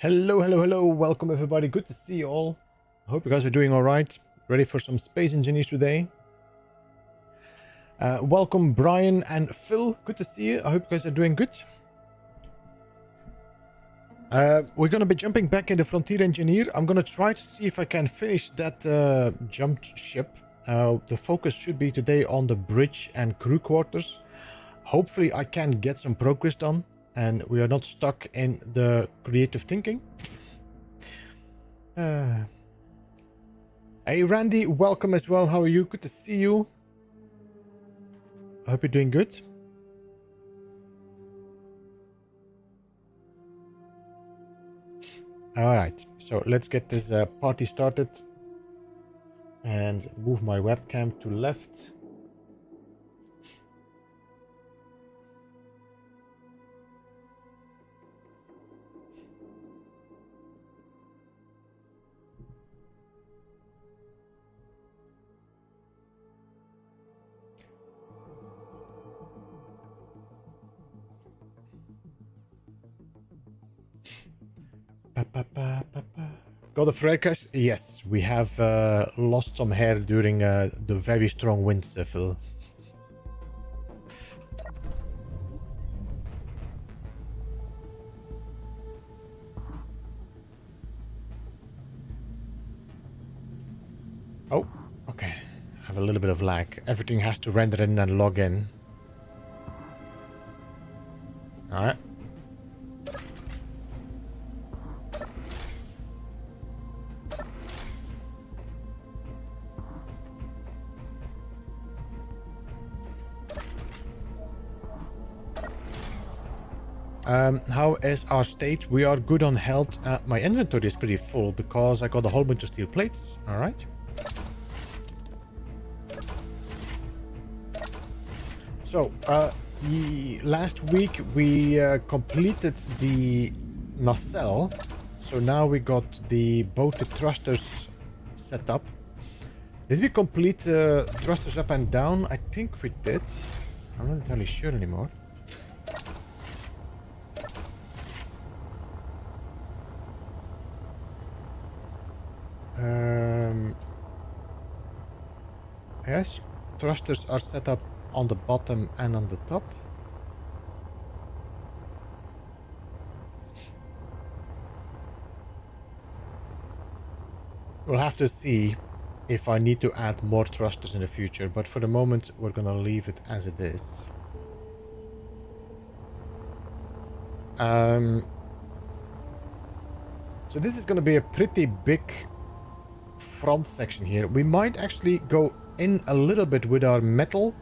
Hello, hello, hello. Welcome, everybody. Good to see you all. I hope you guys are doing all right. Ready for some Space Engineers today. Welcome, Brian and Phil. Good to see you. I hope you guys are doing good. We're going to be jumping back into Frontier Engineer. I'm going to try to see if I can finish that jump ship. The focus should be today on the bridge and crew quarters. Hopefully, I can get some progress done. And we are not stuck in the creative thinking. Hey Randy, welcome as well. How are you? Good to see you. I hope you're doing good. Alright, so let's get this party started. And move my webcam to left. God of Rekas? Yes, we have lost some hair during the very strong winds, Phil. Oh, okay. I have a little bit of lag. Everything has to render in and log in. Alright. How is our state? We are good on health. My inventory is pretty full because I got a whole bunch of steel plates. Alright. So, last week we completed the nacelle. So now we got both the thrusters set up. Did we complete thrusters up and down? I think we did. I'm not entirely sure anymore. Yes, thrusters are set up on the bottom and on the top. We'll have to see if I need to add more thrusters in the future, but for the moment we're gonna leave it as it is. So this is gonna be a pretty big front section here. We might actually go in a little bit with our metal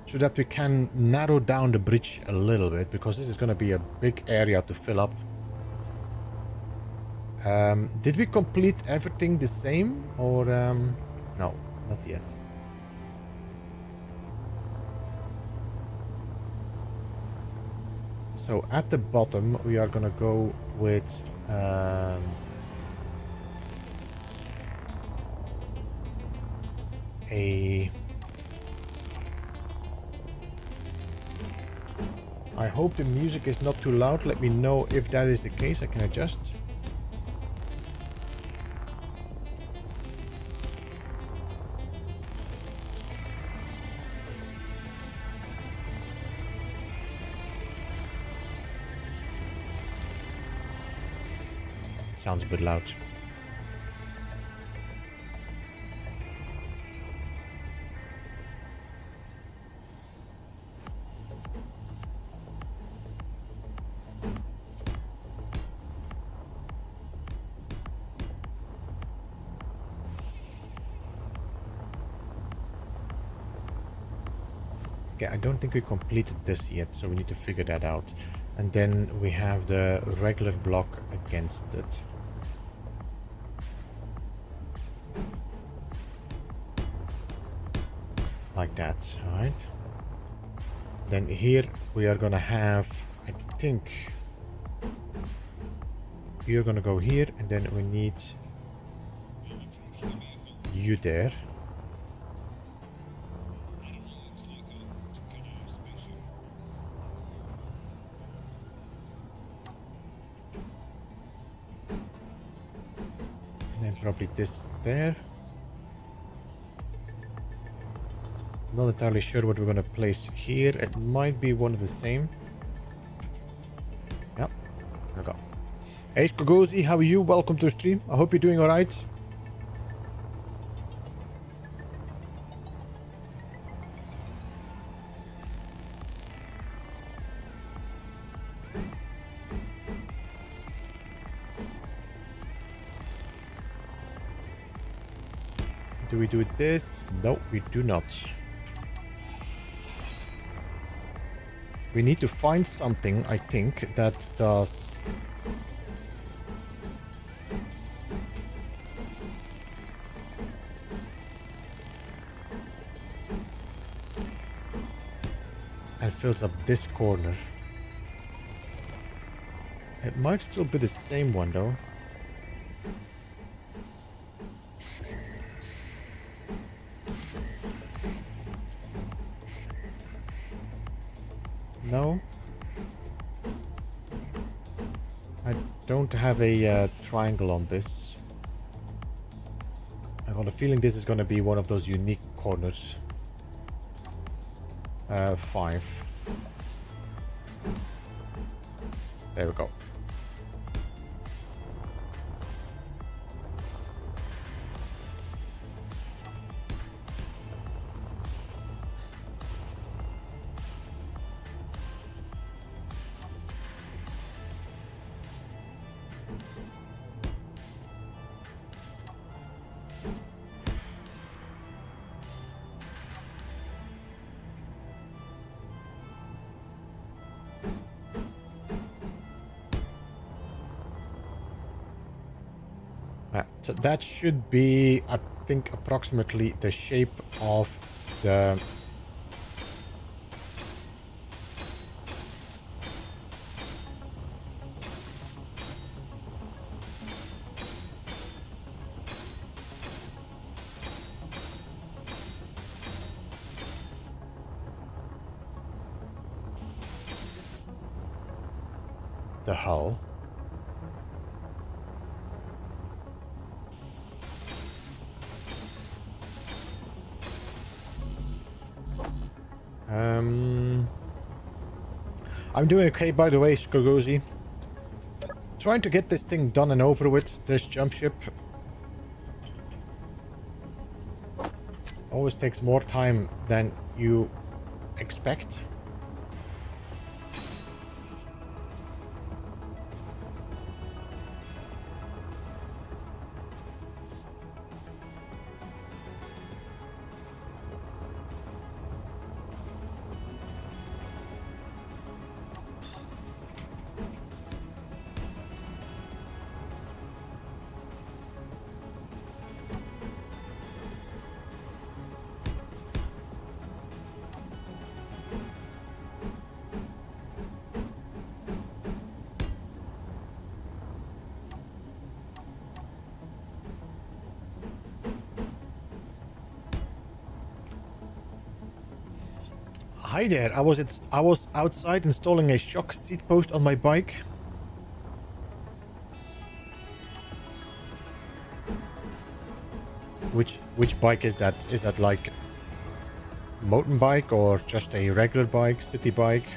so that we can narrow down the bridge a little bit, because this is going to be a big area to fill up. Did we complete everything the same, or no, not yet. So at the bottom we are going to go with I hope the music is not too loud. Let me know if that is the case. I can adjust. Sounds a bit loud. Okay, I don't think we completed this yet, so we need to figure that out. And then we have the regular block against it. Like that, alright. Then here we are gonna have, I think, you're gonna go here, and then we need you there. Probably this there. Not entirely sure what we're going to place here. It might be one of the same. Yep. There we go. Hey, Skogozi, how are you? Welcome to the stream. I hope you're doing alright. Do we do this? No, we do not. We need to find something, I think, that does... and fills up this corner. It might still be the same one, though. No. I don't have a triangle on this. I got a feeling this is going to be one of those unique corners. 5. There we go. So that should be, I think, approximately the shape of the... the hull. I'm doing okay, by the way, Skogozi. Trying to get this thing done and over with, this jump ship. Always takes more time than you expect. Hi there, I was outside installing a shock seat post on my bike. Which bike is that? Is that like mountain bike or just a regular bike, city bike?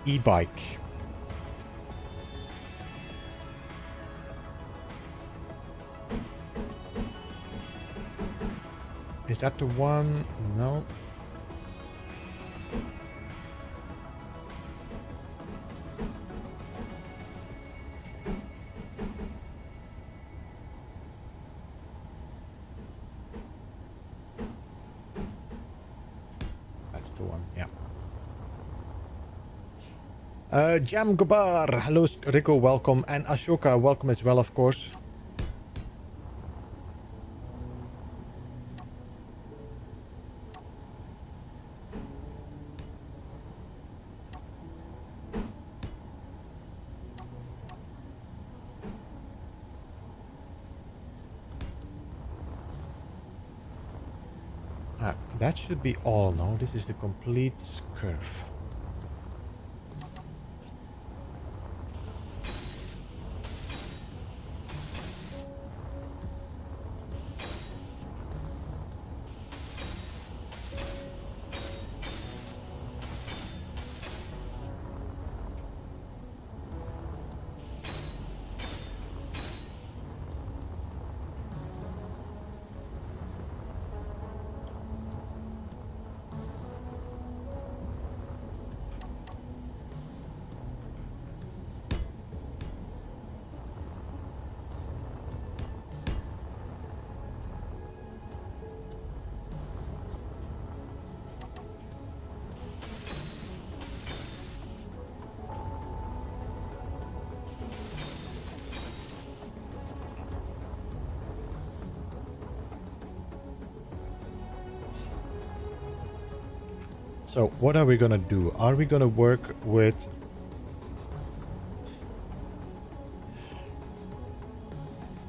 E-bike. Is that the one? No. That's the one, yeah. Jam Gabar, hello Rico, welcome. And Ashoka, welcome as well, of course. That should be all. No, this is the complete curve. So what are we gonna do? Are we gonna work with...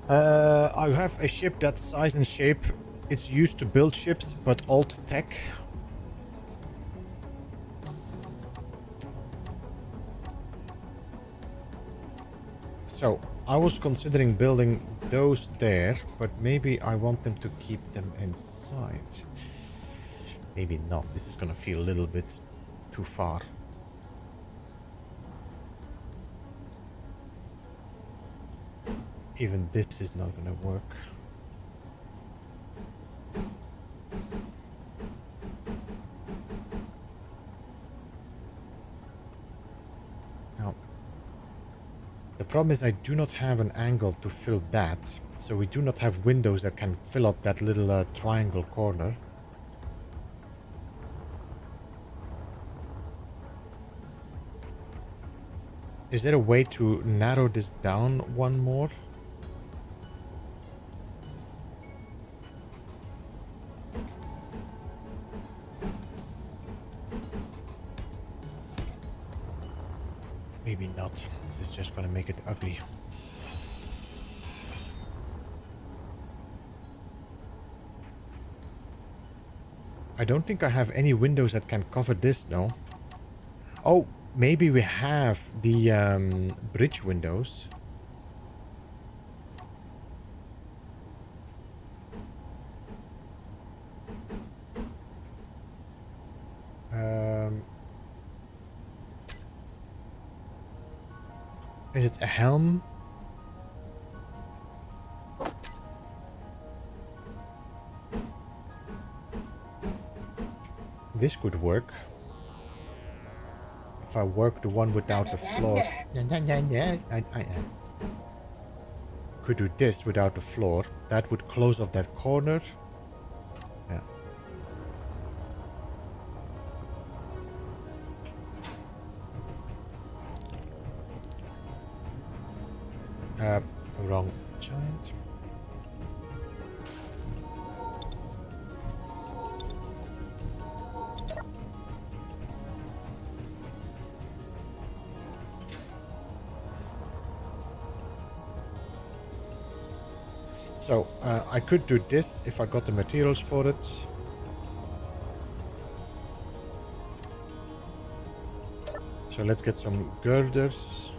I have a ship that size and shape. It's used to build ships, but alt tech. So I was considering building those there, but maybe I want them to keep them inside. Maybe not. This is gonna feel a little bit too far. Even this is not gonna work. Now, the problem is I do not have an angle to fill that, so we do not have windows that can fill up that little triangle corner. Is there a way to narrow this down one more? Maybe not. This is just gonna make it ugly. I don't think I have any windows that can cover this, no. Oh, maybe we have the bridge windows. Is it a helm? This could work. If I work the one without the floor. I could do this without the floor. That would close off that corner. Yeah. Wrong giant. So, I could do this if I got the materials for it. So let's get some girders.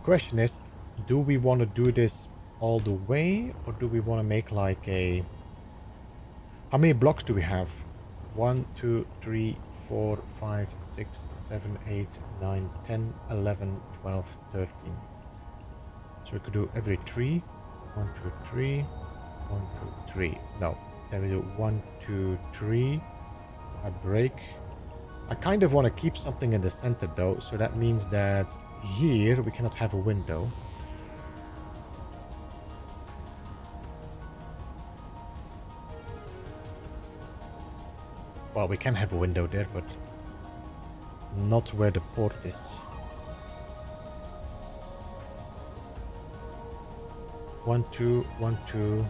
Question is, do we want to do this all the way, or do we want to make like a... How many blocks do we have? 1, 2, 3, 4, 5, 6, 7, 8, 9, 10, 11, 12, 13. So we could do every 3. 1, 2, 3. 1, 2, 3. No. Then we do 1, 2, 3. I break. I kind of want to keep something in the center though, so that means that here we cannot have a window. Well, we can have a window there, but not where the port is. One, two, 1, 2.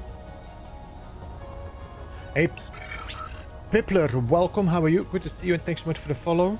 Hey, Pipler, welcome. How are you? Good to see you, and thanks so much for the follow.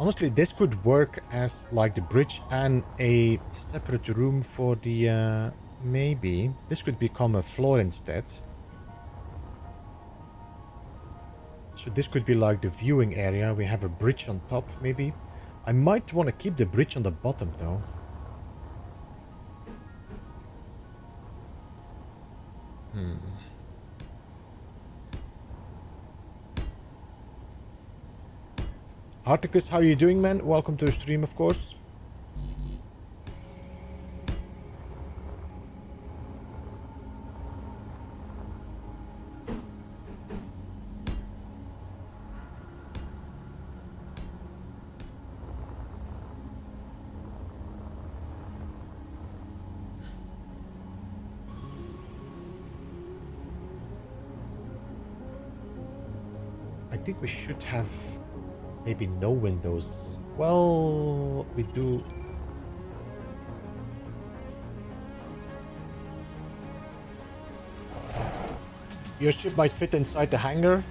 Honestly, this could work as like the bridge and a separate room for the... maybe. This could become a floor instead. So this could be like the viewing area. We have a bridge on top, maybe. I might want to keep the bridge on the bottom, though. Articus, how you doing, man? Welcome to the stream, of course. I think we should have maybe no windows. Well, we do. Your ship might fit inside the hangar.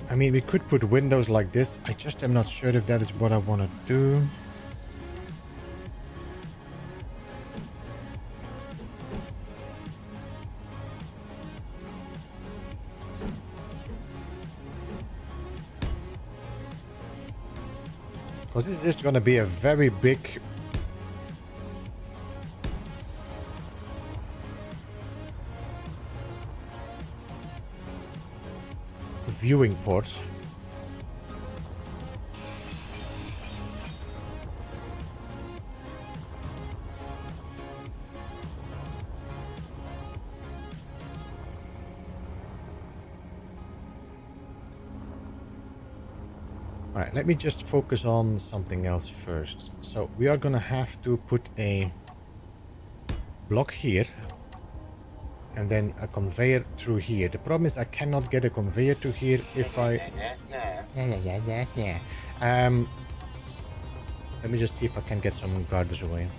I mean, we could put windows like this. I just am not sure if that is what I want to do. Because this is going to be a very big viewing port. Alright, let me just focus on something else first. So we are gonna have to put a block here and then a conveyor through here. The problem is I cannot get a conveyor to here if I... Let me just see if I can get some guards away.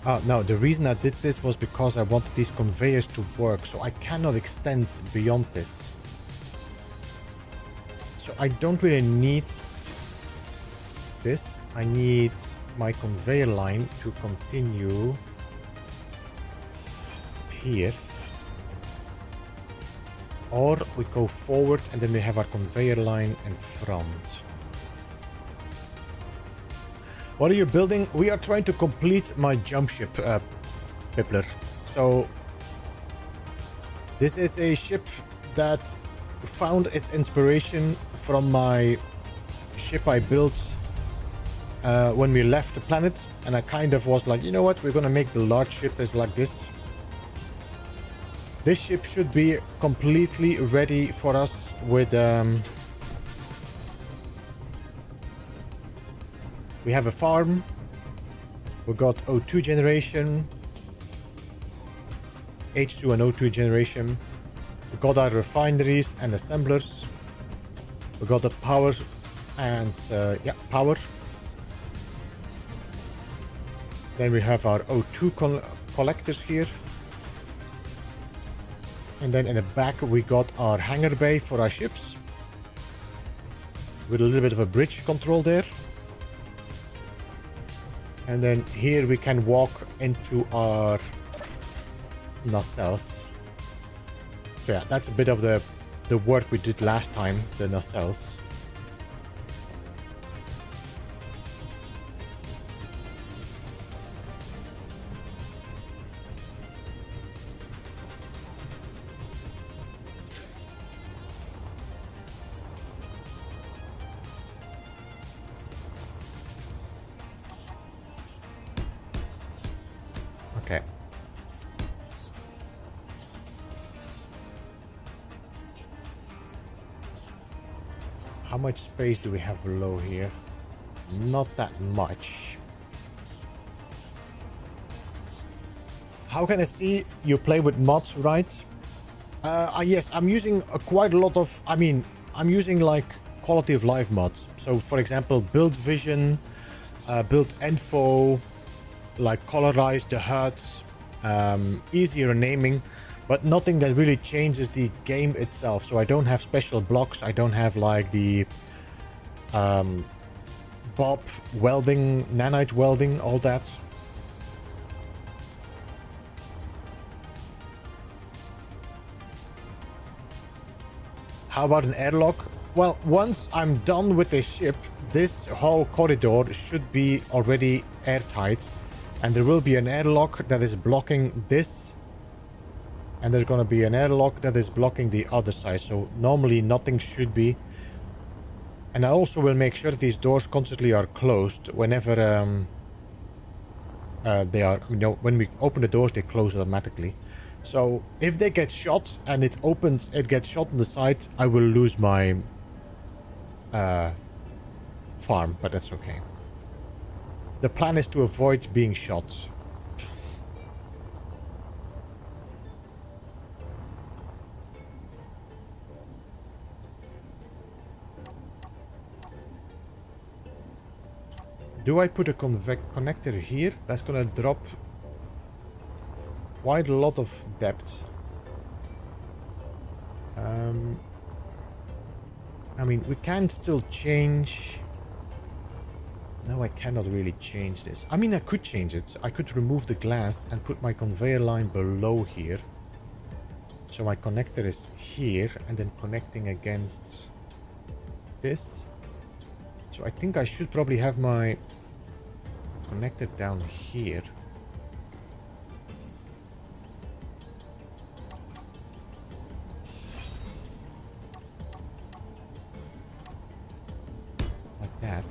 Oh, no, the reason I did this was because I wanted these conveyors to work, so I cannot extend beyond this. So I don't really need this. I need my conveyor line to continue here. Or we go forward and then we have our conveyor line in front. What are you building? We are trying to complete my jump ship, Pippler. So this is a ship that found its inspiration from my ship I built when we left the planet, and I kind of was like, you know what, we're gonna make the large ship is like this. This ship should be completely ready for us with we have a farm, we got O2 generation, H2 and O2 generation, we got our refineries and assemblers, we got the power and, yeah, power. Then we have our O2 collectors here. And then in the back we got our hangar bay for our ships. With a little bit of a bridge control there. And then here we can walk into our nacelles. So yeah, that's a bit of the work we did last time, the nacelles. Okay. How much space do we have below here? Not that much. How can I see you play with mods, right? Yes, I'm using quite a lot of... I mean, I'm using like quality of life mods. So for example, build vision, build info, like colorize the HUDs, easier naming, but nothing that really changes the game itself. So I don't have special blocks. I don't have like the Bob welding, nanite welding, all that. How about an airlock? Well, once I'm done with the ship, this whole corridor should be already airtight. And there will be an airlock that is blocking this. And there's going to be an airlock that is blocking the other side. So normally nothing should be. And I also will make sure that these doors constantly are closed whenever they are, you know, when we open the doors, they close automatically. So if they get shot and it opens, it gets shot on the side, I will lose my farm, but that's okay. The plan is to avoid being shot. Do I put a connector here? That's gonna drop quite a lot of depth. I mean, we can still change. No, I cannot really change this. I mean, I could change it. I could remove the glass and put my conveyor line below here. So my connector is here and then connecting against this. So I think I should probably have my connector down here. Like that.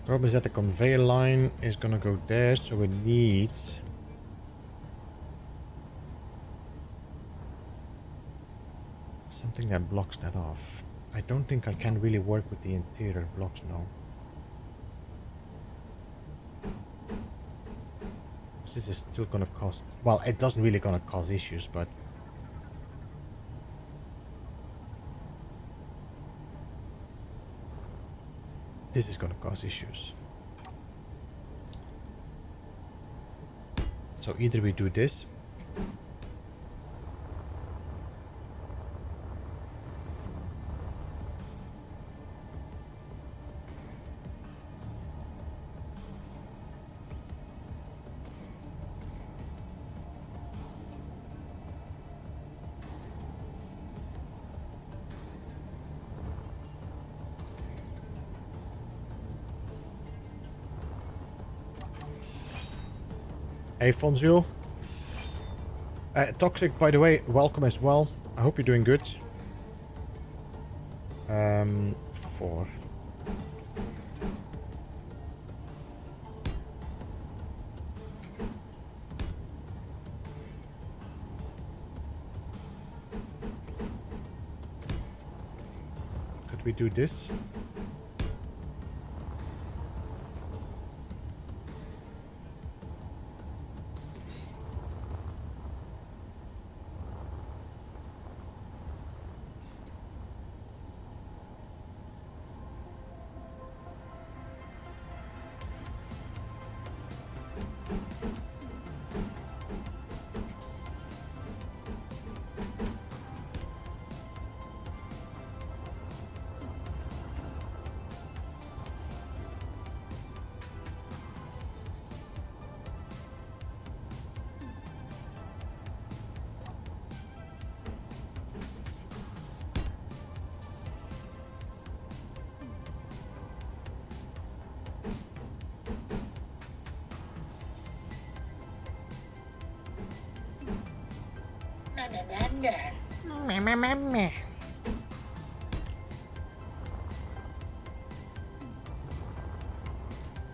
Problem is that the conveyor line is gonna go there, so we need something that blocks that off. I don't think I can really work with the interior blocks now. This is still gonna cause... Well, it doesn't really gonna cause issues, but... This is gonna cause issues. So either we do this. Hey Fonzio. Toxic, by the way, welcome as well. I hope you're doing good. 4. Could we do this?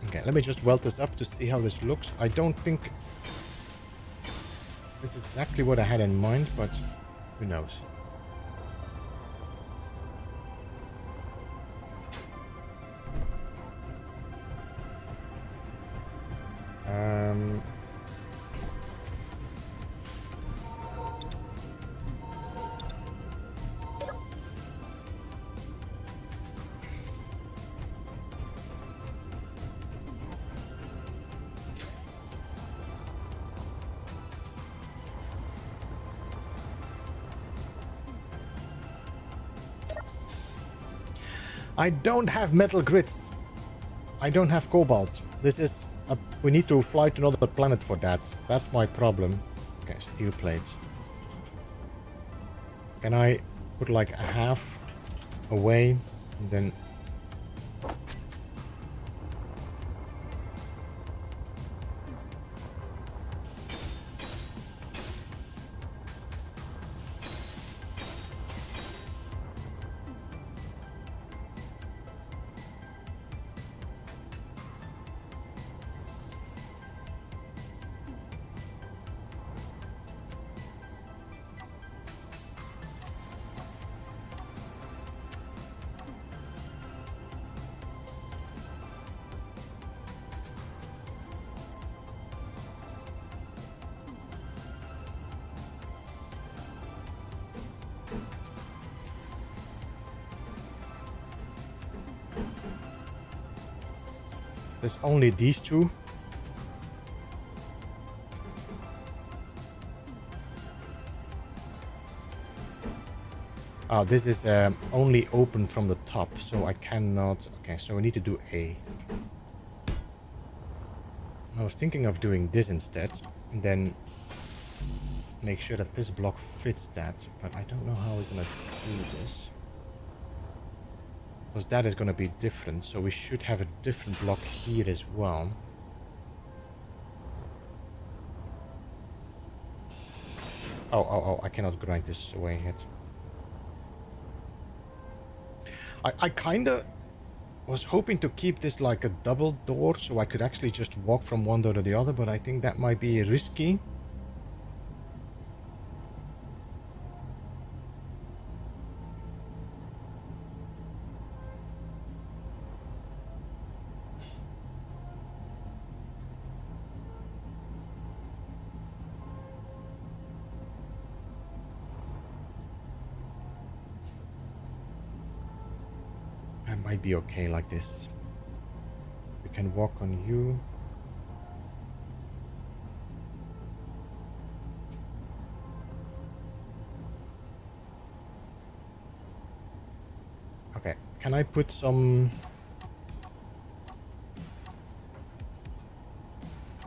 Okay, let me just weld this up to see how this looks. I don't think this is exactly what I had in mind, but who knows. I don't have metal grits. I don't have cobalt. This is... we need to fly to another planet for that. That's my problem. Okay, steel plates. Can I put like a half away and then... There's only these two. Ah, this is only open from the top, so I cannot... Okay, so we need to do A. I was thinking of doing this instead, and then make sure that this block fits that, but I don't know how we're gonna do this. Because that is gonna be different, so we should have a different block here as well. Oh, I cannot grind this away yet. I kinda was hoping to keep this like a double door, so I could actually just walk from one door to the other, but I think that might be risky. Might be okay like this. We can walk on you. Okay, can I put some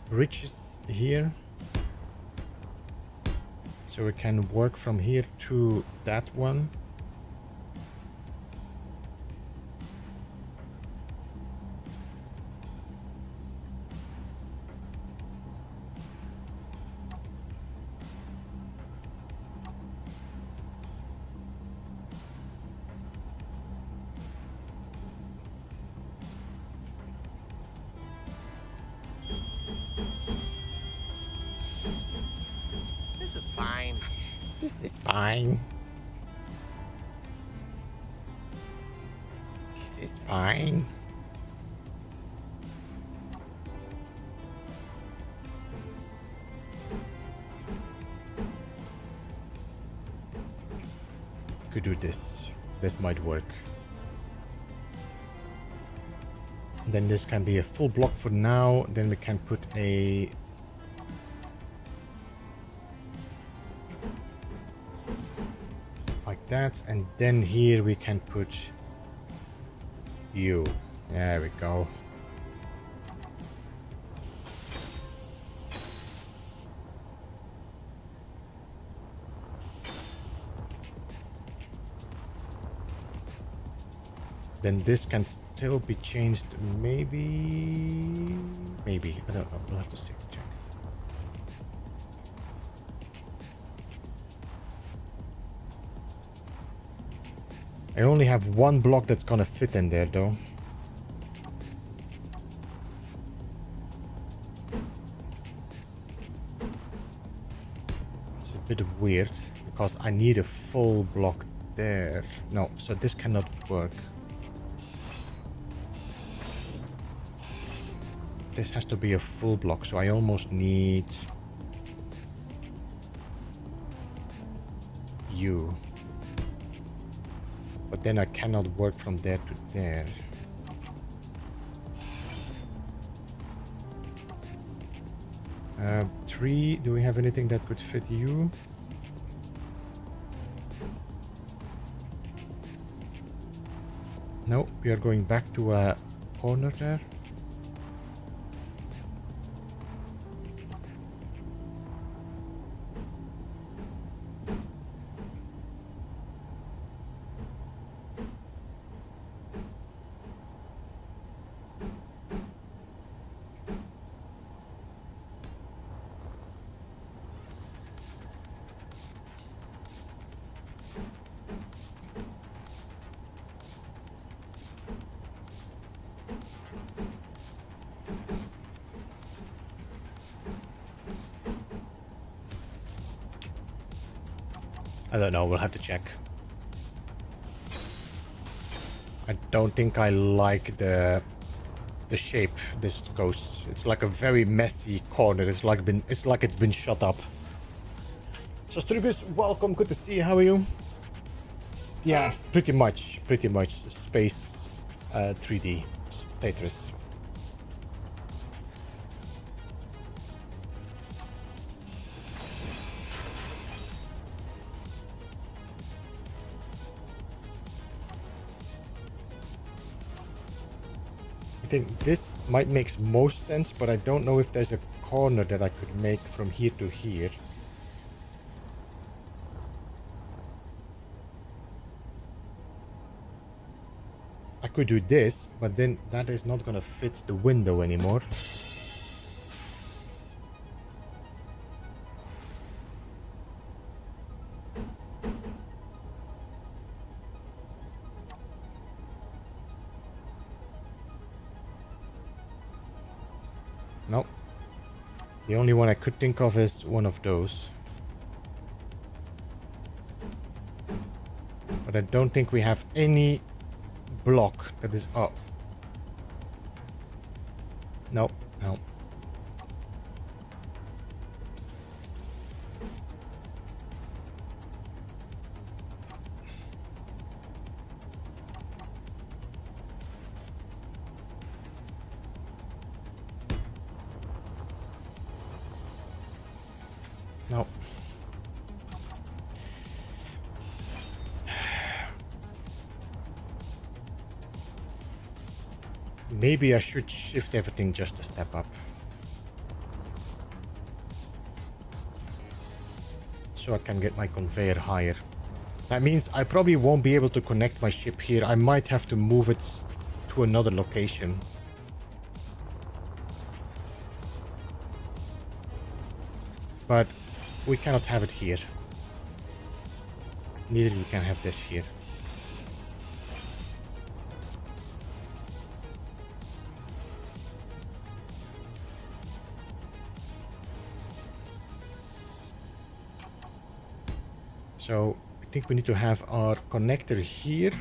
bridges here? So we can work from here to that one. fine. This is fine. This is fine. Could do this. This might work. Then this can be a full block for now. Then we can put a... like that. And then here we can put you. There we go. Then this can still be changed, maybe, I don't know, we'll have to see, check. I only have one block that's gonna fit in there though. It's a bit weird, because I need a full block there. No, so this cannot work. This has to be a full block, so I almost need you. But then I cannot work from there to there. Three, do we have anything that could fit you? No, we are going back to a corner there. I don't know, we'll have to check. I don't think I like the shape this goes. It's like a very messy corner. It's like it's been shut up. So Strugus, welcome, good to see you. How are you? Yeah, pretty much space 3D Tetris. I think this might make most sense, but I don't know if there's a corner that I could make from here to here. I could do this, but then that is not gonna fit the window anymore. Nope. The only one I could think of is one of those. But I don't think we have any block that is up. Nope, nope. Nope. Maybe I should shift everything just a step up. So I can get my conveyor higher. That means I probably won't be able to connect my ship here. I might have to move it to another location. But we cannot have it here. Neither we can have this here. So I think we need to have our connector here.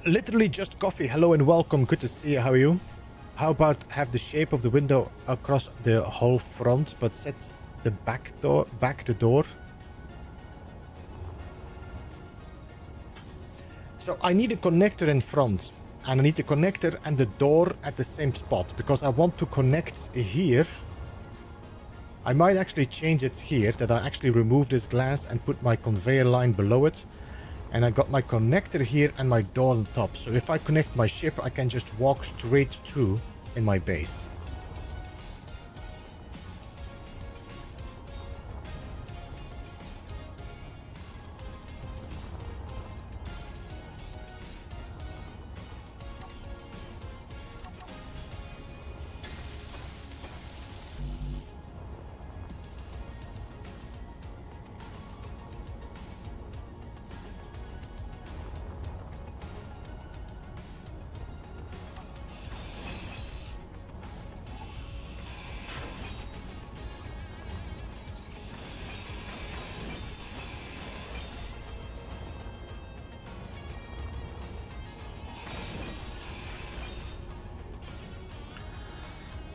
Literally just coffee. Hello and welcome. Good to see you. How are you? How about have the shape of the window across the whole front, but set the back the door. So I need a connector in front, and I need the connector and the door at the same spot, because I want to connect here. I might actually change it here, that I actually remove this glass and put my conveyor line below it. And I got my connector here and my door on top. So if I connect my ship, I can just walk straight through in my base.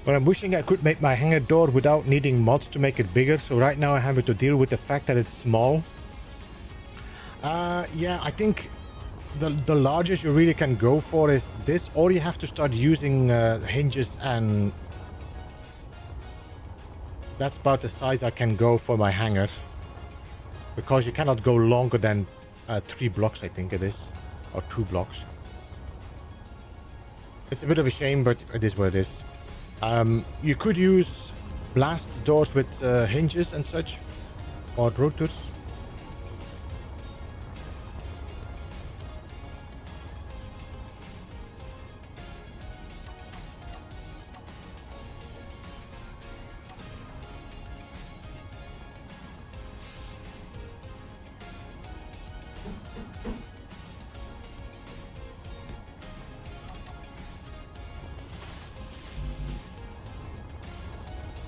But I'm wishing I could make my hangar door without needing mods to make it bigger. So right now I have to deal with the fact that it's small. Yeah, I think the largest you really can go for is this, or you have to start using hinges, and that's about the size I can go for my hangar. Because you cannot go longer than 3 blocks, I think it is, or 2 blocks. It's a bit of a shame, but it is what it is. You could use blast doors with hinges and such, or rotors.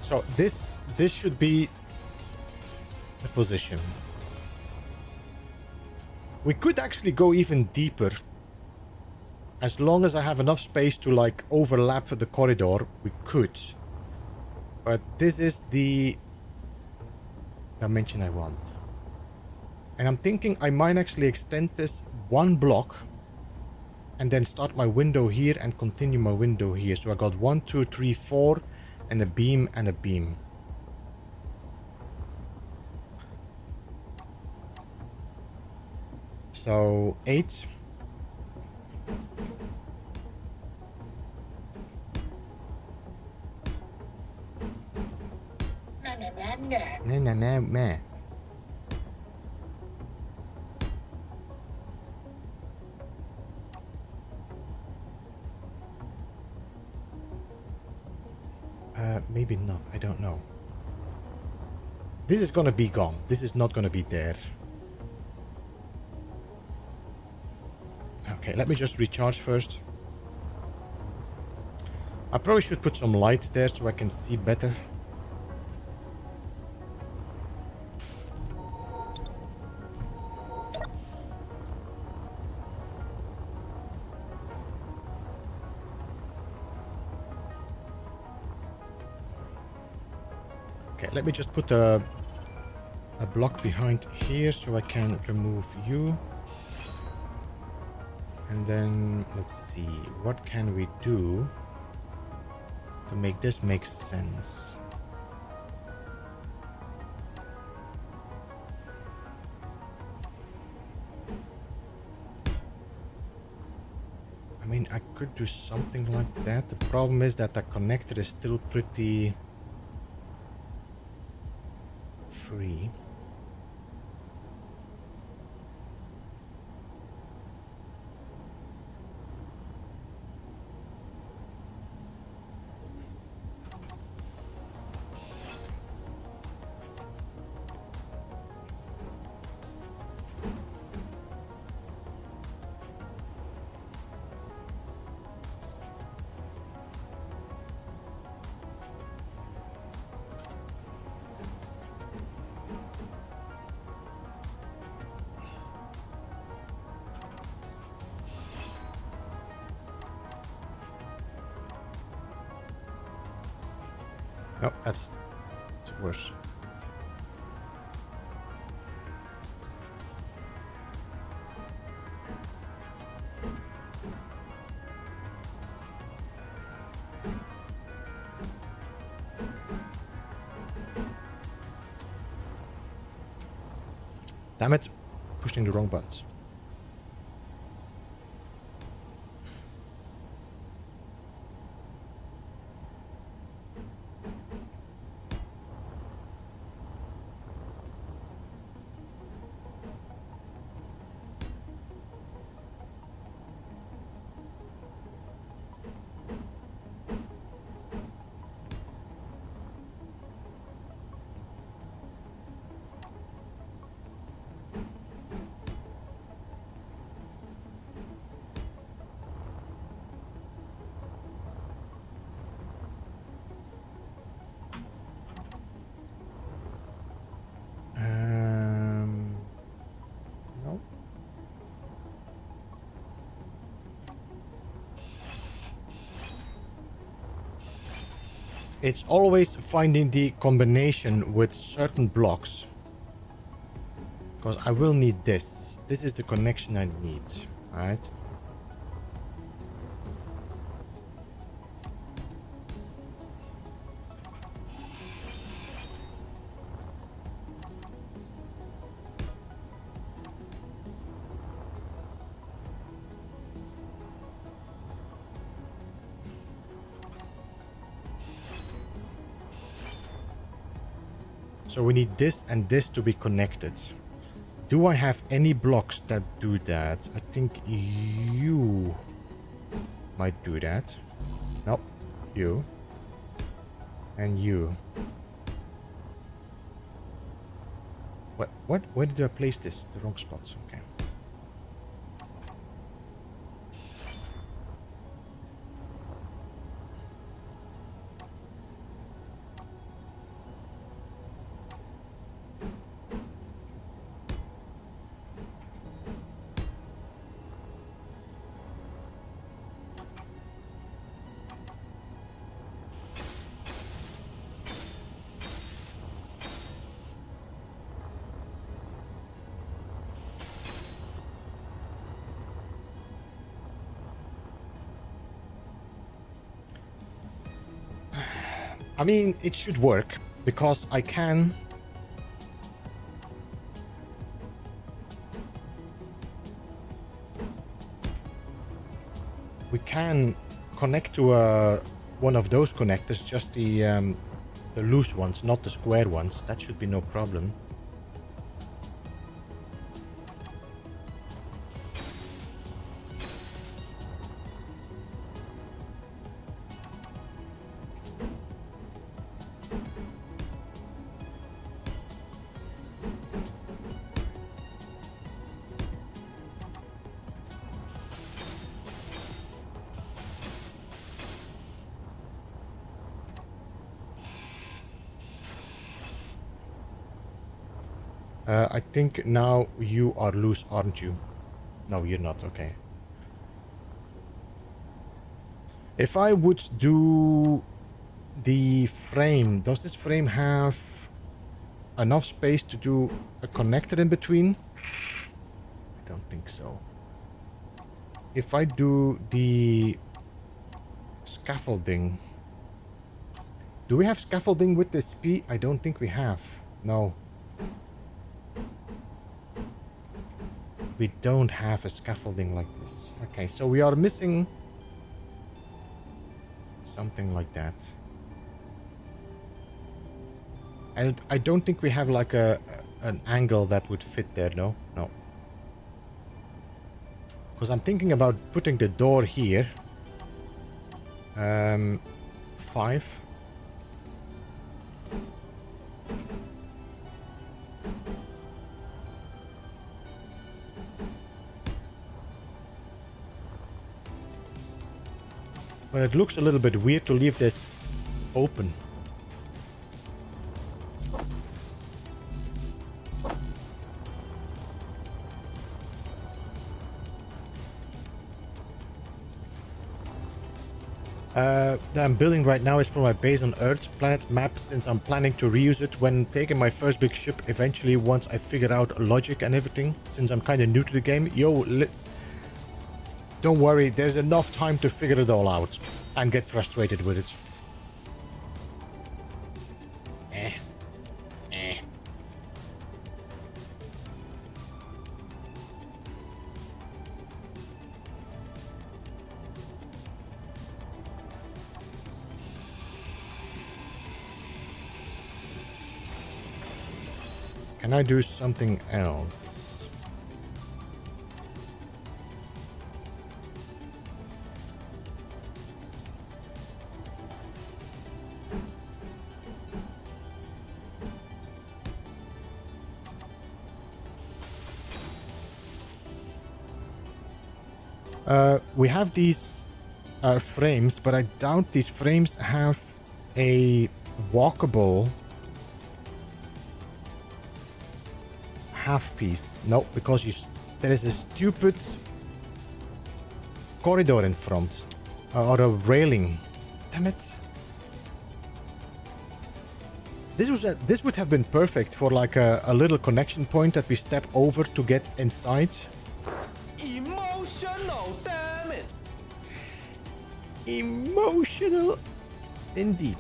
So this should be the position. We could actually go even deeper. As long as I have enough space to like overlap the corridor, we could. But this is the dimension I want. And I'm thinking I might actually extend this 1 block and then start my window here and continue my window here. So I got 1, 2, 3, 4 and a beam and a beam. So 8. Meh. Maybe not, I don't know. This is gonna be gone. This is not gonna be there. Okay, let me just recharge first. I probably should put some light there so I can see better. Okay, let me just put a block behind here so I can remove you. And then let's see, what can we do to make this make sense? I mean, I could do something like that. The problem is that the connector is still pretty free. No, that's worse. Damn it, pushing the wrong buttons. No. It's always finding the combination with certain blocks. Because I will need this. This is the connection I need, right? So we need this and this to be connected. Do I have any blocks that do that? I think you might do that. Nope. You. And you. What? Where did I place this? The wrong spot. Okay. I mean, it should work, because I can... We can connect to one of those connectors, just the loose ones, not the square ones. That should be no problem. I think now you are loose, aren't you? No, you're not. Okay. If I would do the frame, does this frame have enough space to do a connector in between? I don't think so. If I do the scaffolding, do we have scaffolding with this P? I don't think we have. No. We don't have a scaffolding like this. Okay, so we are missing something like that. And I don't think we have like an angle that would fit there, no? No. Because I'm thinking about putting the door here. 5. But it looks a little bit weird to leave this open. that I'm building right now is for my base on Earth planet map, since I'm planning to reuse it when taking my first big ship eventually, once I figure out logic and everything, since I'm kind of new to the game. Don't worry, there's enough time to figure it all out and get frustrated with it. Can I do something else? We have these frames, but I doubt these frames have a walkable half piece. No, because there is a stupid corridor in front, or a railing. Damn it! This would have been perfect for like a little connection point that we step over to get inside. Emotional, damn it! Emotional, indeed.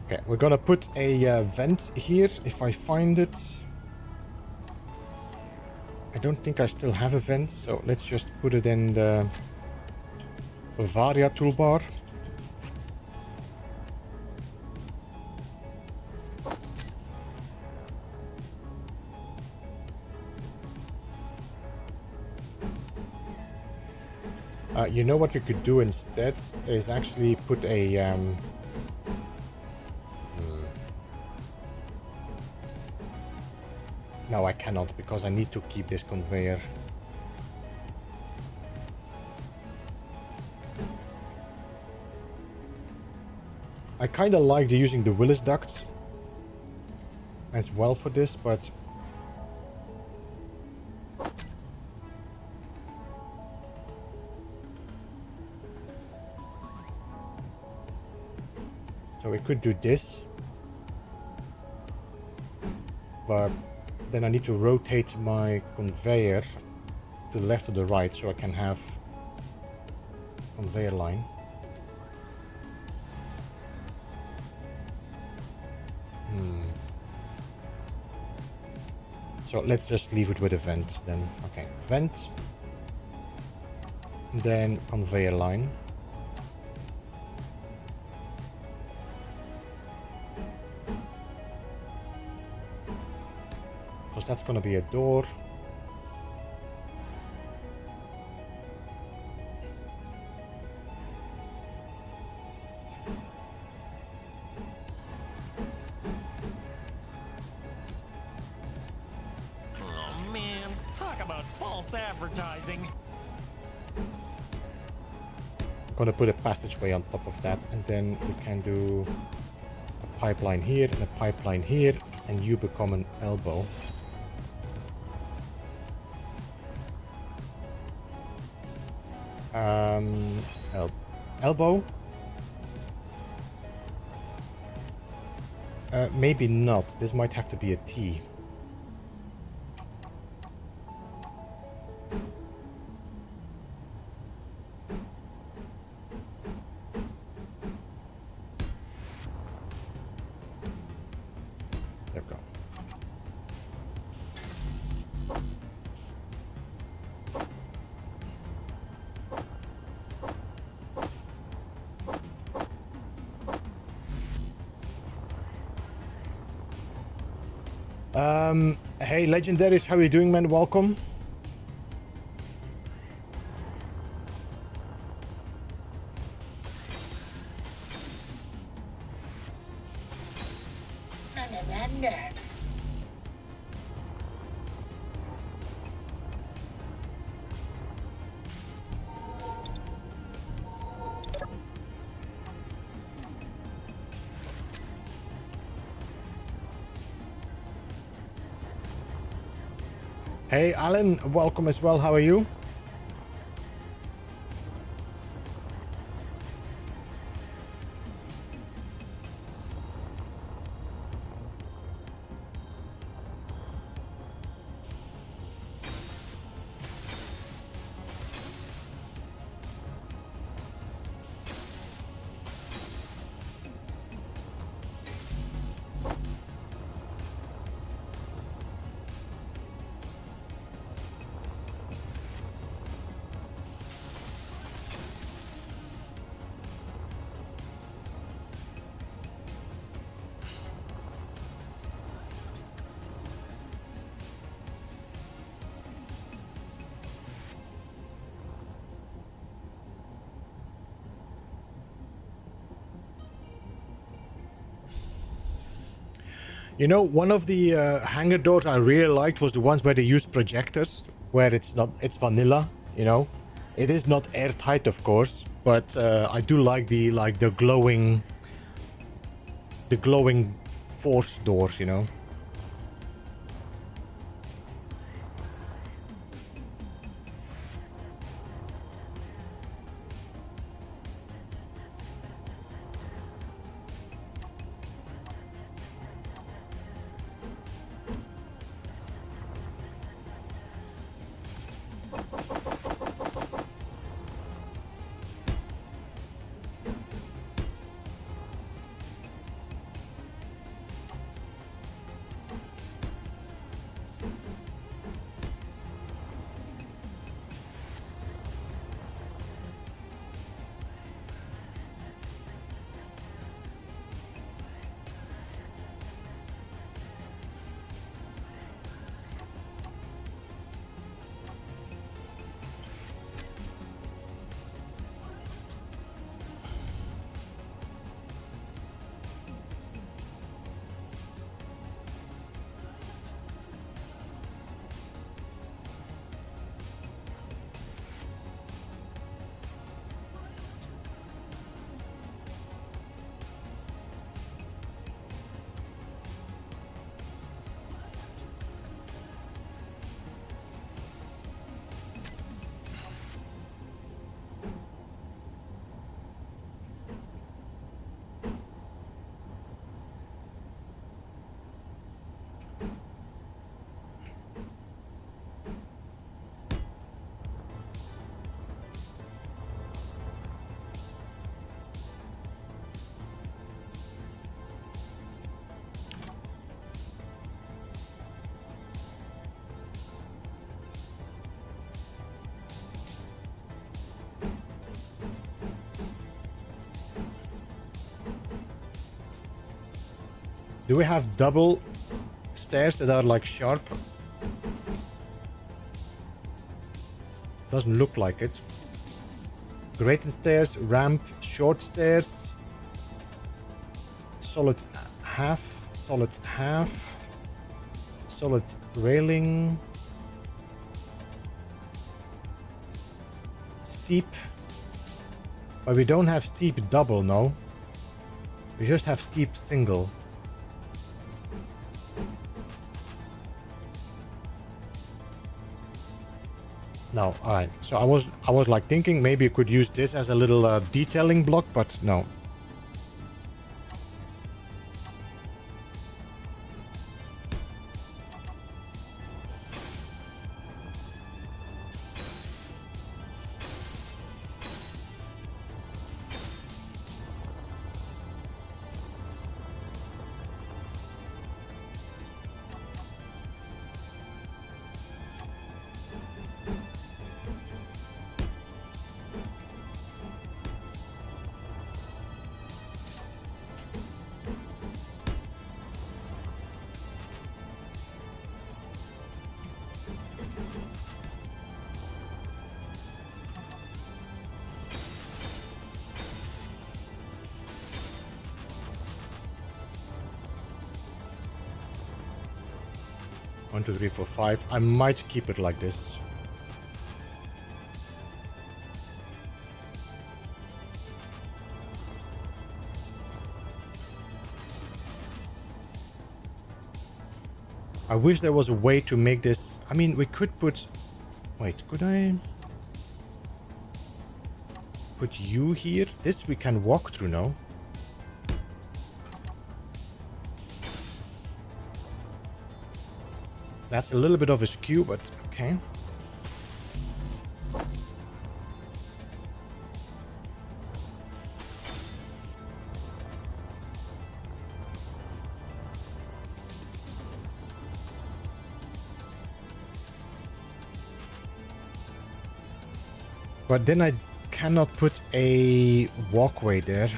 Okay, we're gonna put a vent here if I find it. I don't think I still have a vent, so let's just put it in the Varia toolbar. You know what we could do instead is actually put a No, I cannot, because I need to keep this conveyor. I kind of like using the Willis ducts as well for this, but so we could do this, but then I need to rotate my conveyor to the left or the right so I can have conveyor line. So let's just leave it with a vent then. Okay, vent, then conveyor line. Because that's going to be a door. Oh man, talk about false advertising. I'm going to put a passageway on top of that, and then we can do a pipeline here and a pipeline here, and you become an elbow. Elbow? Maybe not. This might have to be a T. There we go. Hey, Legendaries, how are you doing, man? Welcome. Hey, Alan, welcome as well. How are you? You know, one of the hangar doors I really liked was the ones where they used projectors, where it's vanilla, you know. It is not airtight, of course, but I do like the glowing force door, you know. Do we have double stairs that are like sharp? Doesn't look like it. Graded stairs, ramp, short stairs. Solid half, solid half. Solid railing. Steep. But we don't have steep double, no. We just have steep single. No, alright. So I was like thinking maybe you could use this as a little detailing block, but no. 1, 2, 3, 4, 5. I might keep it like this. I wish there was a way to make this... I mean, we could put... Wait, could I... Put you here? This we can walk through now. That's a little bit of a skew, but okay. But then I cannot put a walkway there.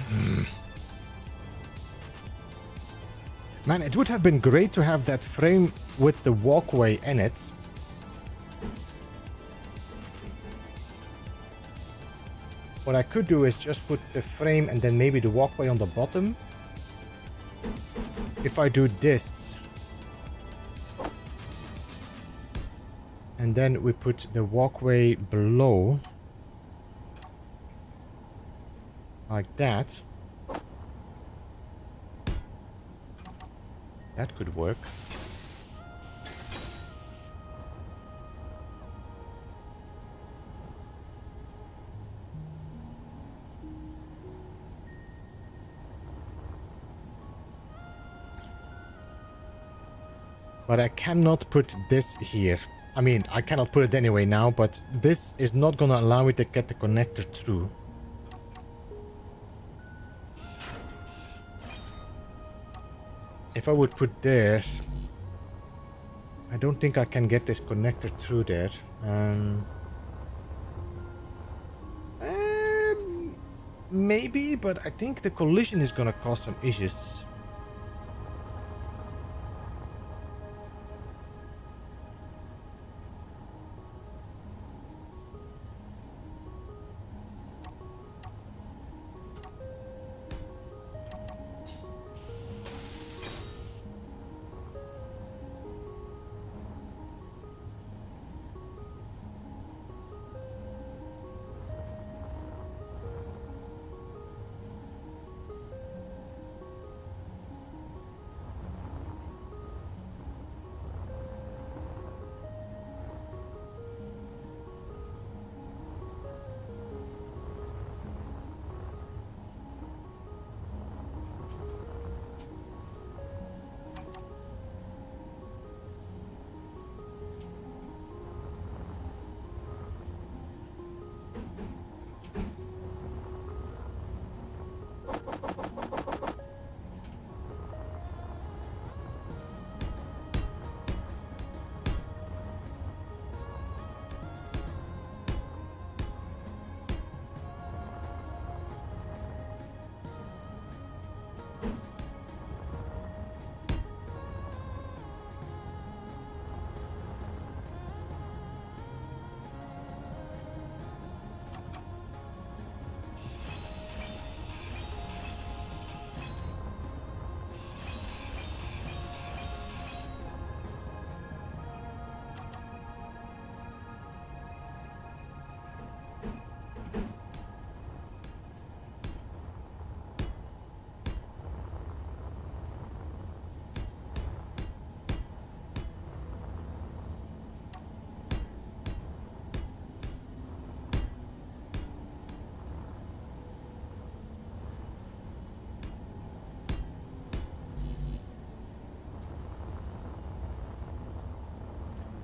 Man, it would have been great to have that frame with the walkway in it. What I could do is just put the frame and then maybe the walkway on the bottom. If I do this. And then we put the walkway below. Like that. That could work. But I cannot put this here. I mean, I cannot put it anyway now, but this is not gonna allow me to get the connector through. If I would put there, I don't think I can get this connector through there. Maybe, but I think the collision is gonna cause some issues.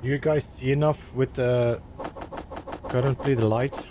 Do you guys see enough with currently the light?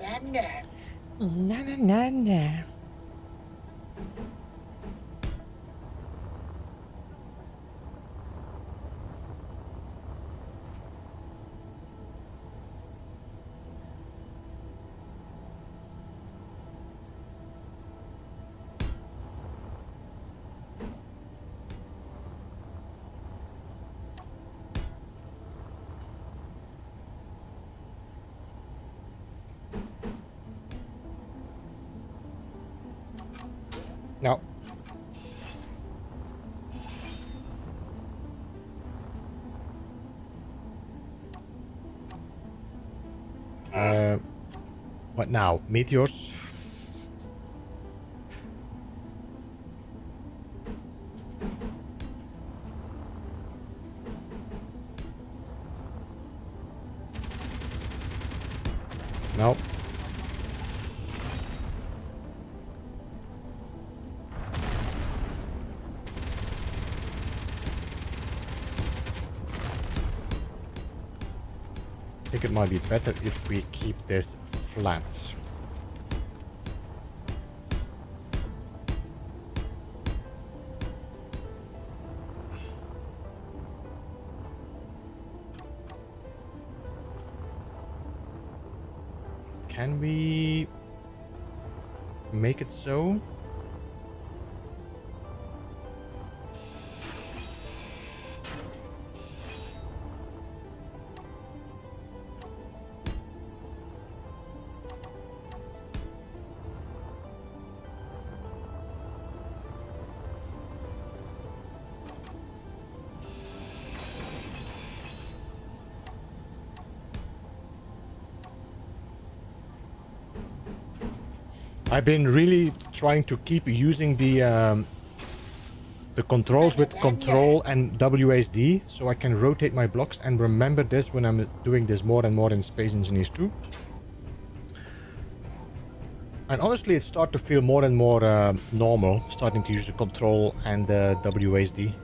Na na na na. No. What now? Meteors? No. I think it might be better if we keep this flat. Can we make it so? I've been really trying to keep using the controls with Control and WASD so I can rotate my blocks and remember this when I'm doing this more and more in Space Engineers 2. And honestly, it started to feel more and more normal, starting to use the Control and the WASD.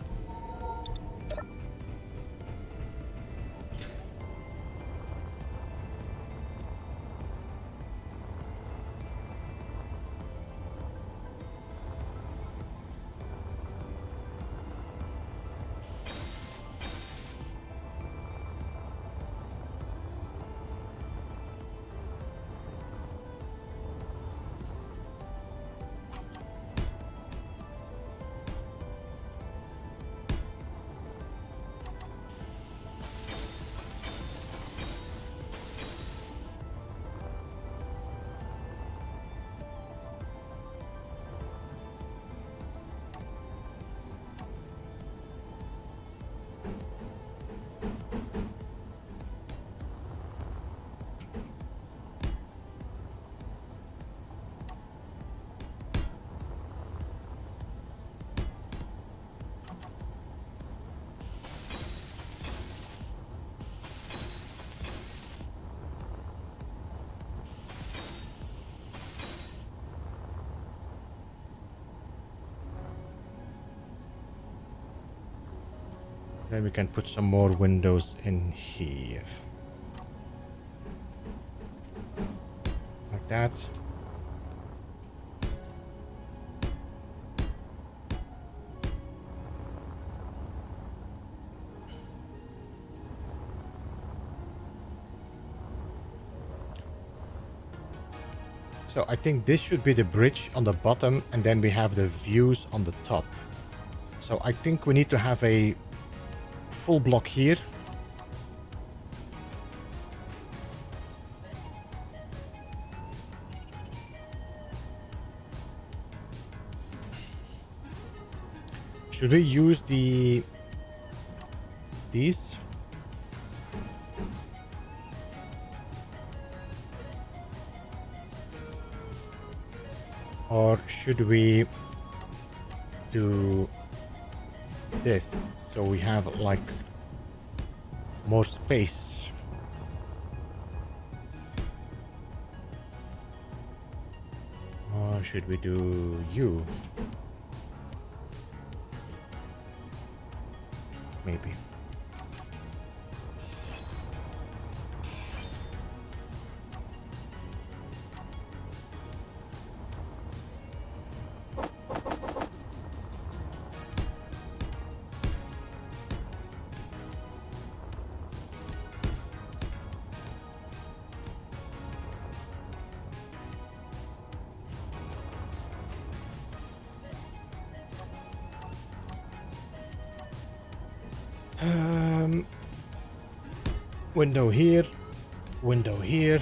Then we can put some more windows in here. Like that. So I think this should be the bridge on the bottom and then we have the views on the top. So I think we need to have a full block here. Should we use these? Or should we do this so we have like more space? Or should we do you? Maybe. Window here. Window here.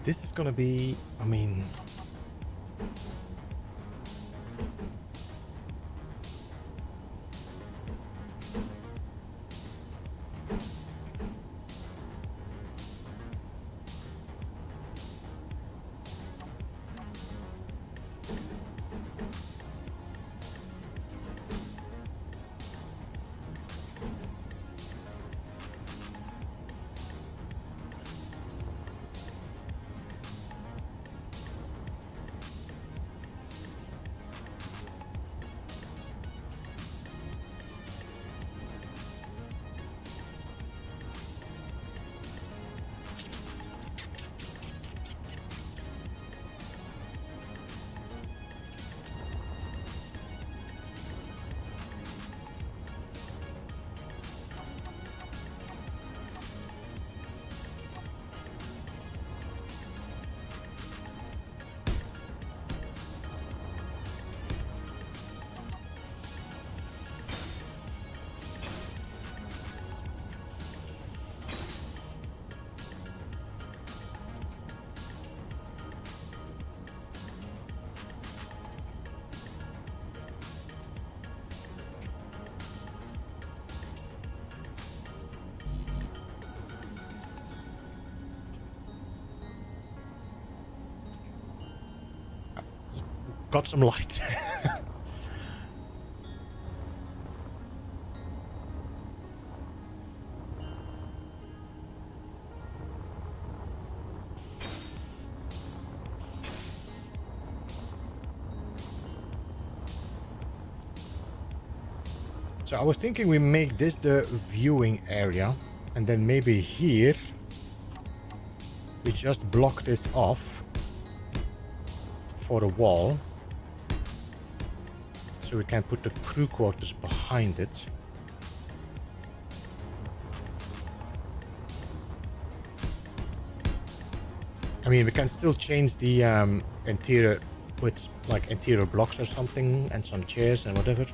This is gonna be, I mean... Got some light. So I was thinking we make this the viewing area, and then maybe here we just block this off for a wall, so we can put the crew quarters behind it. I mean, we can still change the interior with like interior blocks or something, and some chairs and whatever.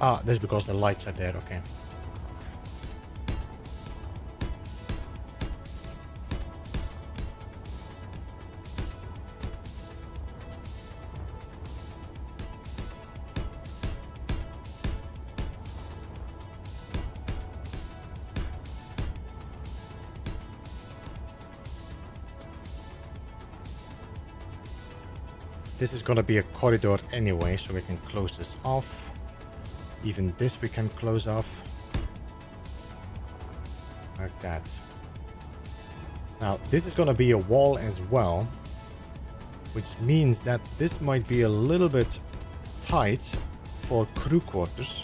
Ah, that's because the lights are there, okay. This is gonna be a corridor anyway, so we can close this off. Even this we can close off. Like that. Now, this is gonna be a wall as well, which means that this might be a little bit tight for crew quarters.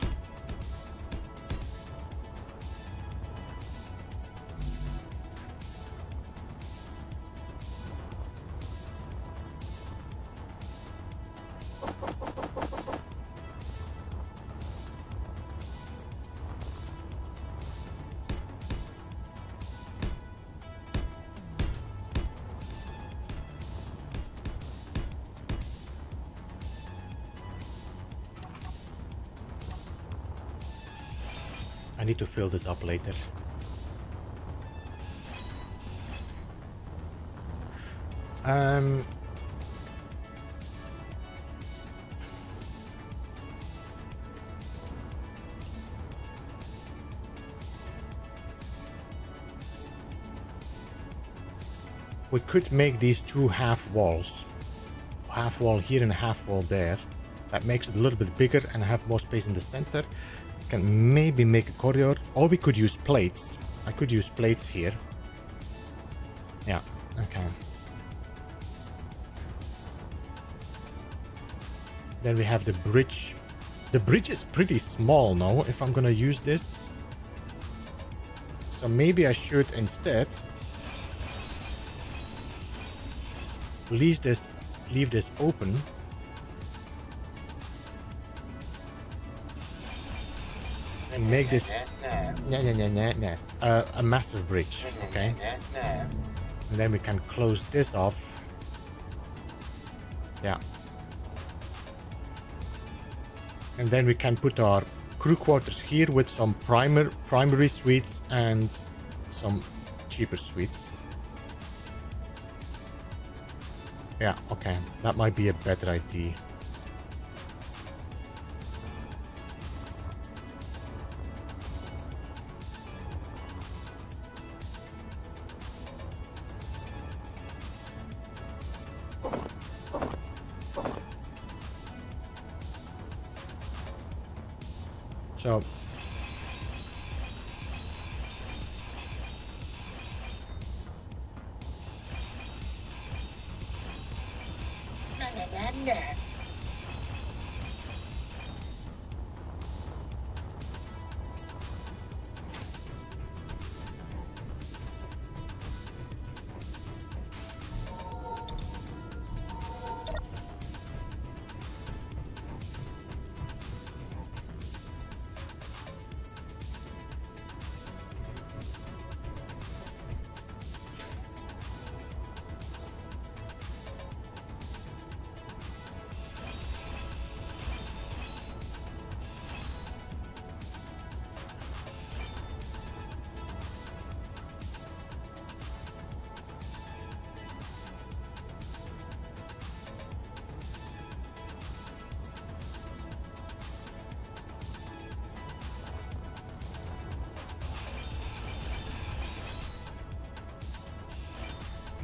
I need to fill this up later. We could make these two half walls. Half wall here and half wall there. That makes it a little bit bigger and have more space in the center. Can maybe make a corridor, or we could use plates. I could use plates here. Yeah, okay. Then we have the bridge. The bridge is pretty small now if I'm gonna use this. So maybe I should instead leave this open. And make this a massive bridge, okay? And then we can close this off. Yeah. And then we can put our crew quarters here with some primary suites and some cheaper suites. Yeah, okay. That might be a better idea. So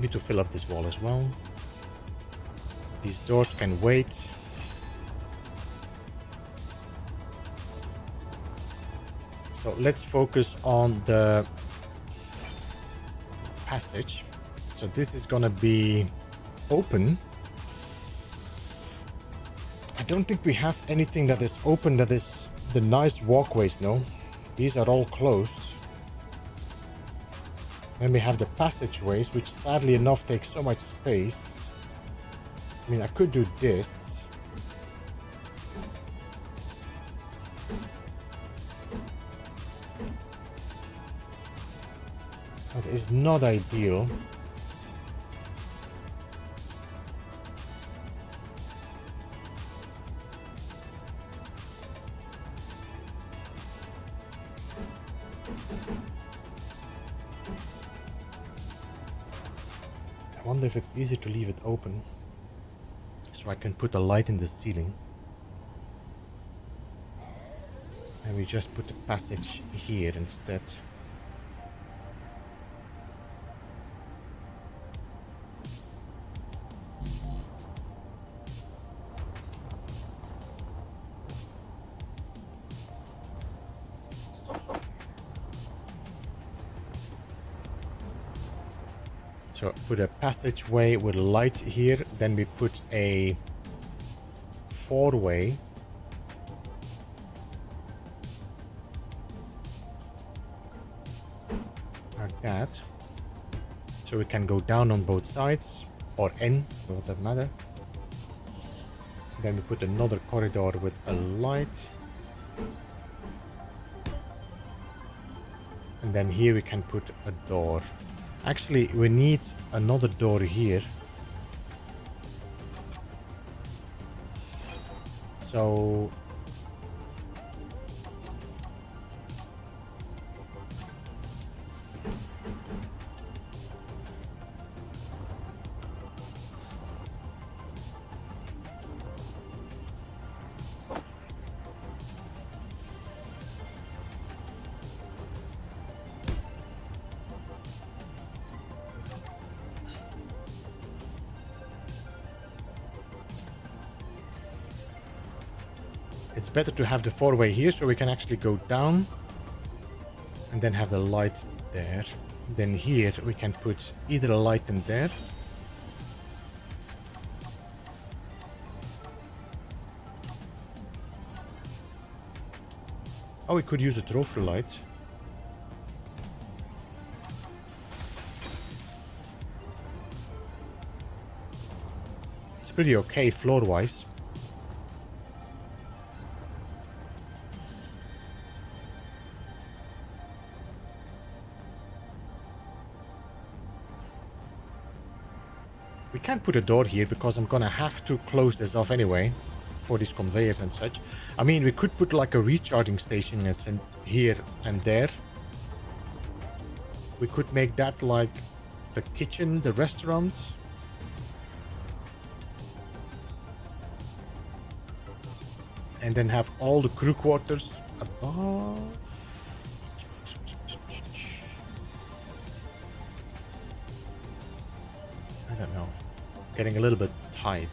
need to fill up this wall as well. These doors can wait. So let's focus on the passage. So this is gonna be open. I don't think we have anything that is open that is the nice walkways, no? These are all closed. Then we have the passageways, which sadly enough take so much space. I mean, I could do this. That is not ideal. I wonder if it's easier to leave it open so I can put a light in the ceiling. And we just put the passage here instead. So put a passageway with light here, then we put a four-way. Like that. So we can go down on both sides, or in, for that matter. Then we put another corridor with a light. And then here we can put a door. Actually, we need another door here. So... it's better to have the four-way here so we can actually go down and then have the light there. Then here we can put either a light in there. Oh, we could use a trophy light. It's pretty okay floor-wise. We can't put a door here because I'm gonna have to close this off anyway for these conveyors and such. I mean, we could put like a recharging station as in here and there. We could make that like the kitchen, the restaurant. And then have all the crew quarters above. I don't know. Getting a little bit tight.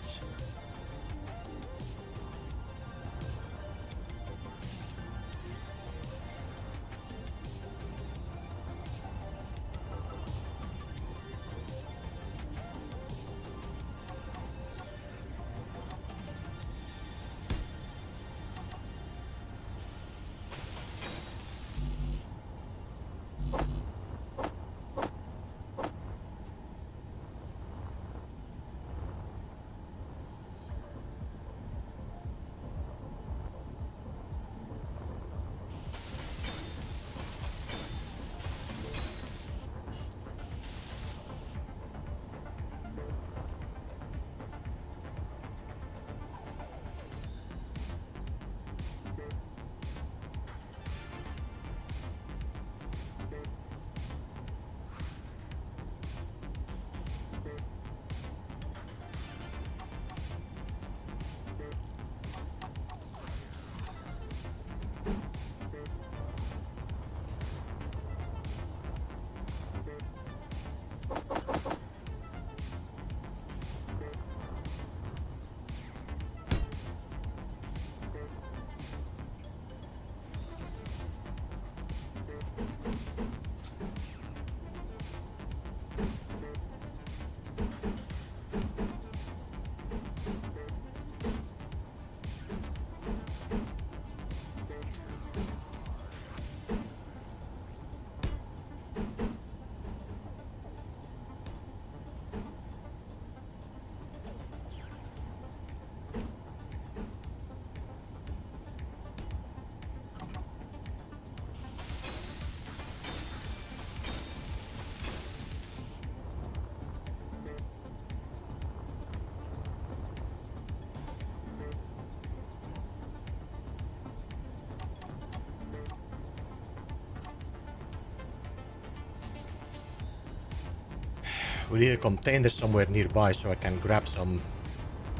We need a container somewhere nearby so I can grab some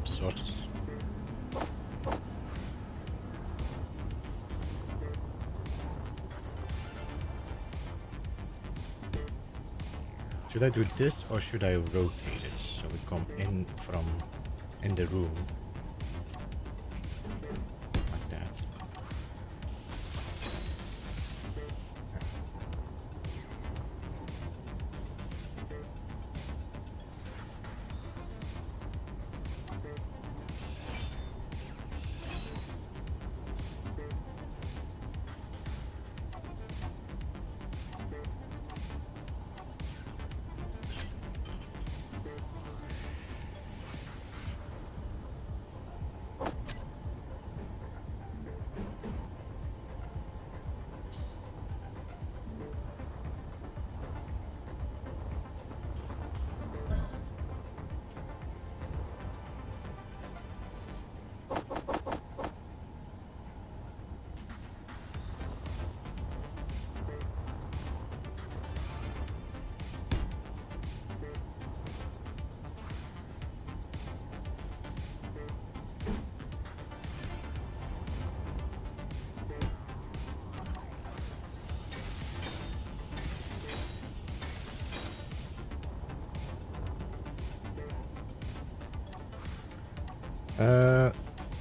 sources. Should I do this or should I rotate it so we come in from in the room? Like that.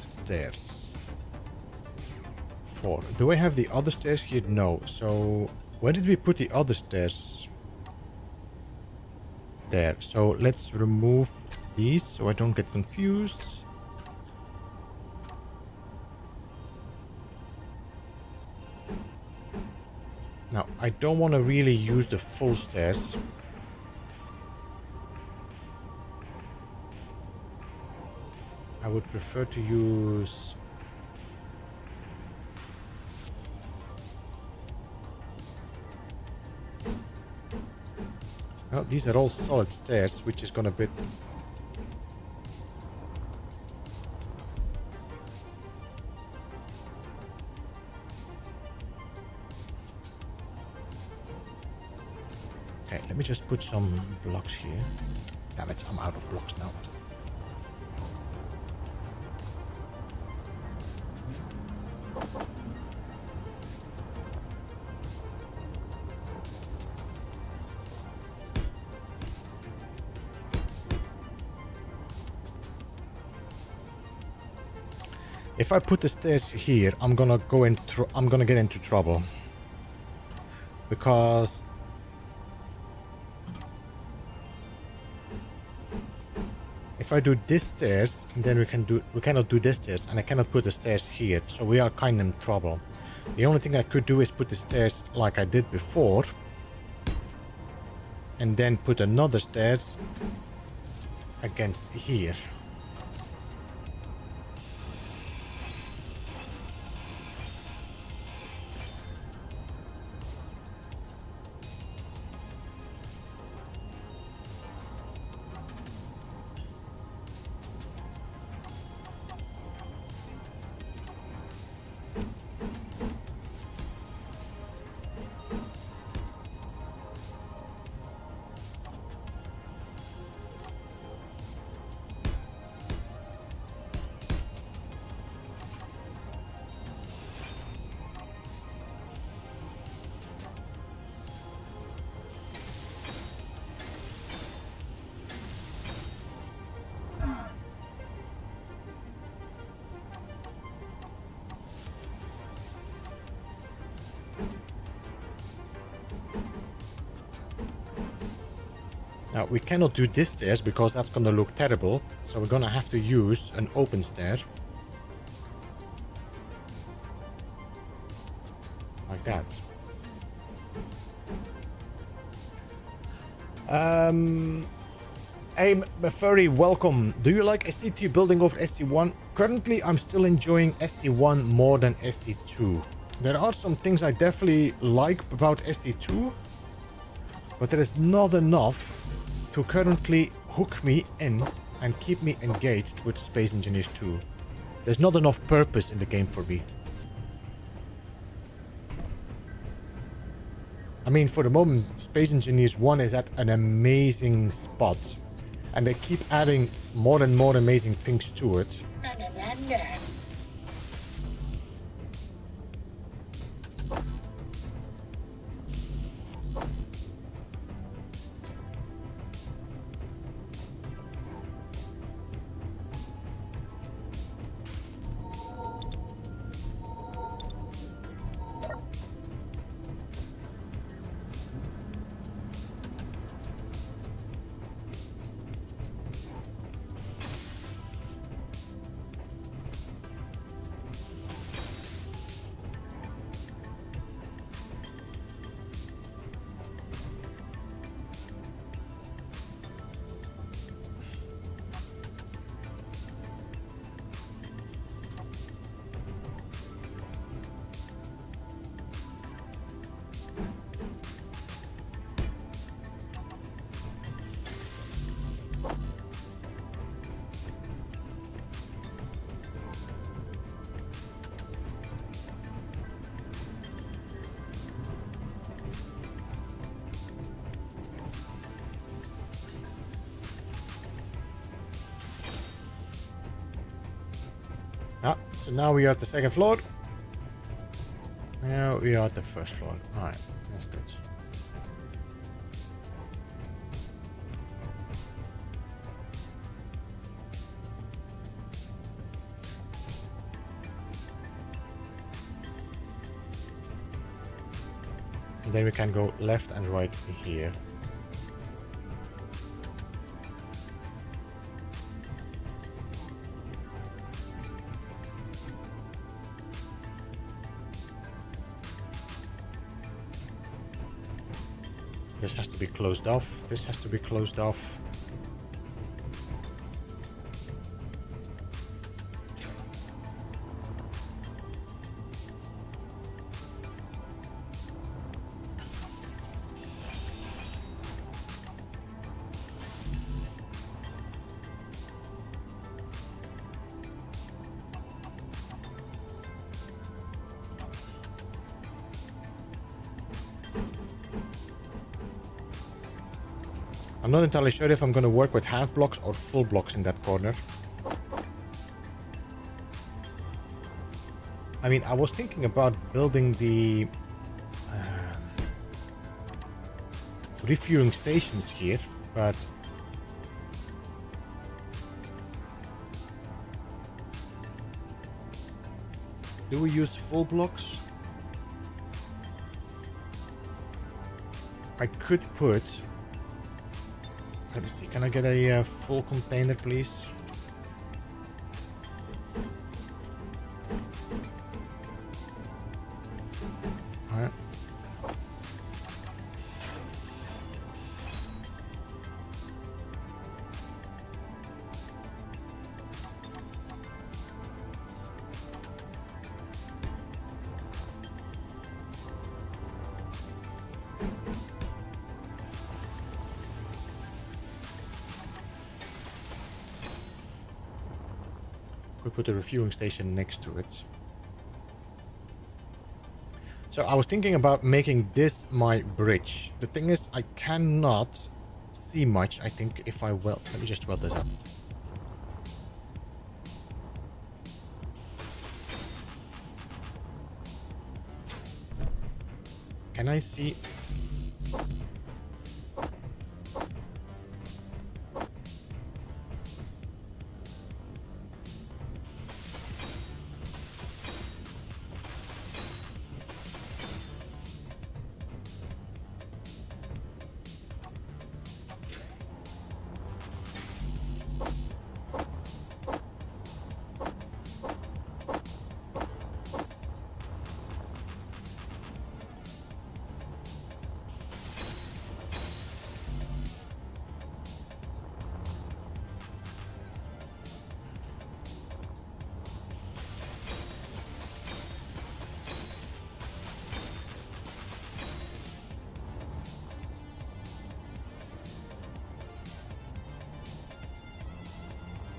Stairs. 4. Do I have the other stairs here? No. So, where did we put the other stairs? There. So, let's remove these so I don't get confused. Now, I don't want to really use the full stairs. I would prefer to use... Well, these are all solid stairs, which is gonna be... Okay, let me just put some blocks here. Damn it, I'm out of blocks now. If I put the stairs here, I'm gonna get into trouble. Because if I do this stairs, then we cannot do this stairs, and I cannot put the stairs here, so we are kind of in trouble. The only thing I could do is put the stairs like I did before, and then put another stairs against here. Now, we cannot do this stairs because that's gonna look terrible, so we're gonna have to use an open stair. Like that. Hey, Furry, welcome. Do you like SC2 building over SC1? Currently, I'm still enjoying SC1 more than SC2. There are some things I definitely like about SC2, but there is not enough to currently hook me in and keep me engaged with Space Engineers 2. There's not enough purpose in the game for me. I mean, for the moment, Space Engineers 1 is at an amazing spot. And they keep adding more and more amazing things to it. Ah, so now we are at the second floor. Now we are at the first floor. Alright, that's good. And then we can go left and right here. This has to be closed off. This has to be closed off. I'm not entirely sure if I'm going to work with half blocks or full blocks in that corner. I mean, I was thinking about building the refueling stations here, but do we use full blocks? I could put... Let me see, can I get a full container, please? Alright. We put a refueling station next to it. So I was thinking about making this my bridge. The thing is, I cannot see much, I think, if I weld. Let me just weld this up. Can I see?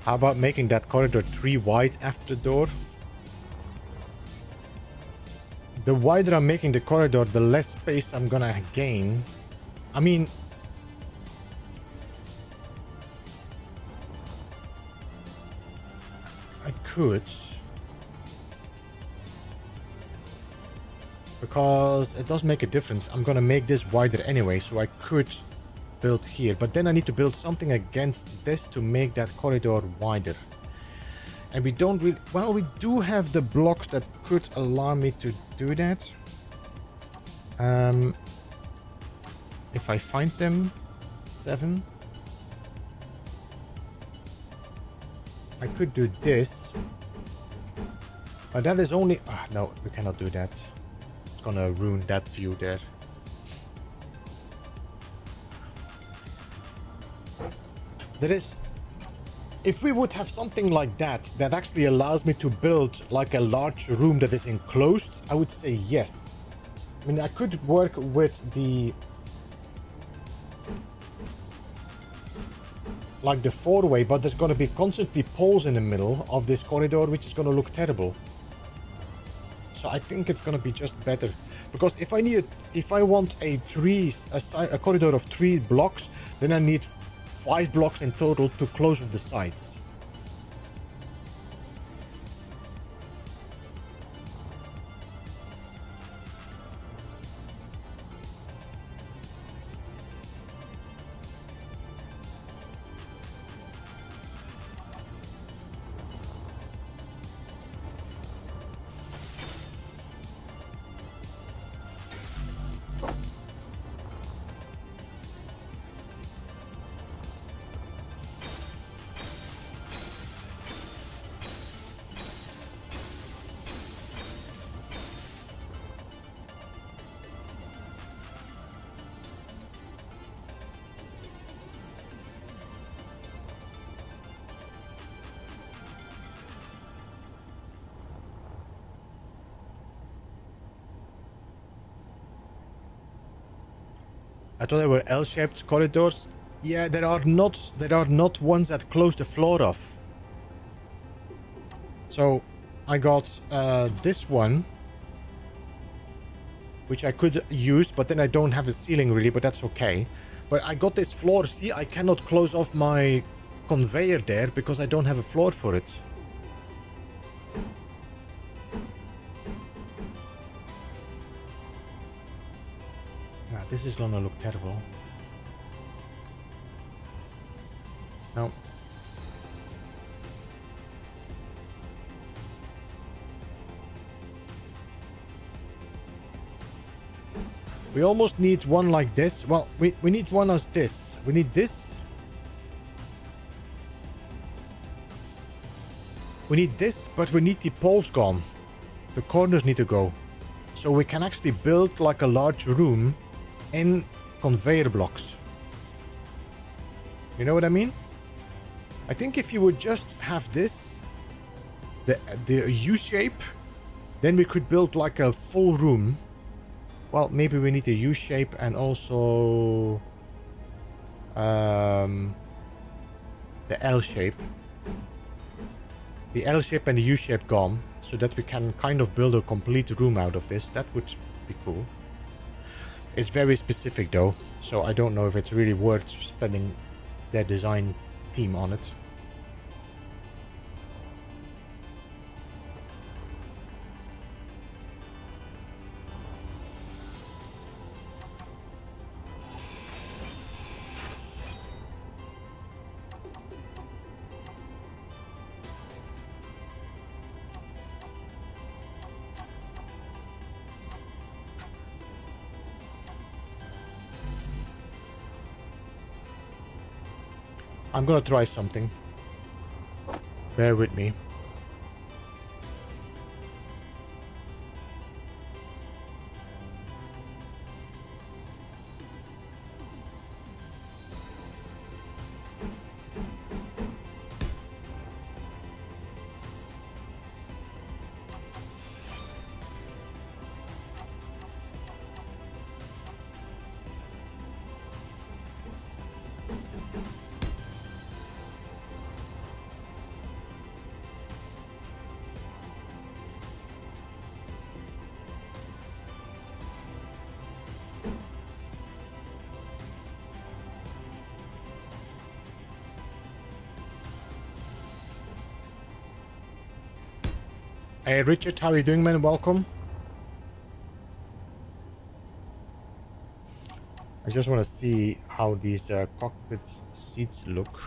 How about making that corridor 3 wide after the door? the wider I'm making the corridor, the less space I'm gonna gain. I mean, I could, because it does make a difference. I'm gonna make this wider anyway, so I could build here, but then I need to build something against this to make that corridor wider. And we don't really, well, we do have the blocks that could allow me to do that. If I find them, 7. I could do this, but that is only, no, we cannot do that. It's gonna ruin that view there. There is, if we would have something like that, that actually allows me to build like a large room that is enclosed, I would say yes. I mean, I could work with the, like the 4-way, but there's going to be constantly poles in the middle of this corridor, which is going to look terrible. So I think it's going to be just better, because if I want a corridor of 3 blocks, then I need 5 blocks in total to close off the sides. I thought there were L-shaped corridors. Yeah, there are not ones that close the floor off. So I got this one, which I could use, but then I don't have a ceiling really, but that's okay. But I got this floor. See, I cannot close off my conveyor there because I don't have a floor for it. This is gonna look terrible. No. We almost need one like this. Well, we need one as this. We need this. We need this, but we need the poles gone. The corners need to go. So we can actually build like a large room in conveyor blocks. You know what I mean? I think if you would just have this, the U shape, then we could build like a full room. Well, maybe we need a U shape and also the L shape. The L shape and the U shape gone, so that we can kind of build a complete room out of this. That would be cool. It's very specific though, so I don't know if it's really worth spending their design team on it. I'm gonna try something. Bear with me. Hey Richard, how are you doing, man? Welcome. I just want to see how these cockpit seats look.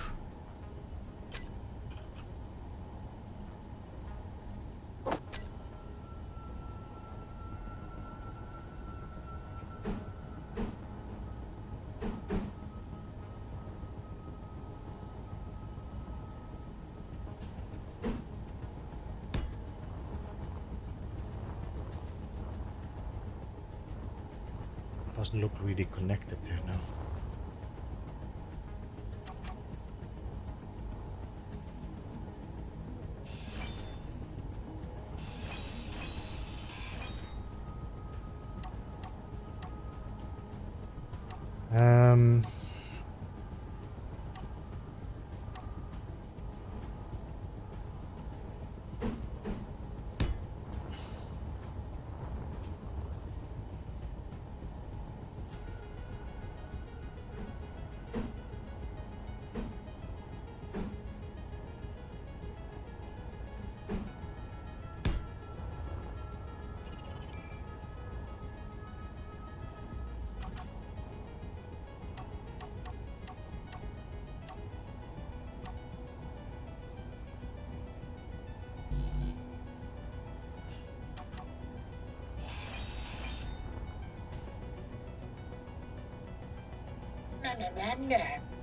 Doesn't look really connected there now. Um,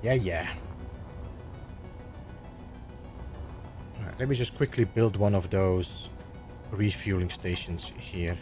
yeah. Alright, let me just quickly build one of those refueling stations here.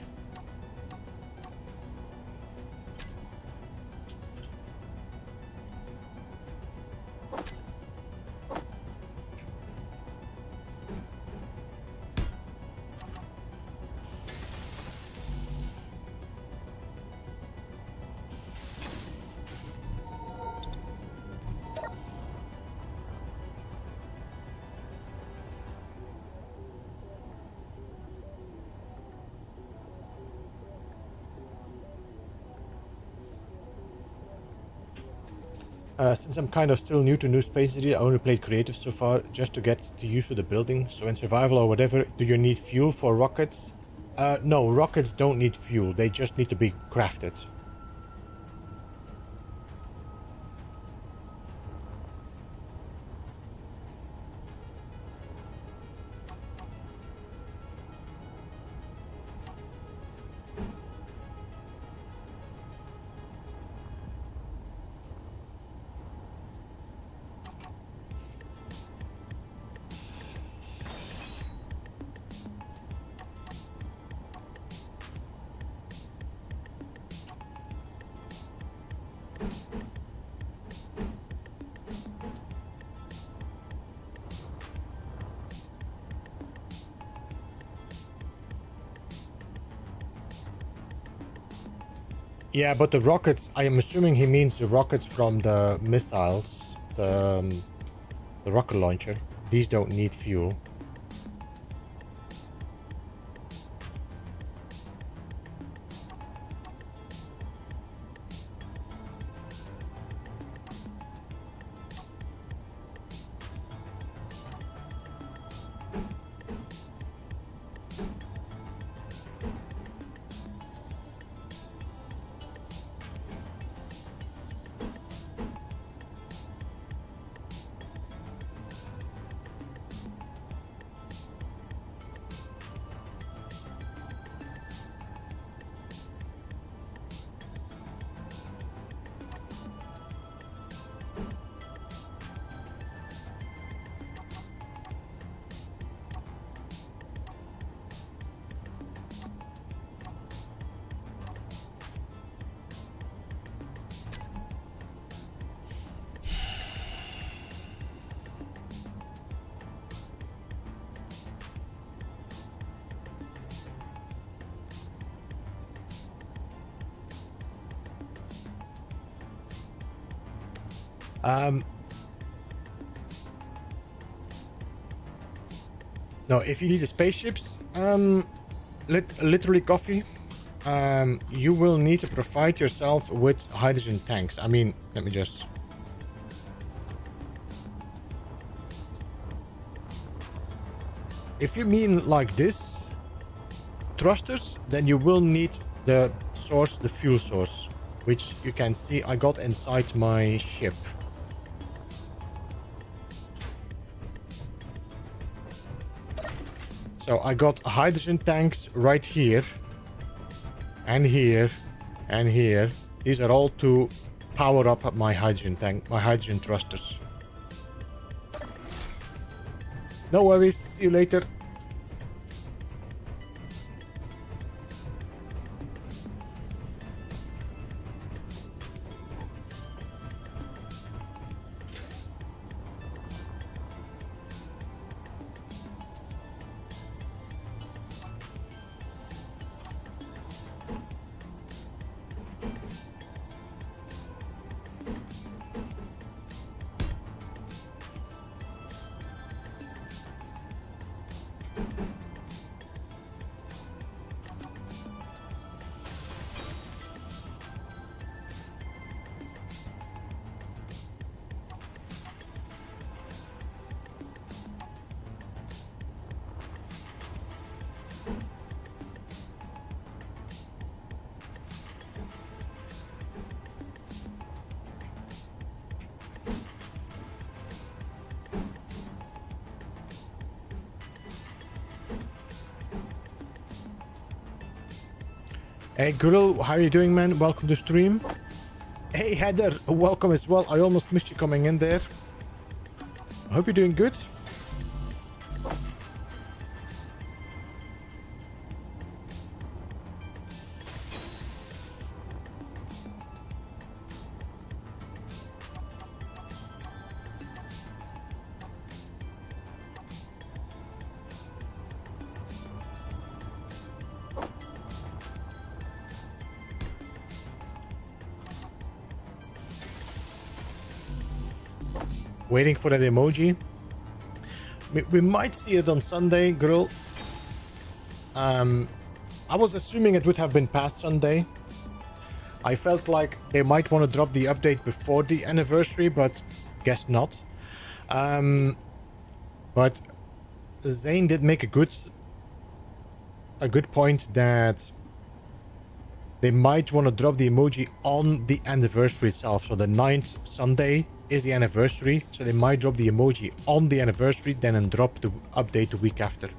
Since I'm kind of still new to New Space City, I only played creative so far just to get to used to the building. So in survival or whatever, do you need fuel for rockets? No, rockets don't need fuel. They just need to be crafted. Yeah, but the rockets, I am assuming he means the rockets from the missiles, the rocket launcher. These don't need fuel. No, if you need the spaceships, literally coffee, you will need to provide yourself with hydrogen tanks. I mean, let me just... If you mean like this, thrusters, then you will need the source, the fuel source, which you can see I got inside my ship. So I got hydrogen tanks right here, and here, and here. These are all to power up my hydrogen tank, my hydrogen thrusters. No worries, see you later. Hey Gurul, how are you doing, man? Welcome to stream. Hey Heather, welcome as well. I almost missed you coming in there. I hope you're doing good. Waiting for that emoji. We might see it on Sunday, girl. I was assuming it would have been past Sunday. I felt like they might want to drop the update before the anniversary, but guess not. But Zane did make a good point that they might want to drop the emoji on the anniversary itself. So the 9th Sunday is the anniversary, so they might drop the emoji on the anniversary, then drop the update the week after.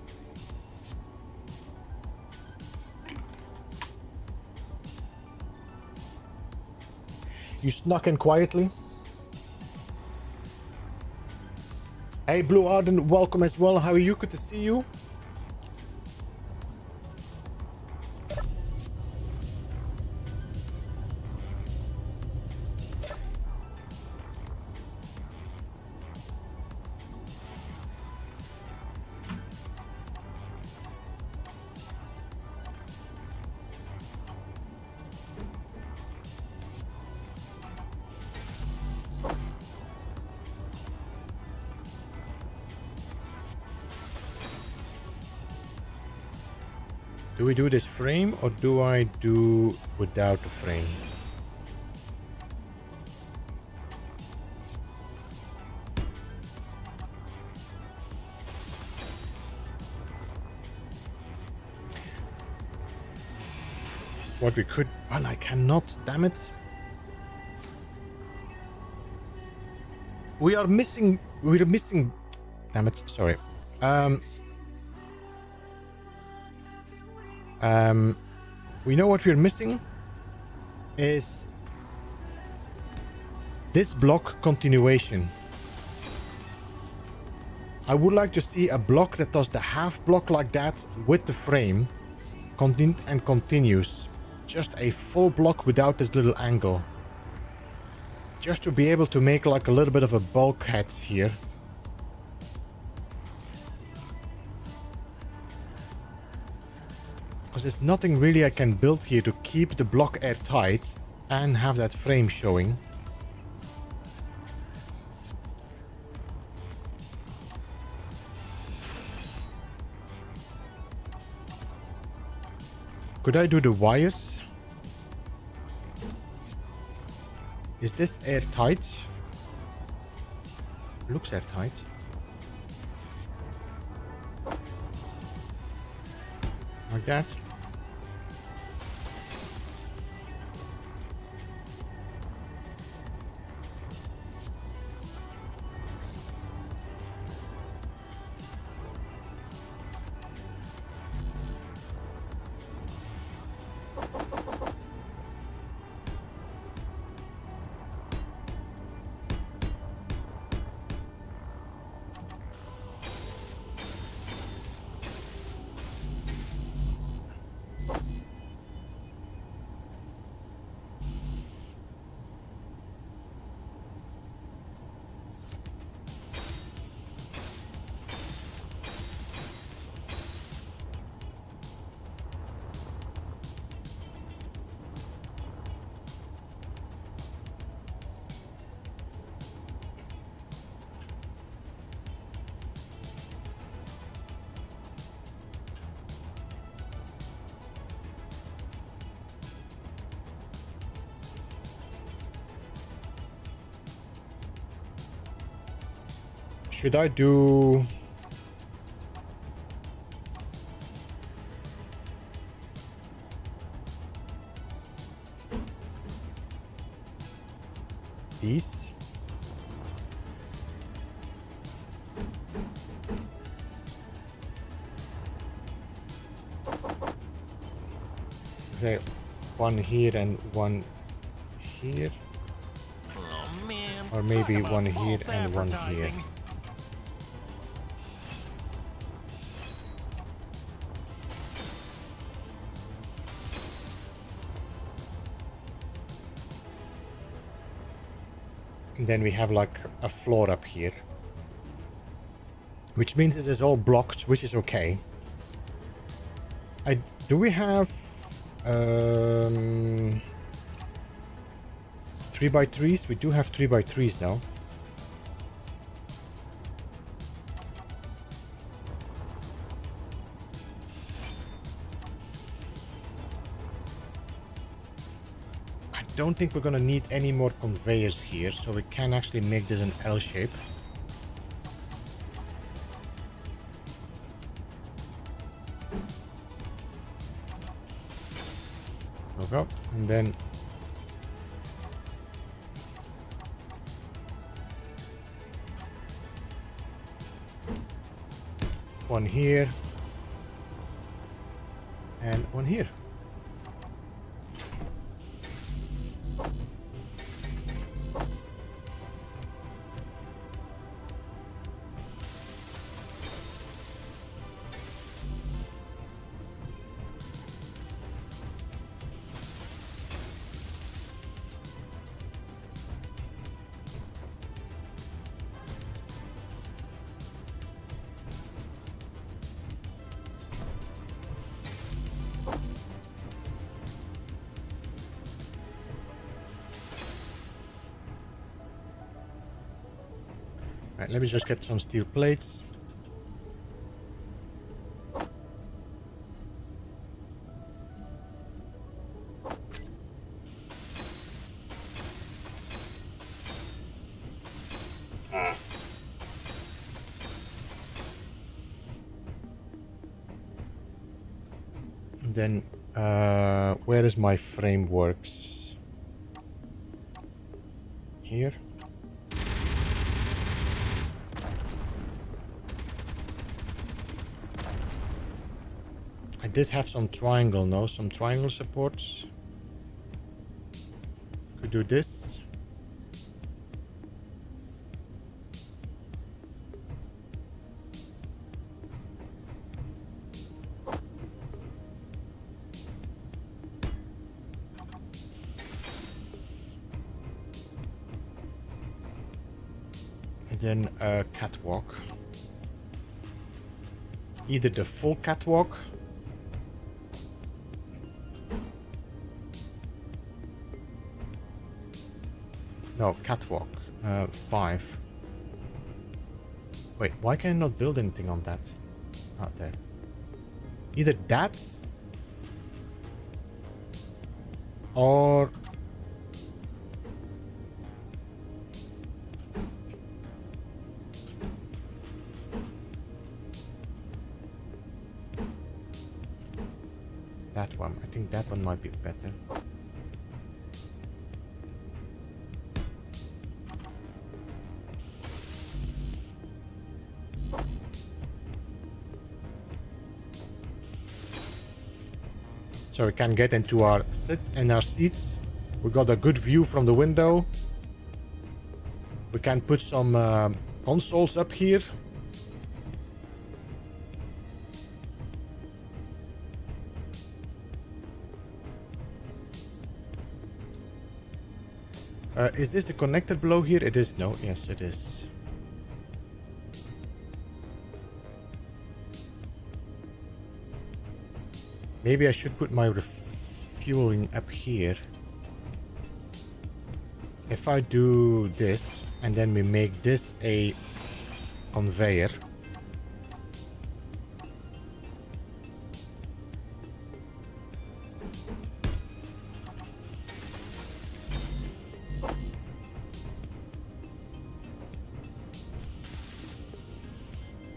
You snuck in quietly. Hey Blue Arden, welcome as well. How are you? Good to see you. Do we do this frame or do I do without the frame? What we could... Well, I cannot, damn it. We're missing... Damn it, sorry. We know what we're missing is this block continuation. I would like to see a block that does the half block like that with the frame and continues. Just a full block without this little angle. Just to be able to make like a little bit of a bulkhead here. Because there's nothing really I can build here to keep the block airtight and have that frame showing. Could I do the wires? Is this airtight? Looks airtight. Like that. Should I do... these? Okay, one here and one here. Oh man. Or maybe Talk about one here false and one here. advertising. And then we have like a floor up here. Which means this is all blocked, which is okay. Do we have 3x3s? We do have 3x3s now. I don't think we're gonna need any more conveyors here, so we can actually make this an L shape. Okay, and then one here and one here. Right, let me just get some steel plates. And then, where is my frameworks? Here. I did have some triangle, no? Some triangle supports. Could do this. And then a catwalk. Either the full catwalk. No, catwalk. 5. Wait, why can I not build anything on that? Out there. Either that or that one. I think that one might be better. So we can get into our seats. We got a good view from the window. We can put some consoles up here. Is this the connector below here? It is. No, yes, it is. Maybe I should put my refueling up here. If I do this, and then we make this a conveyor.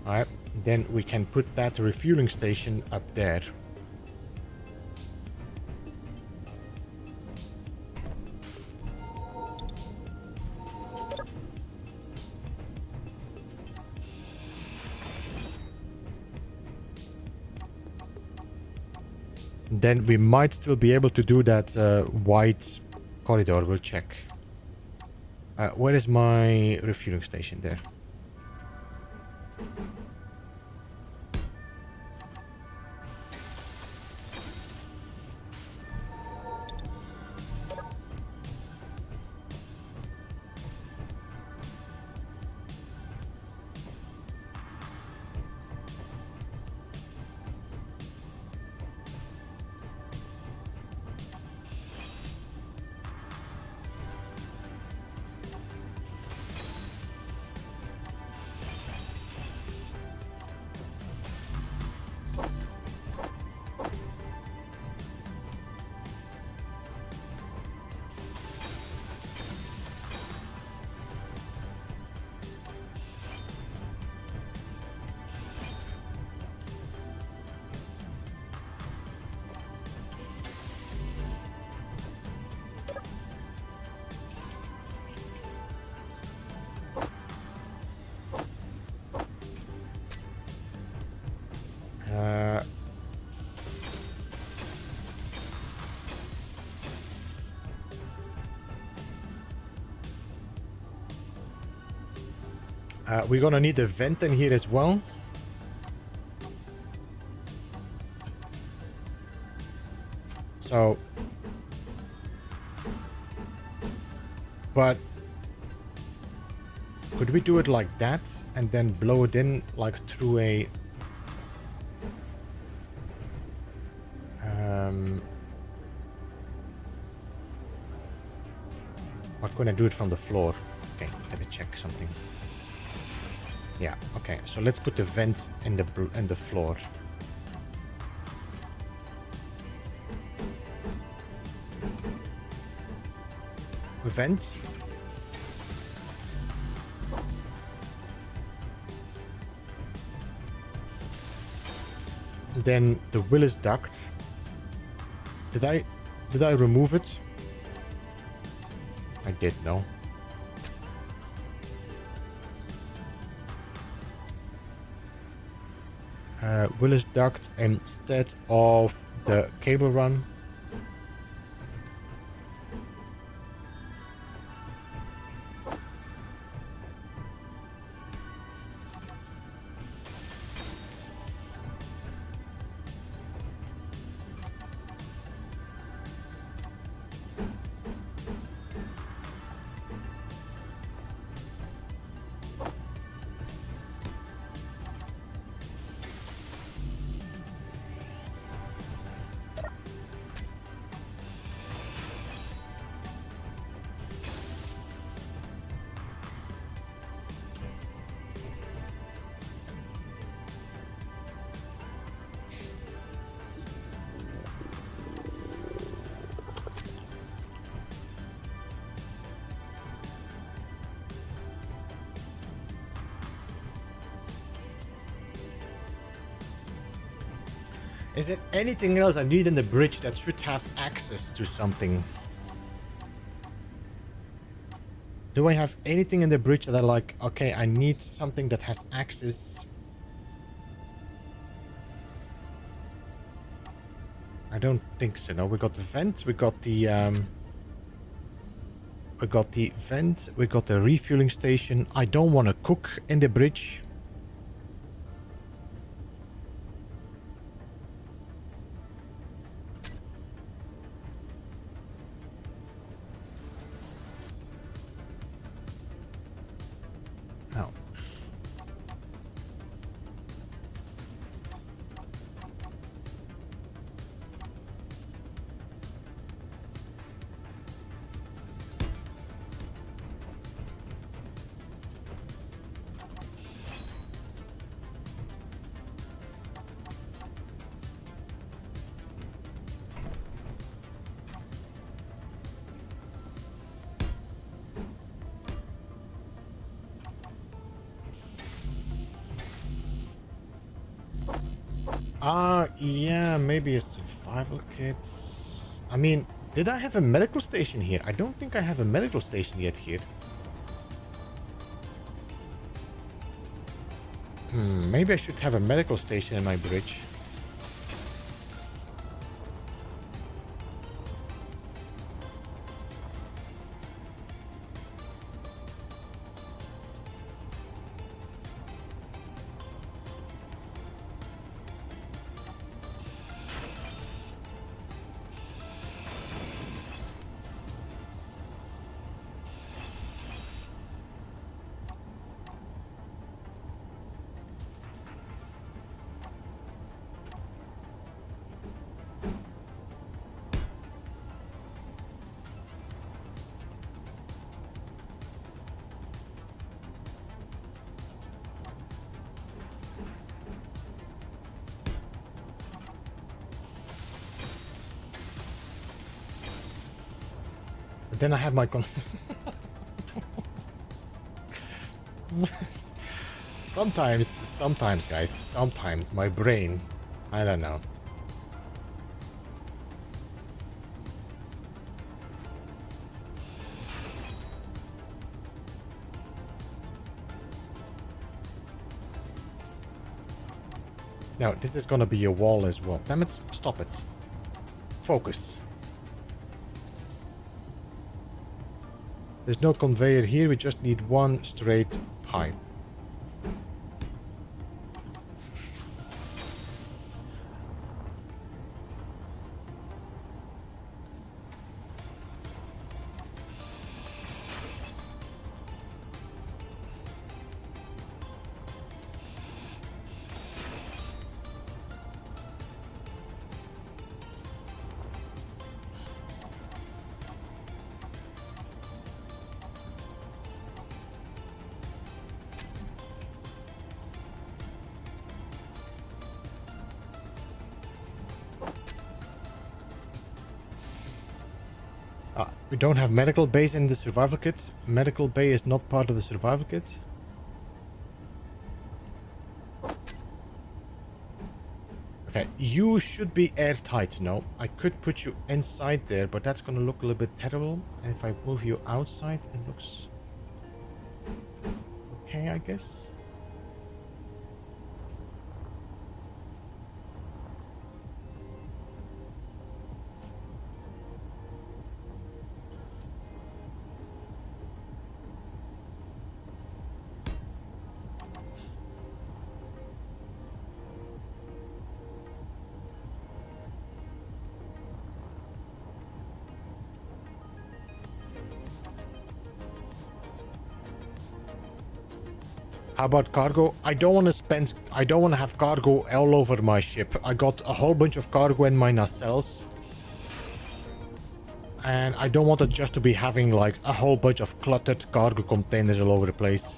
Alright, then we can put that refueling station up there. Then we might still be able to do that wide corridor. We'll check. Where is my refueling station? There. We're gonna need a vent in here as well. So, but could we do it like that and then blow it in like through a or can I do it from the floor? Okay, let me check something. Yeah, okay, so let's put the vent in the floor. Vent. Then the Willis duct. Did I remove it? I did, no. Willis duct instead of the cable run. Is there anything else I need in the bridge that should have access to something? Do I have anything in the bridge that I like, okay, I need something that has access? I don't think so. No, we got the vent, we got the vent, we got the refueling station. I don't want to cook in the bridge. Yeah, maybe a survival kit. I mean, did I have a medical station here? I don't think I have a medical station yet here. Maybe I should have a medical station in my bridge. But then I have my sometimes guys, sometimes my brain, I don't know. Now, this is gonna be a wall as well. Damn it, stop it. Focus. There's no conveyor here, we just need one straight pipe. We don't have medical bays in the survival kit. Medical bay is not part of the survival kit. Okay, you should be airtight. No, I could put you inside there, but that's gonna look a little bit terrible. And if I move you outside, it looks okay, I guess. How about cargo? I don't want to have cargo all over my ship. I got a whole bunch of cargo in my nacelles. And I don't want it just to be having like a whole bunch of cluttered cargo containers all over the place.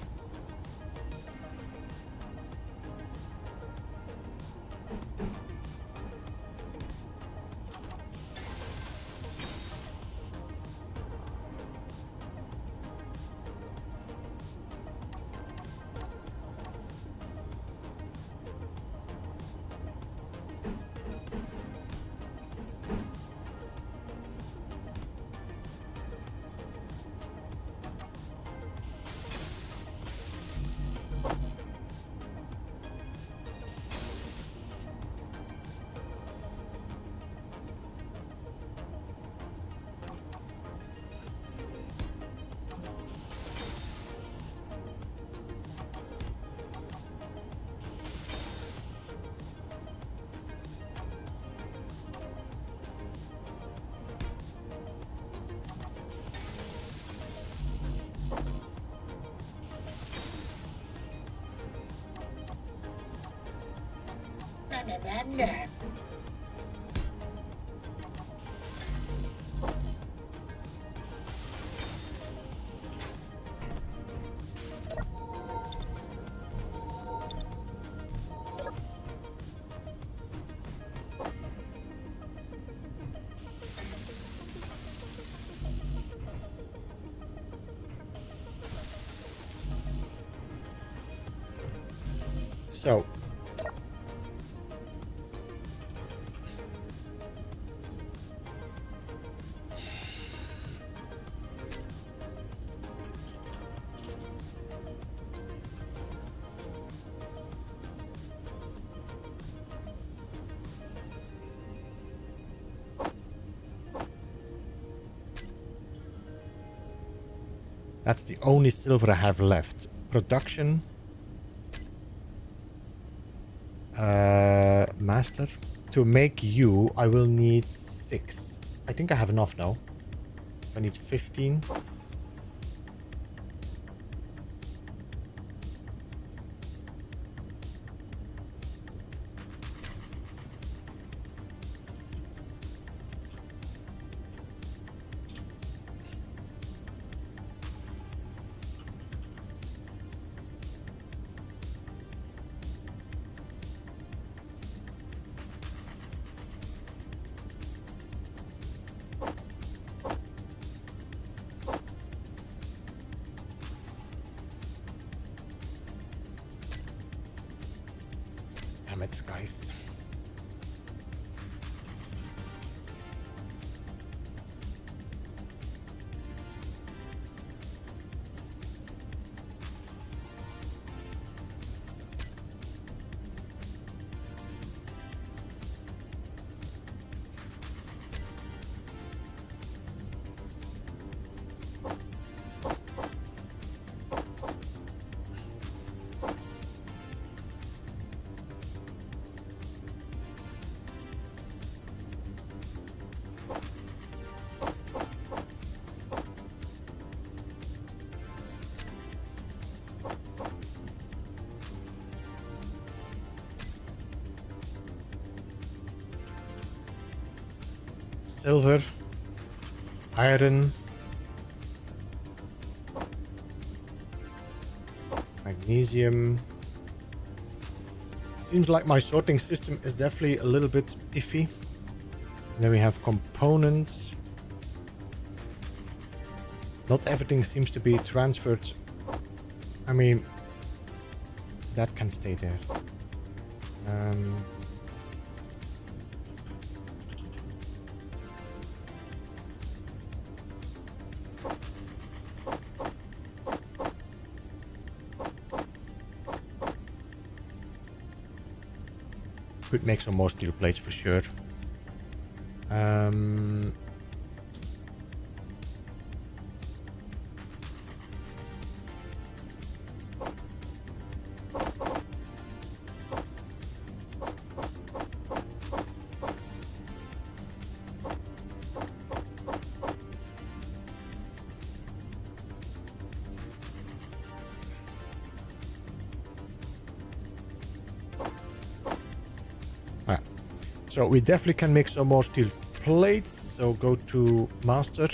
So, That's the only silver I have left. Production. Master. To make you, I will need 6. I think I have enough now. I need 15. Damn it, guys. Silver, iron, magnesium. Seems like my sorting system is definitely a little bit iffy. And then we have components. Not everything seems to be transferred. I mean, that can stay there. Could make some more steel plates for sure. So we definitely can make some more steel plates. So go to master.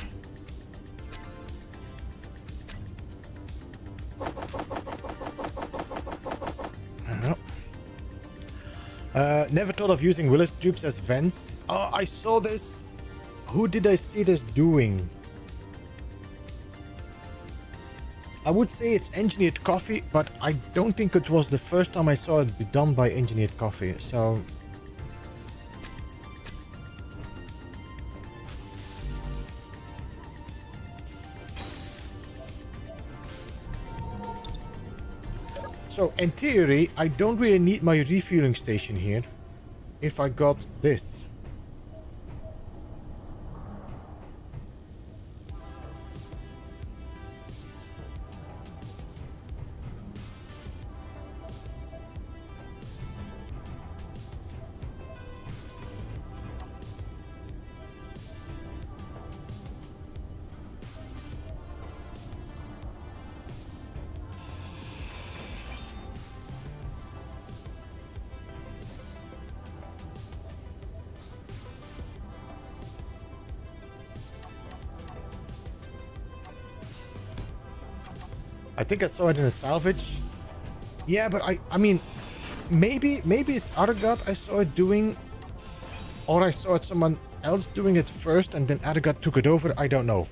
Never thought of using willow tubes as vents. Oh, I saw this. Who did I see this doing? I would say it's engineered coffee, but I don't think it was the first time I saw it be done by engineered coffee. So So, in theory, I don't really need my refueling station here if I got this. I think I saw it in a salvage. Yeah, but I mean, maybe it's Argot I saw it doing, or I saw it someone else doing it first and then Argot took it over. I don't know.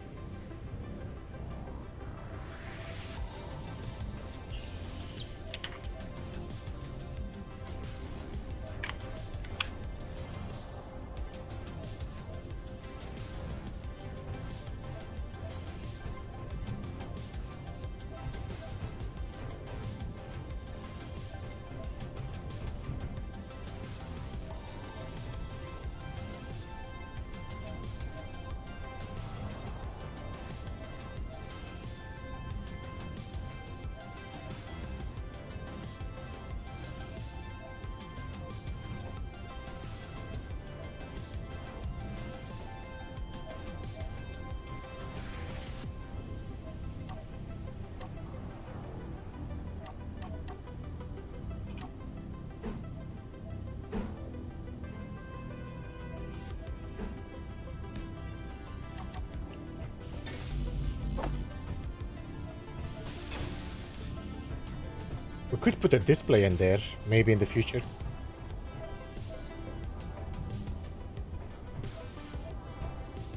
We could put a display in there, maybe in the future.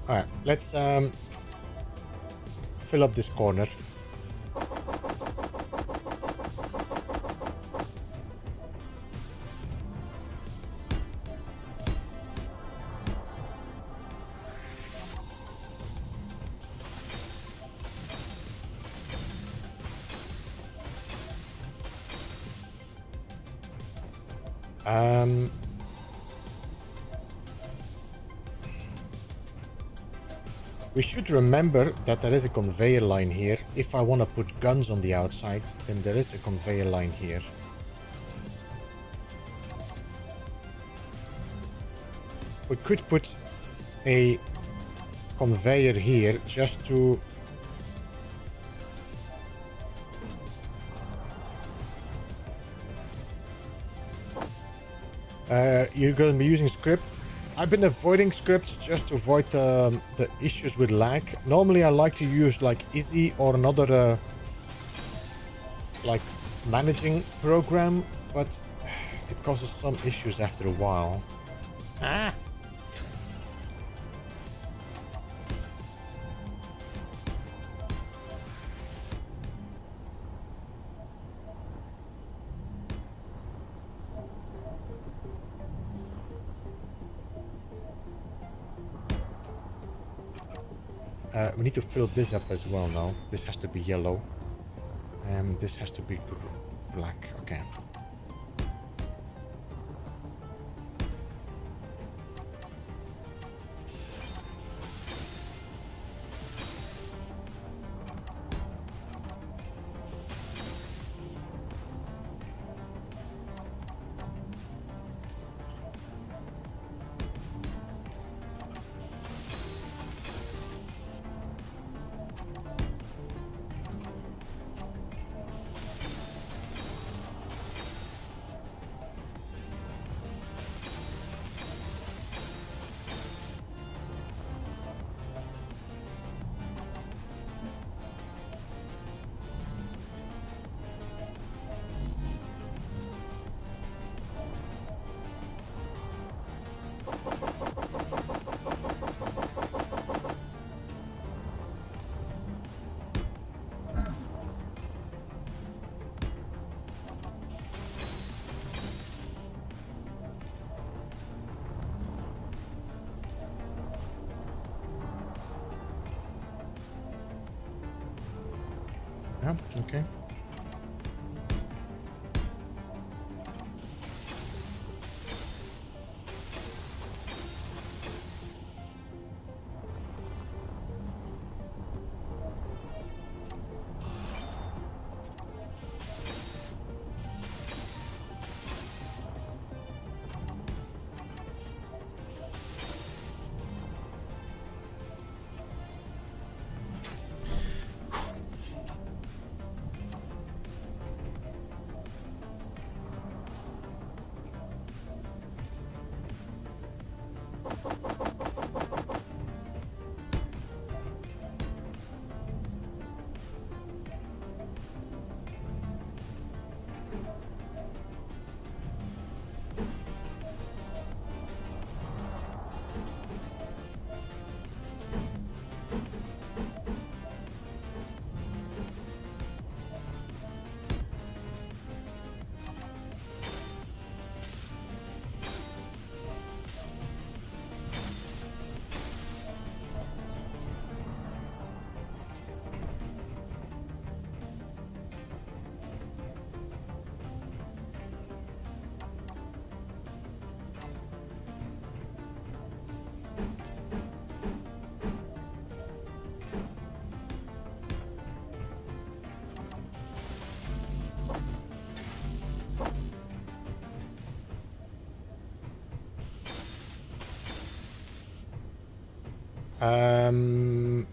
Alright, let's fill up this corner. We should remember that there is a conveyor line here. If I want to put guns on the outside, then there is a conveyor line here. We could put a conveyor here just to... you're going to be using scripts. I've been avoiding scripts just to avoid the issues with lag. Normally I like to use like Easy or another like managing program, but it causes some issues after a while. Ah! We need to fill this up as well now. This has to be yellow. And this has to be black. Okay. Yeah, okay. Um,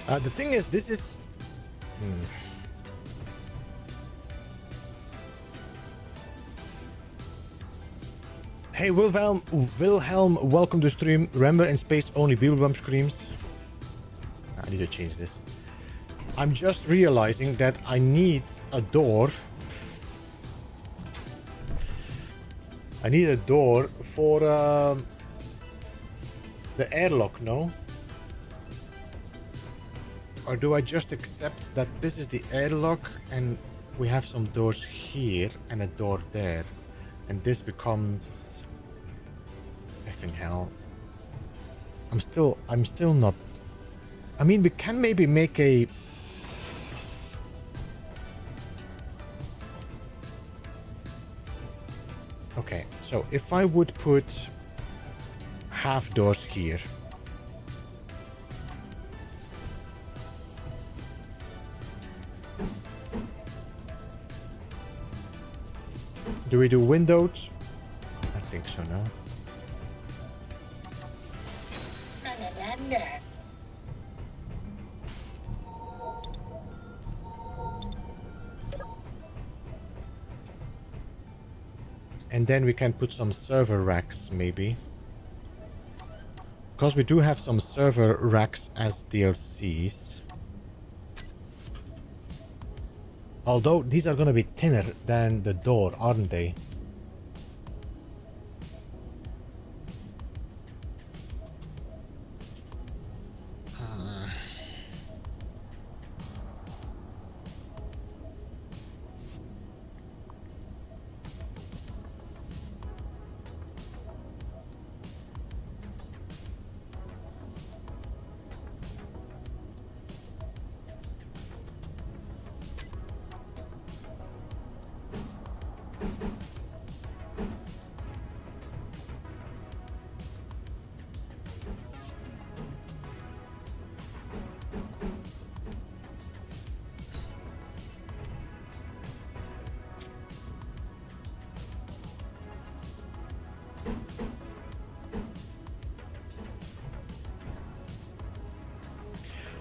The thing is, this is... Hey, Wilhelm, welcome to stream. Remember, in space, only Beeblebum screams. I need to change this. I'm just realizing that I need a door. I need a door for the airlock, no? Or do I just accept that this is the airlock and we have some doors here and a door there, and this becomes effing hell. I'm still not. I mean, we can maybe make a... Okay, so if I would put half doors here. Do we do windows? I think so, no? And then we can put some server racks, maybe. Because we do have some server racks as DLCs. Although these are going to be thinner than the door, aren't they?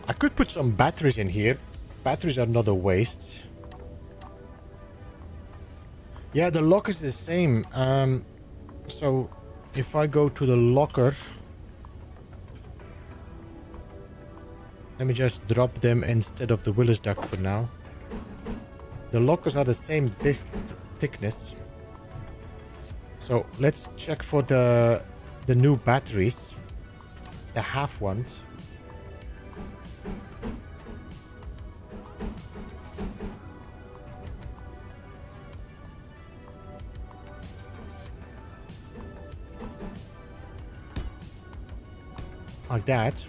I could put some batteries in here. Batteries are not a waste. Yeah, the locker is the same. So if I go to the locker, let me just drop them instead of the Willis duck for now. The lockers are the same thickness. So let's check for the new batteries, the half ones. Like that.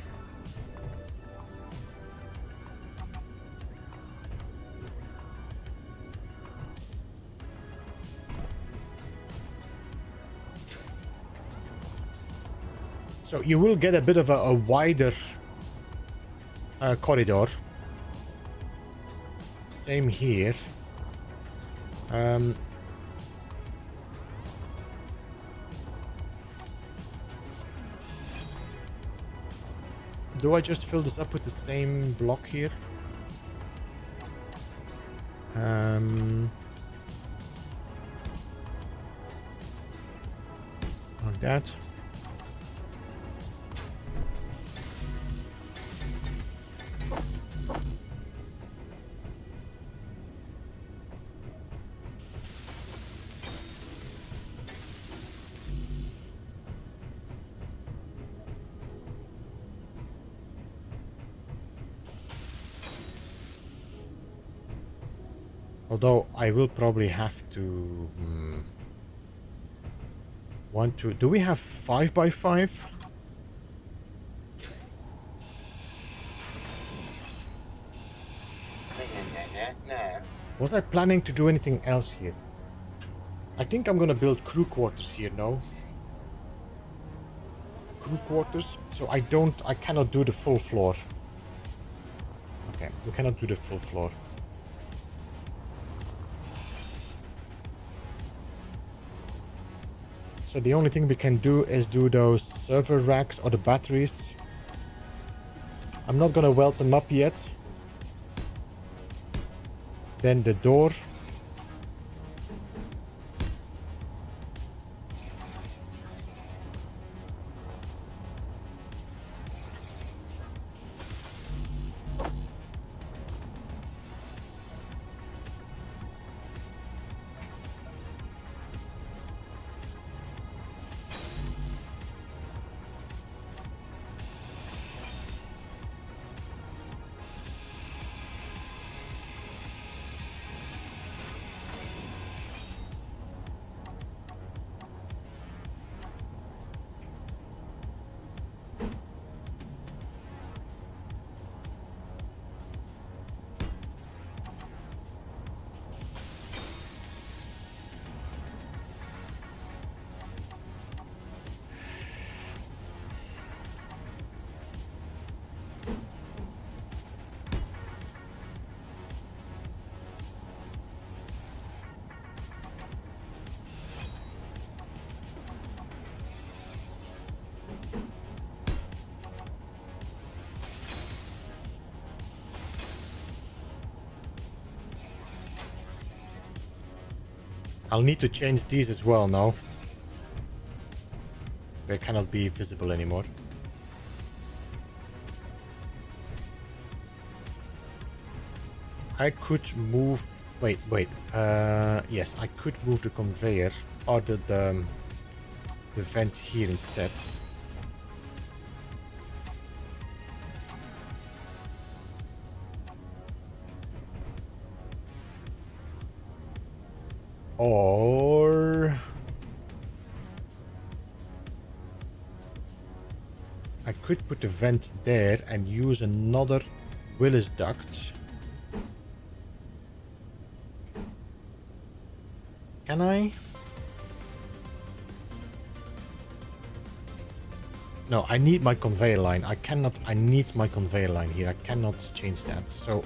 So you will get a bit of a wider corridor. Same here. Do I just fill this up with the same block here? Like that. Although I will probably have to want to. Do we have 5x5? Was I planning to do anything else here? I think I'm gonna build crew quarters here, no? Crew quarters, so I cannot do the full floor. Okay, we cannot do the full floor. So the only thing we can do is do those server racks or the batteries. I'm not gonna weld them up yet. Then the door. I'll need to change these as well now. They cannot be visible anymore. I could move... Wait. Yes, I could move the conveyor or the vent here instead. Or... I could put the vent there and use another Willis duct. Can I? No, I need my conveyor line. I need my conveyor line here. I cannot change that. So...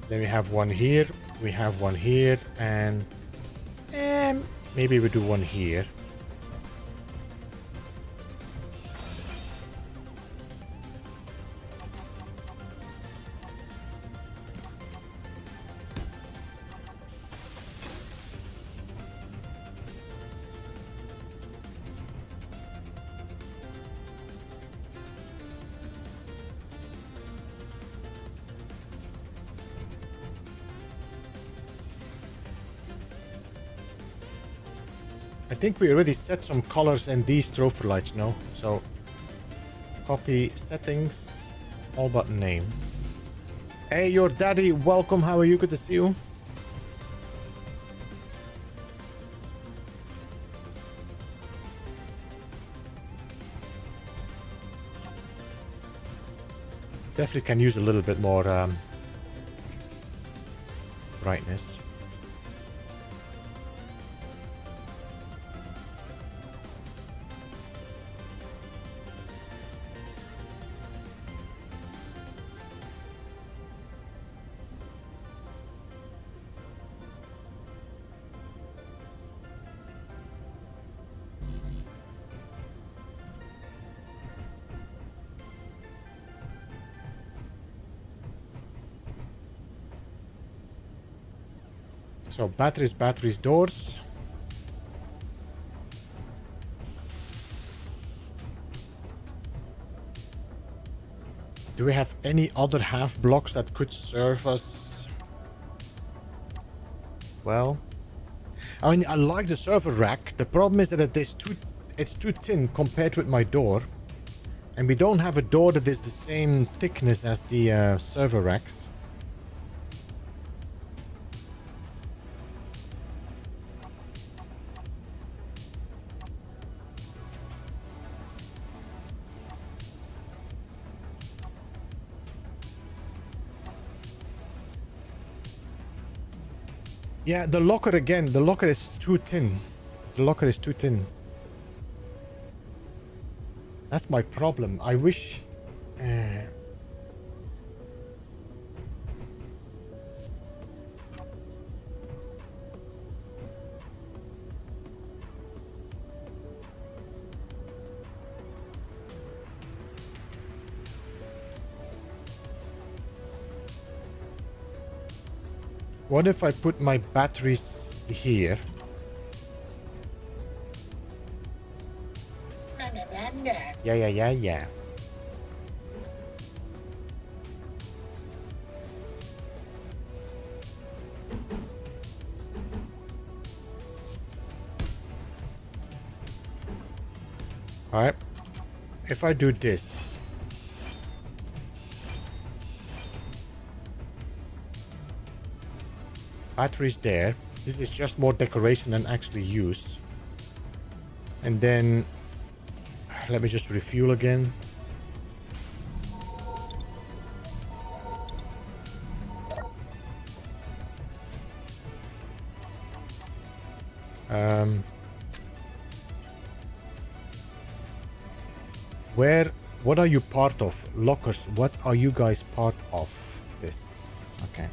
Then we have one here, we have one here, and maybe we do one here. I think we already set some colors in these trophy lights, no? So, copy settings, all but name. Hey, your daddy, welcome, how are you? Good to see you. Definitely can use a little bit more brightness. So batteries, doors. Do we have any other half blocks that could serve us? Well, I mean, I like the server rack. The problem is that it's too thin compared with my door. And we don't have a door that is the same thickness as the server racks. Yeah, the locker again. The locker is too thin. The locker is too thin. That's my problem. I wish... What if I put my batteries here? Yeah. Alright. If I do this... Batteries there. This is just more decoration than actually use. And then... Let me just refuel again. What are you part of? Lockers, what are you guys part of this? Okay.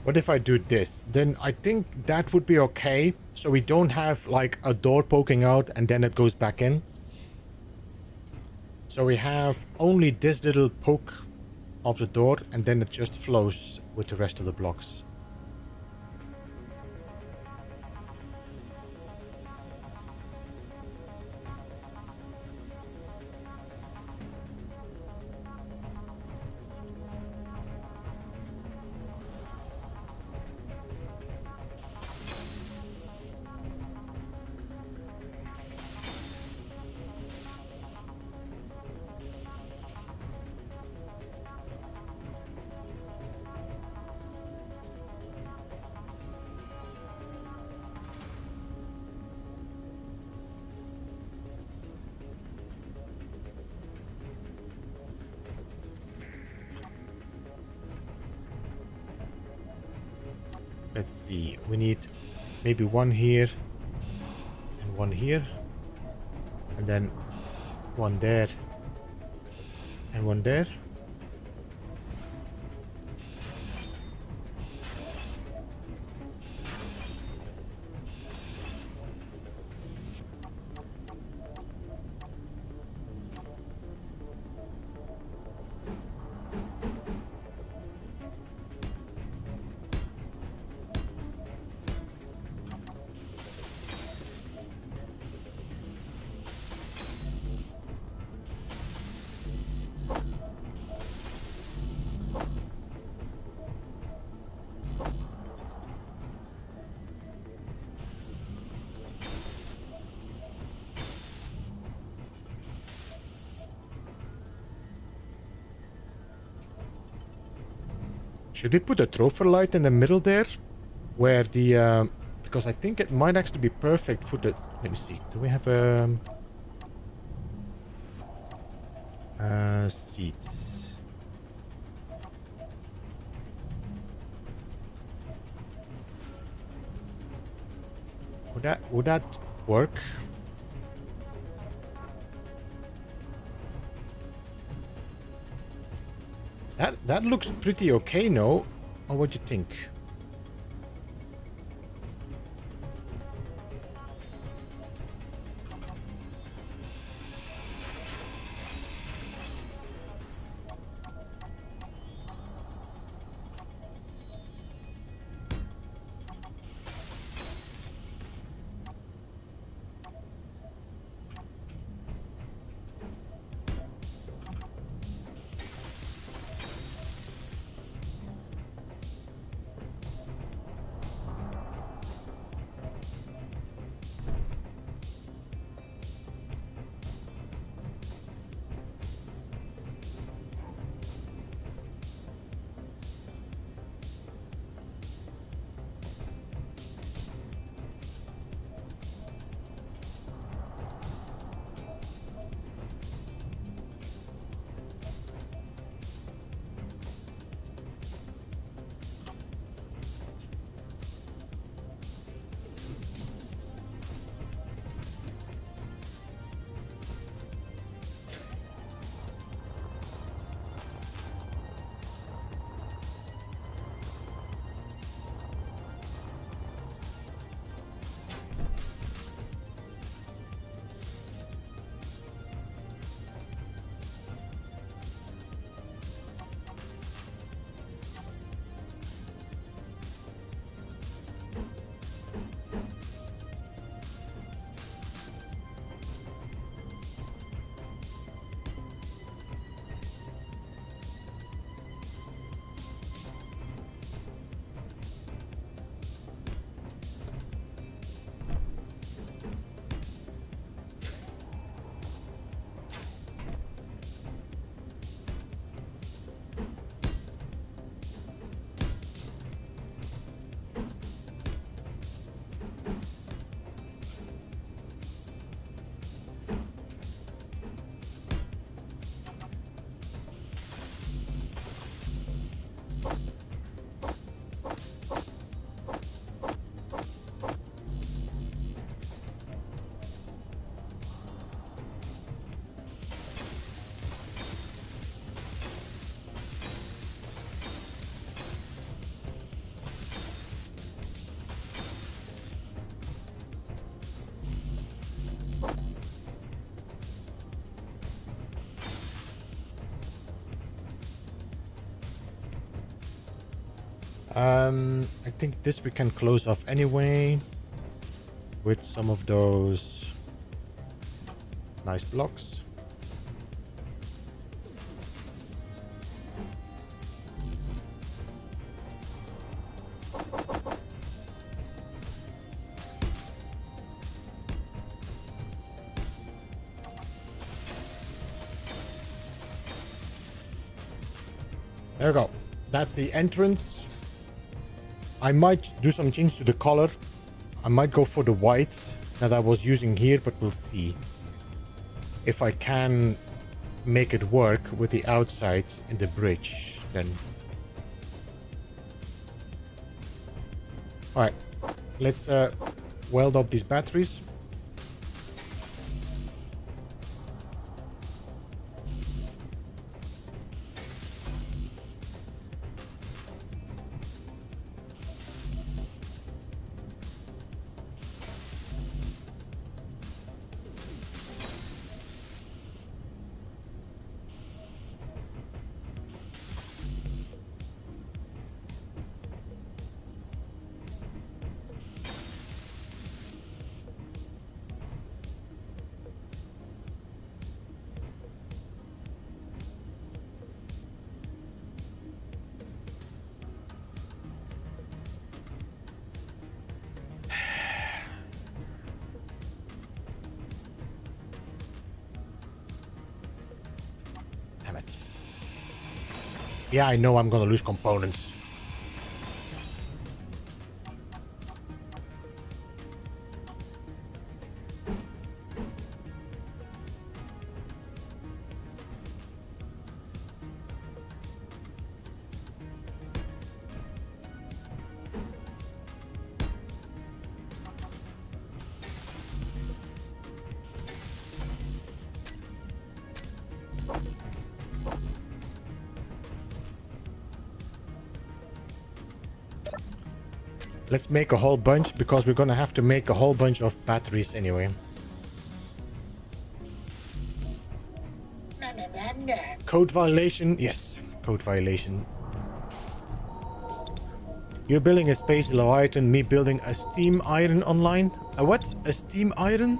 What if I do this? Then I think that would be okay. So we don't have like a door poking out and then it goes back in. So we have only this little poke of the door and then it just flows with the rest of the blocks. Let's see, we need maybe one here and one here and then one there and one there. Should we put a trophy light in the middle there? Where the... because I think it might actually be perfect for the... Let me see. Do we have seats? Would that work? That looks pretty okay, no? Or what do you think? I think this we can close off anyway with some of those nice blocks. There we go. That's the entrance. I might do some change to the color. I might go for the white that I was using here, but we'll see if I can make it work with the outside in the bridge then. All right, let's weld up these batteries. Yeah, I know I'm gonna lose components. Let's make a whole bunch, because we're gonna have to make a whole bunch of batteries anyway. Code violation. Yes, code violation. You're building a space Leviathan, me building a steam iron online. A what? A steam iron?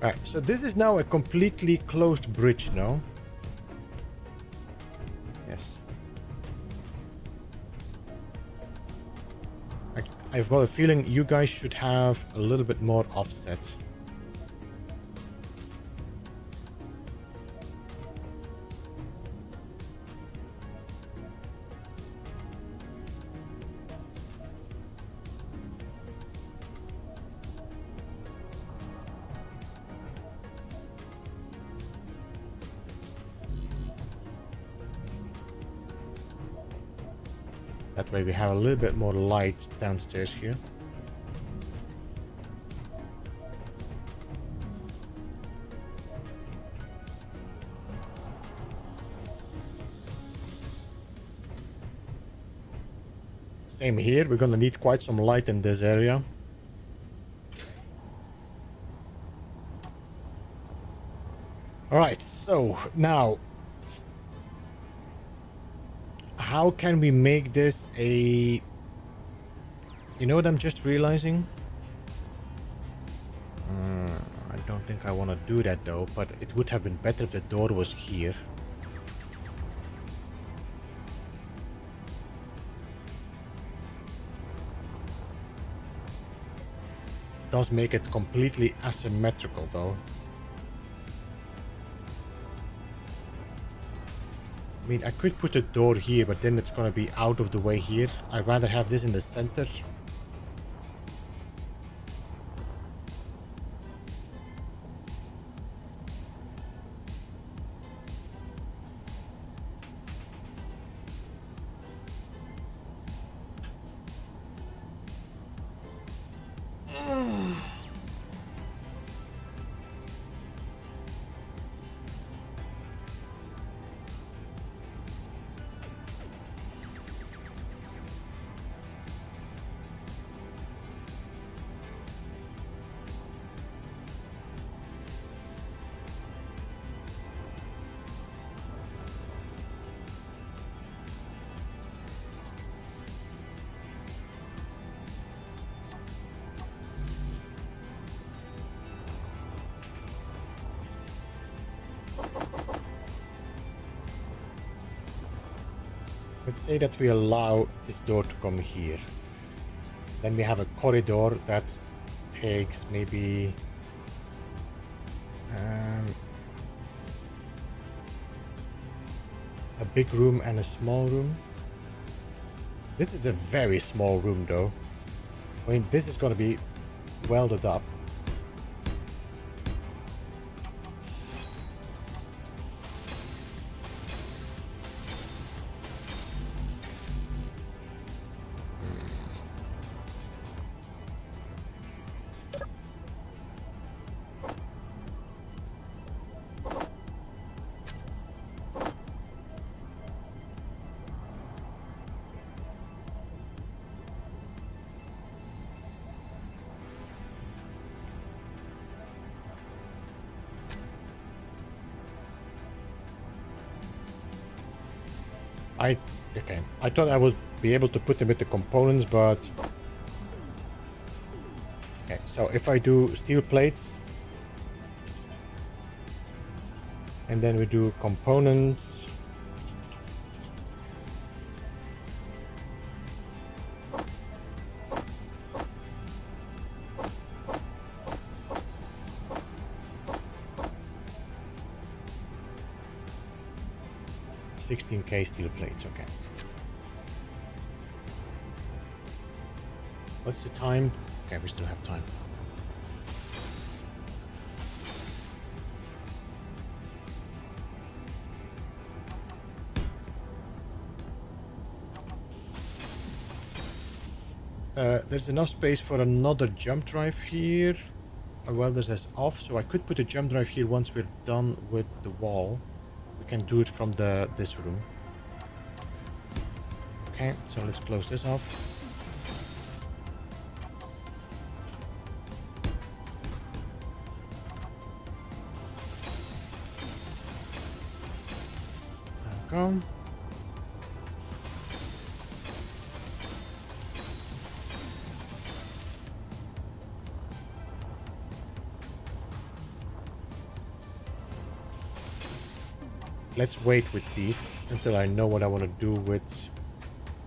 Alright, so this is now a completely closed bridge, no? Yes. I've got a feeling you guys should have a little bit more offset. That way we have a little bit more light downstairs here. Same here, we're gonna need quite some light in this area. Alright, so now how can we make this a... You know what I'm just realizing? I don't think I want to do that though, but it would have been better if the door was here. It does make it completely asymmetrical though. I mean, I could put a door here, but then it's gonna be out of the way here. I'd rather have this in the center. Let's say that we allow this door to come here. Then we have a corridor that takes maybe a big room and a small room. This is a very small room though. I mean, this is going to be welded up. Okay, I thought I would be able to put them with the components, but okay, so if I do steel plates and then we do components, 16k steel plates, okay. What's the time? Okay, we still have time. There's enough space for another jump drive here. Welders has off, so I could put a jump drive here once we're done with the wall. We can do it from this room. Okay, so let's close this off. There we go. Let's wait with these until I know what I want to do with...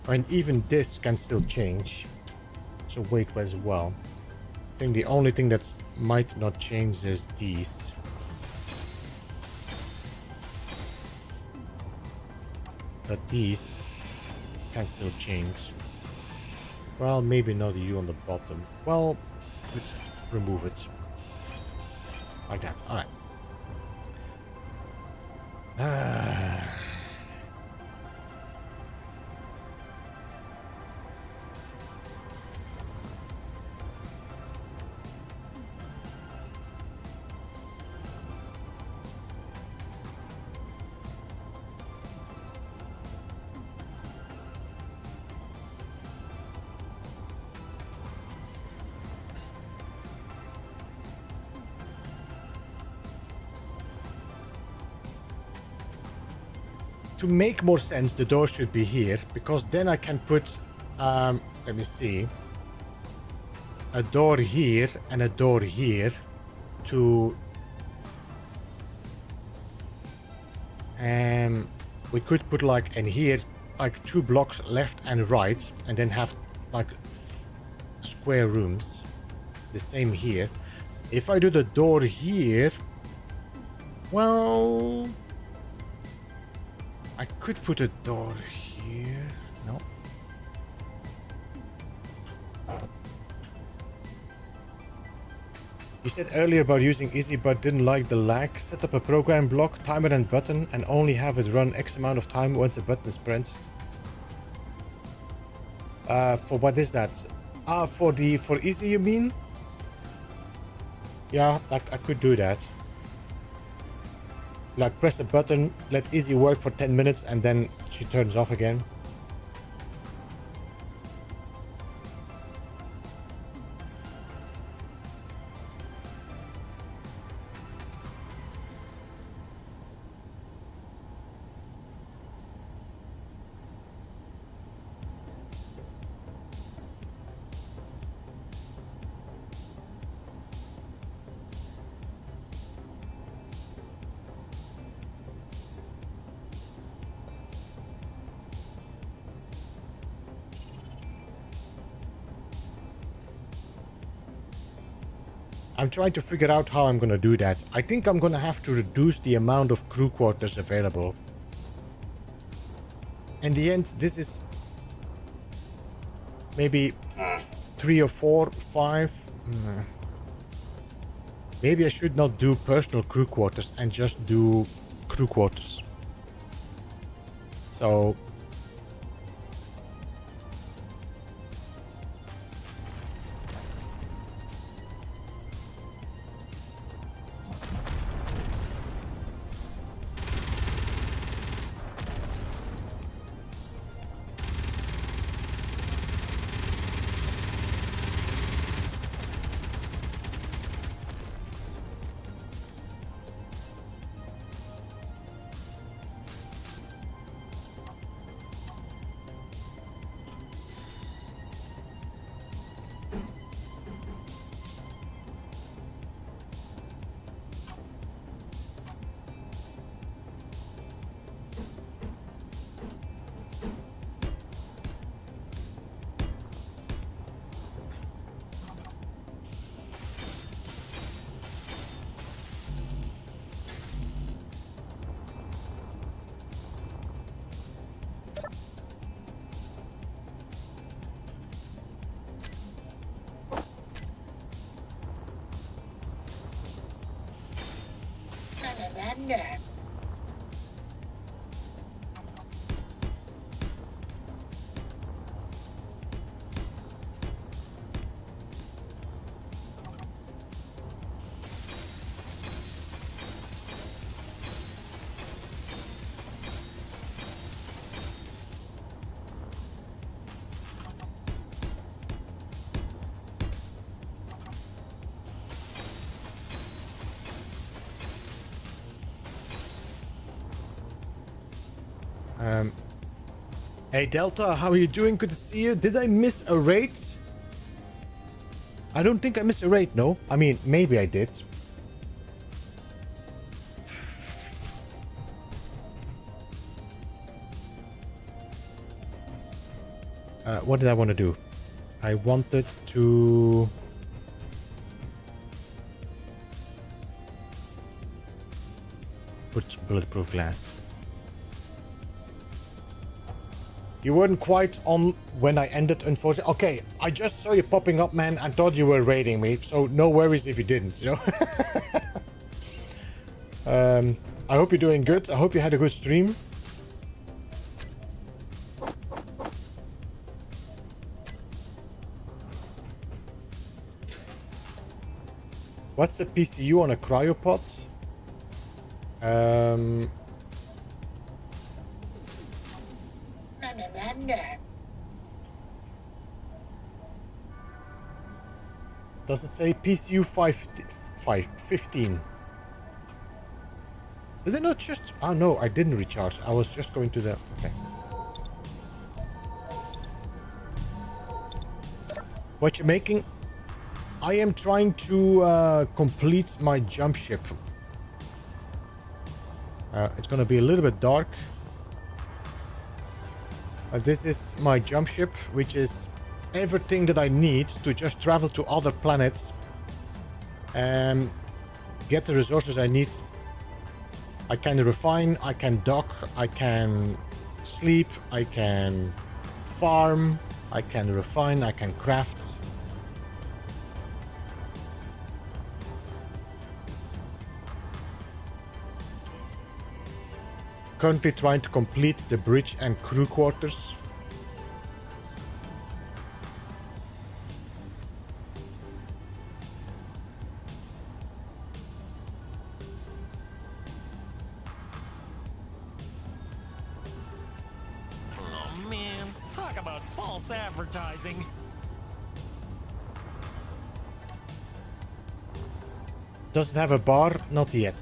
And even this can still change. So wait as well. I think the only thing that might not change is these. But these can still change. Well, maybe not you on the bottom. Well, let's remove it. Like that. Alright. To make more sense, the door should be here, because then I can put, let me see, a door here and a door here to, we could put like in here, like 2 blocks left and right, and then have like square rooms. The same here. If I do the door here, well... I could put a door here. No. You said earlier about using easy but didn't like the lag. Set up a program block, timer and button, and only have it run X amount of time once the button is pressed. For what is that? For easy you mean? Yeah, I could do that. Like press a button, let Izzy work for 10 minutes and then she turns off again. I'm trying to figure out how I'm gonna do that. I think I'm gonna have to reduce the amount of crew quarters available. In the end, this is maybe 3 or 4, 5. Maybe I should not do personal crew quarters and just do crew quarters. So Hey Delta, how are you doing? Good to see you. Did I miss a raid? I don't think I missed a raid, no. I mean, maybe I did. What did I want to do? I wanted to... put bulletproof glass. You weren't quite on when I ended, unfortunately. Okay, I just saw you popping up, man. I thought you were raiding me, so no worries if you didn't, you know? I hope you're doing good. I hope you had a good stream. What's the PCU on a cryopod? Does it say PCU 15? Did it not just... Oh no, I didn't recharge. I was just going to the... Okay. What you making? I am trying to complete my jump ship. It's gonna be a little bit dark. This is my jump ship, which is everything that I need to just travel to other planets and get the resources I need. I can refine, I can dock, I can sleep, I can farm, I can refine, I can craft. Currently trying to complete the bridge and crew quarters. Oh man, talk about false advertising. Does it have a bar? Not yet.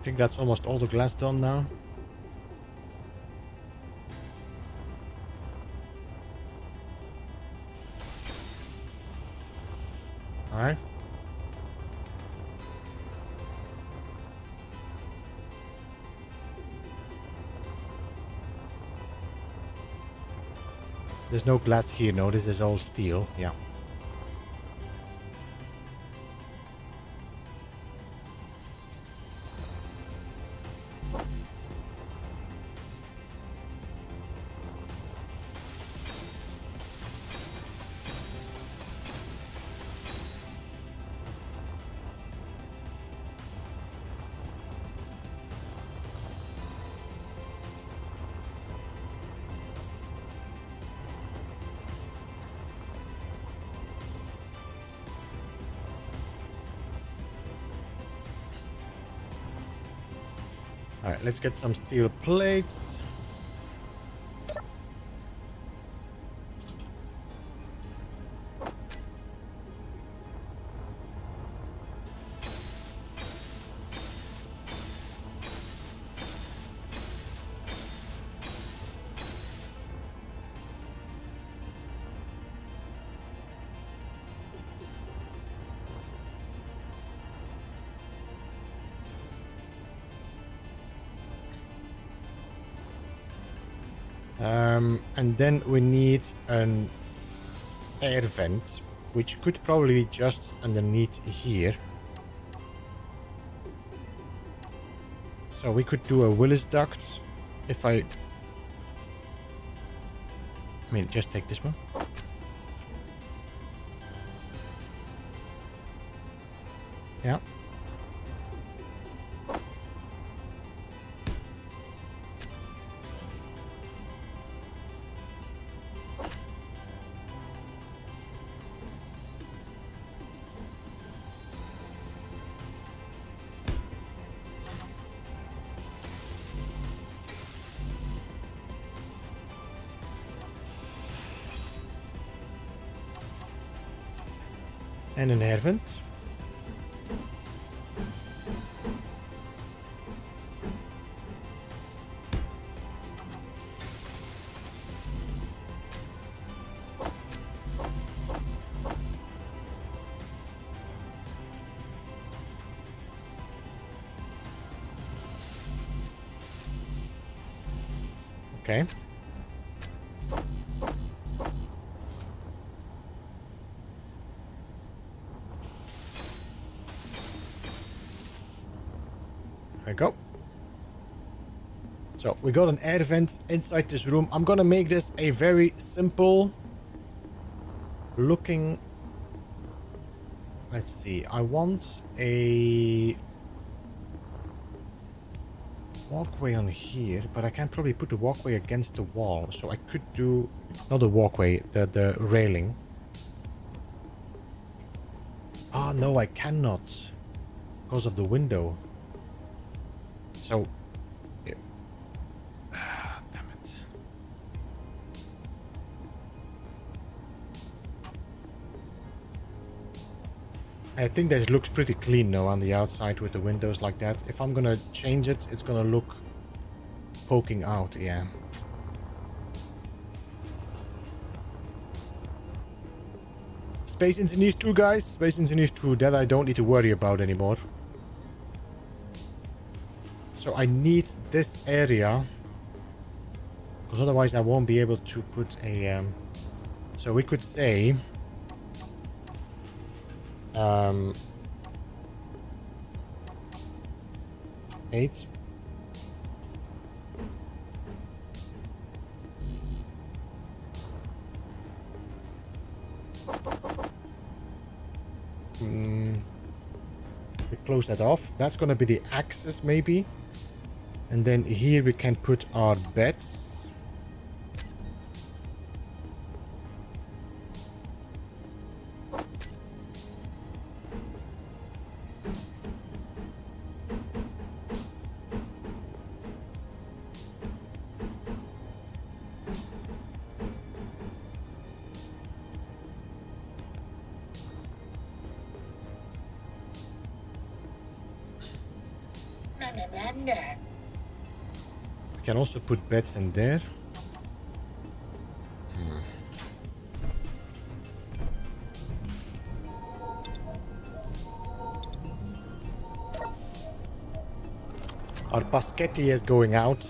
think that's almost all the glass done now. Alright. There's no glass here, no, this is all steel, yeah. Alright, let's get some steel plates. And then we need an air vent, which could probably be just underneath here. So we could do a Willis duct if I mean, just take this one. Yeah. En een air vent. Okay. There we go. So we got an air vent inside this room. I'm gonna make this a very simple looking. Let's see. I want a walkway on here, but I can't probably put the walkway against the wall. So I could do not the walkway, the railing. Ah, no, I cannot because of the window. So, damn it. I think that looks pretty clean now on the outside with the windows like that. If I'm gonna change it, it's gonna look poking out, yeah. Space Engineers 2, guys. Space Engineers 2, that I don't need to worry about anymore. So I need this area, because otherwise I won't be able to put a, so we could say, 8. We close that off. That's gonna be the axis maybe. And then here we can put our beds. We can also put beds in there. Our Paschetti is going out.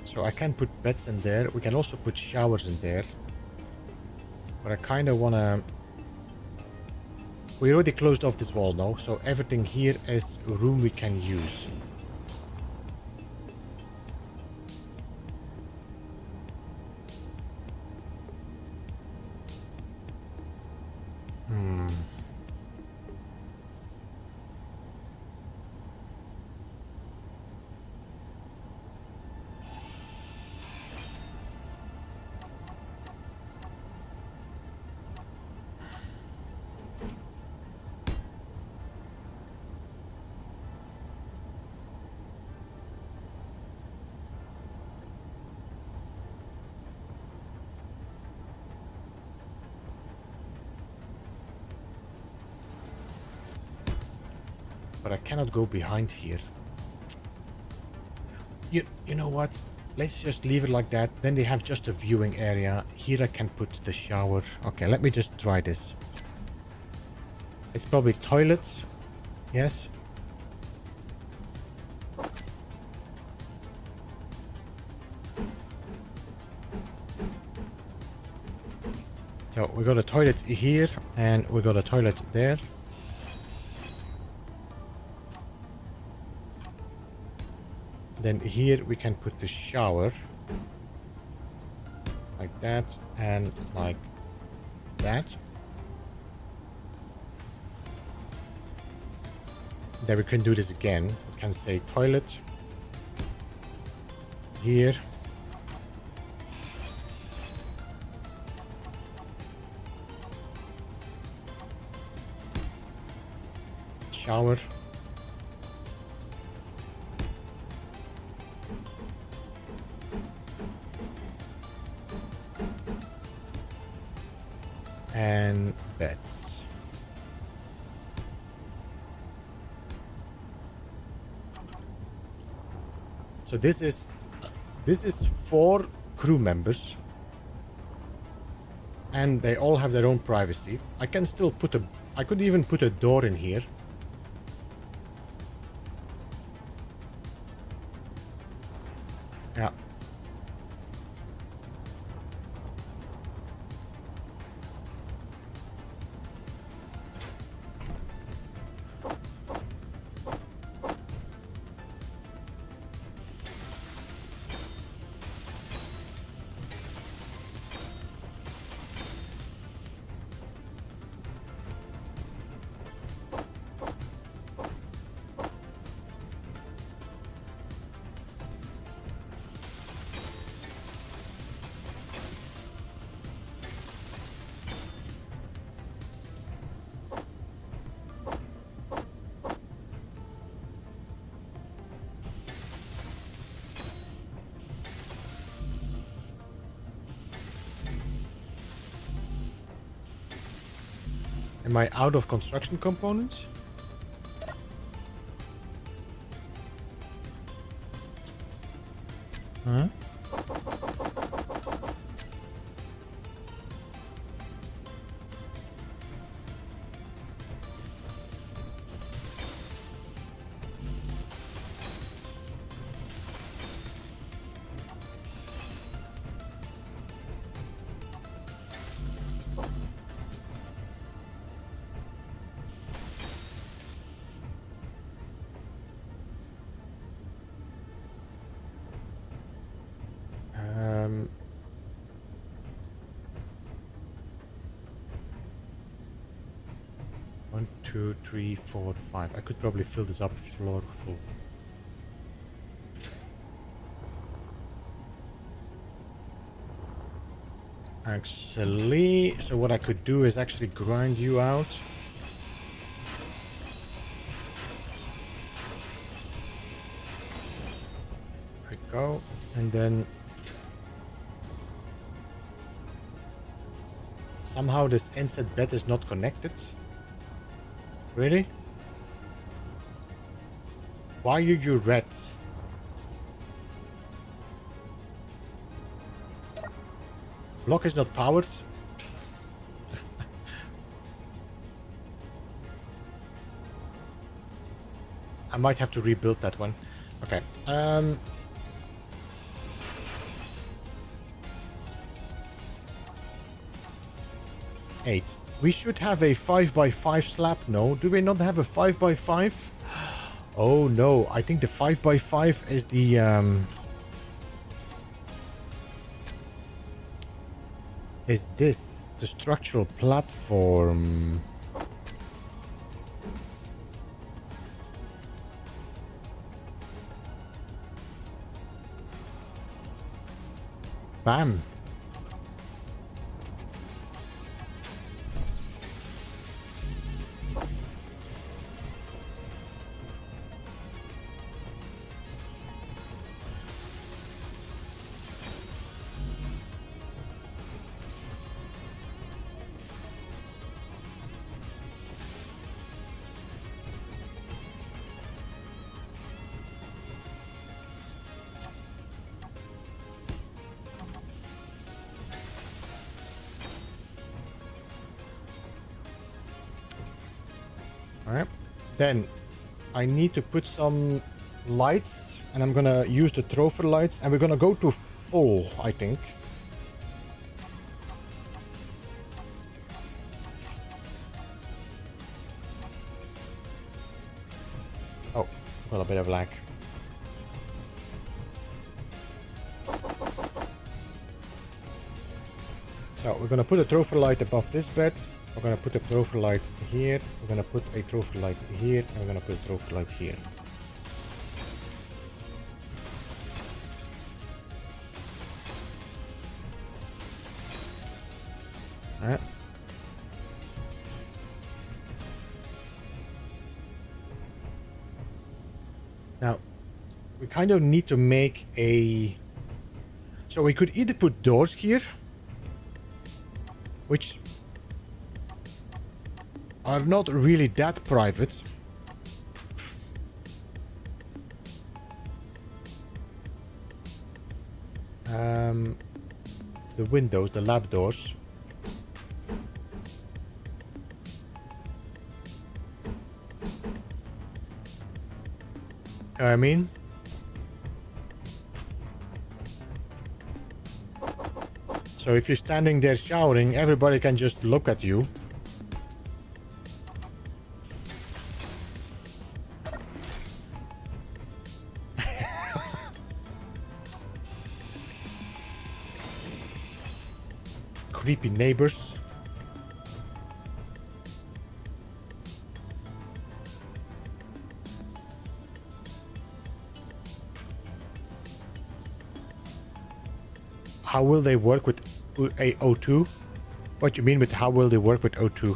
So I can put beds in there. We can also put showers in there. But I kind of want to... We already closed off this wall now, so everything here is a room we can use. But I cannot go behind here. You know what? Let's just leave it like that. Then they have just a viewing area. Here I can put the shower. Okay, let me just try this. It's probably toilets. Yes. So we got a toilet here and we got a toilet there. Then here we can put the shower like that and like that. Then we can do this again. We can say toilet here. Shower. And beds. So this is 4 crew members, and they all have their own privacy. I can still put I could even put a door in here. Yeah. Am I out of construction components? Huh? One, two, three, four, 5. I could probably fill this up floor full. Actually, so what I could do is actually grind you out. There we go. And then Somehow this inset bed is not connected. Really? Why are you red? Block is not powered. I might have to rebuild that one. Okay. 8. We should have a 5x5 slab. No, do we not have a 5x5? Oh no, I think the 5x5 is the is this the structural platform? Bam. Alright. Then I need to put some lights, and I'm gonna use the trophy lights, and we're gonna go to full, I think. Oh, got a bit of lag. So we're gonna put a trophy light above this bed. We're gonna put a trophy light here. We're gonna put a trophy light here, and we're gonna put a trophy light here. Alright. Now, we kind of need to make a... So we could either put doors here, which are not really that private. The windows, the lab doors. You know what I mean? So if you're standing there showering, everybody can just look at you. Creepy neighbors. How will they work with a O2? What do you mean with how will they work with O2?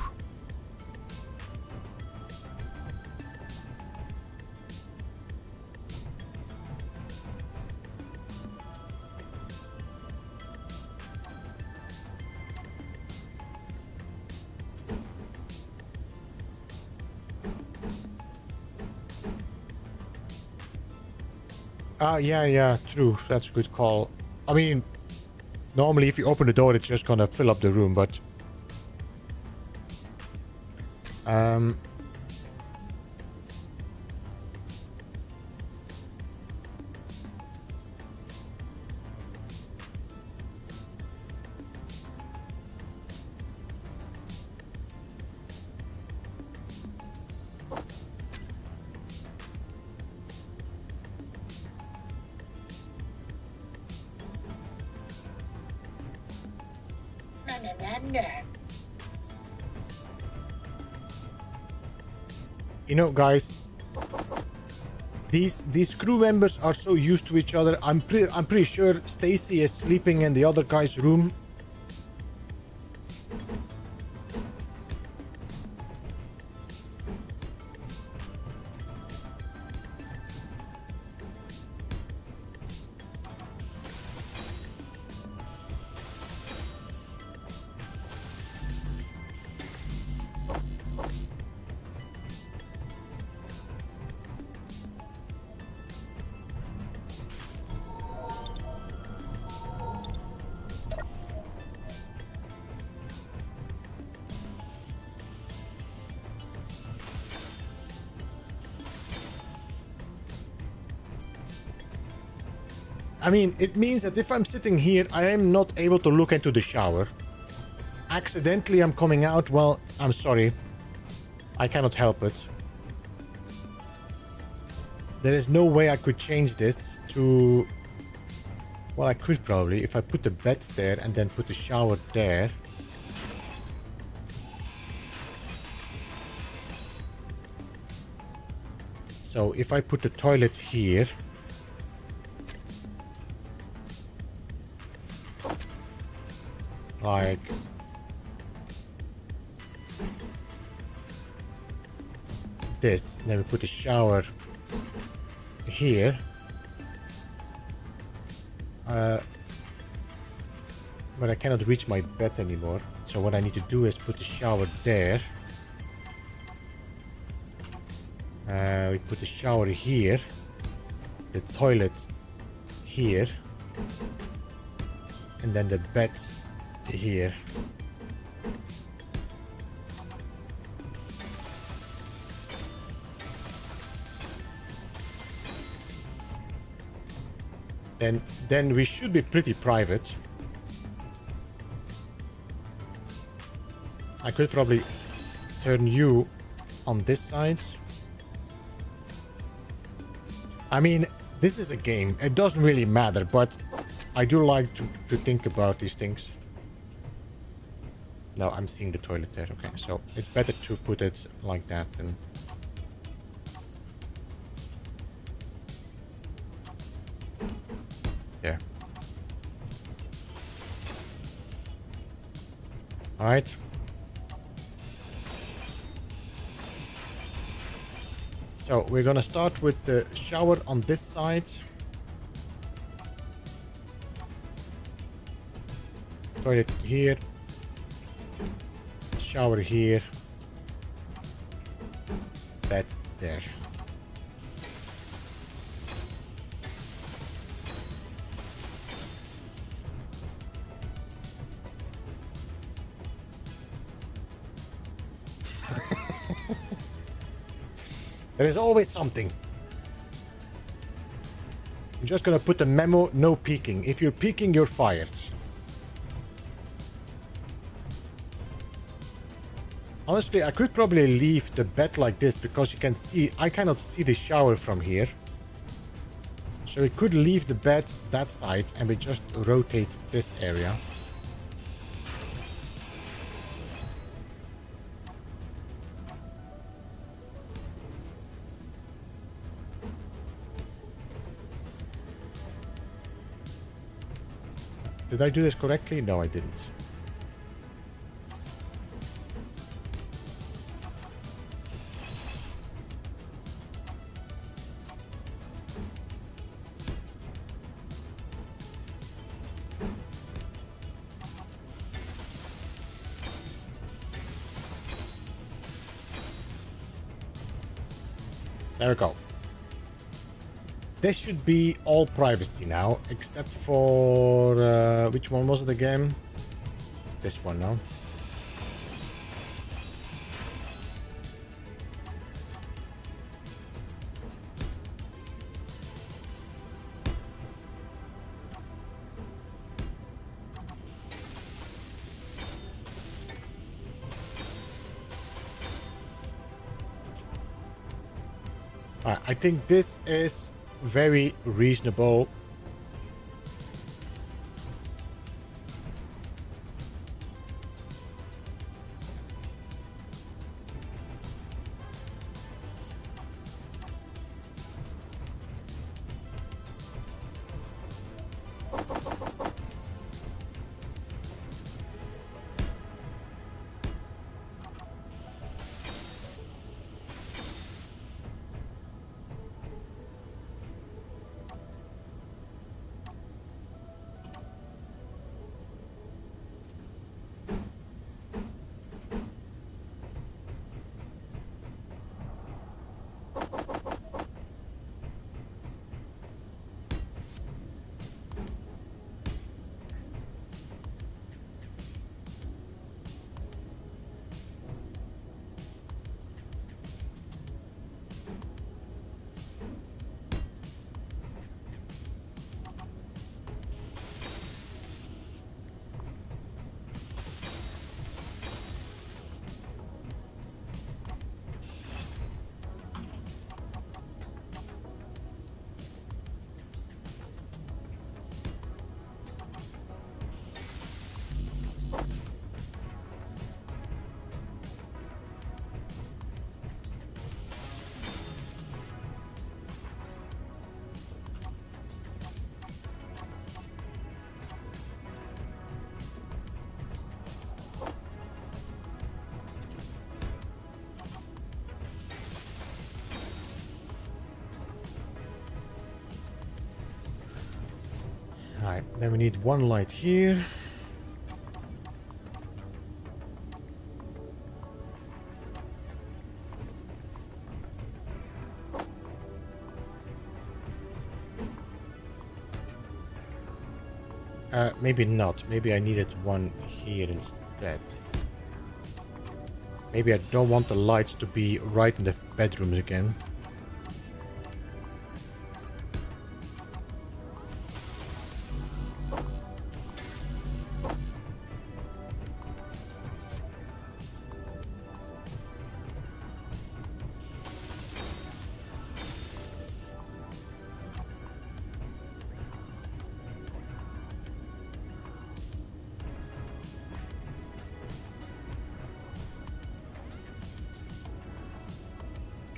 Yeah, true. That's a good call. I mean, normally if you open the door, it's just gonna fill up the room, but... You know, guys, these crew members are so used to each other. I'm pretty sure Stacy is sleeping in the other guy's room. I mean, it means that if I'm sitting here, I am not able to look into the shower. Accidentally, I'm coming out. Well, I'm sorry. I cannot help it. There is no way I could change this to... Well, I could probably, if I put the bed there and then put the shower there. So if I put the toilet here... Like... this, then we put the shower here. But I cannot reach my bed anymore. So what I need to do is put the shower there. We put the shower here. The toilet here. And then the bed's here. Then we should be pretty private. I could probably turn you on this side. I mean, this is a game. It doesn't really matter, but I do like to think about these things. No, I'm seeing the toilet there. Okay, so it's better to put it like that than... There. Alright. So we're gonna start with the shower on this side. Toilet here. Shower here. Bed there. There is always something. I'm just gonna put a memo, no peeking. If you're peeking, you're fired. Honestly, I could probably leave the bed like this because you can see, I cannot see the shower from here. So we could leave the bed that side and we just rotate this area. Did I do this correctly? No, I didn't. There we go. This should be all privacy now, except for... which one was it again? This one, no? Alright, I think this is very reasonable. Alright, then we need one light here. Maybe not. Maybe I needed one here instead. Maybe I don't want the lights to be right in the bedrooms again.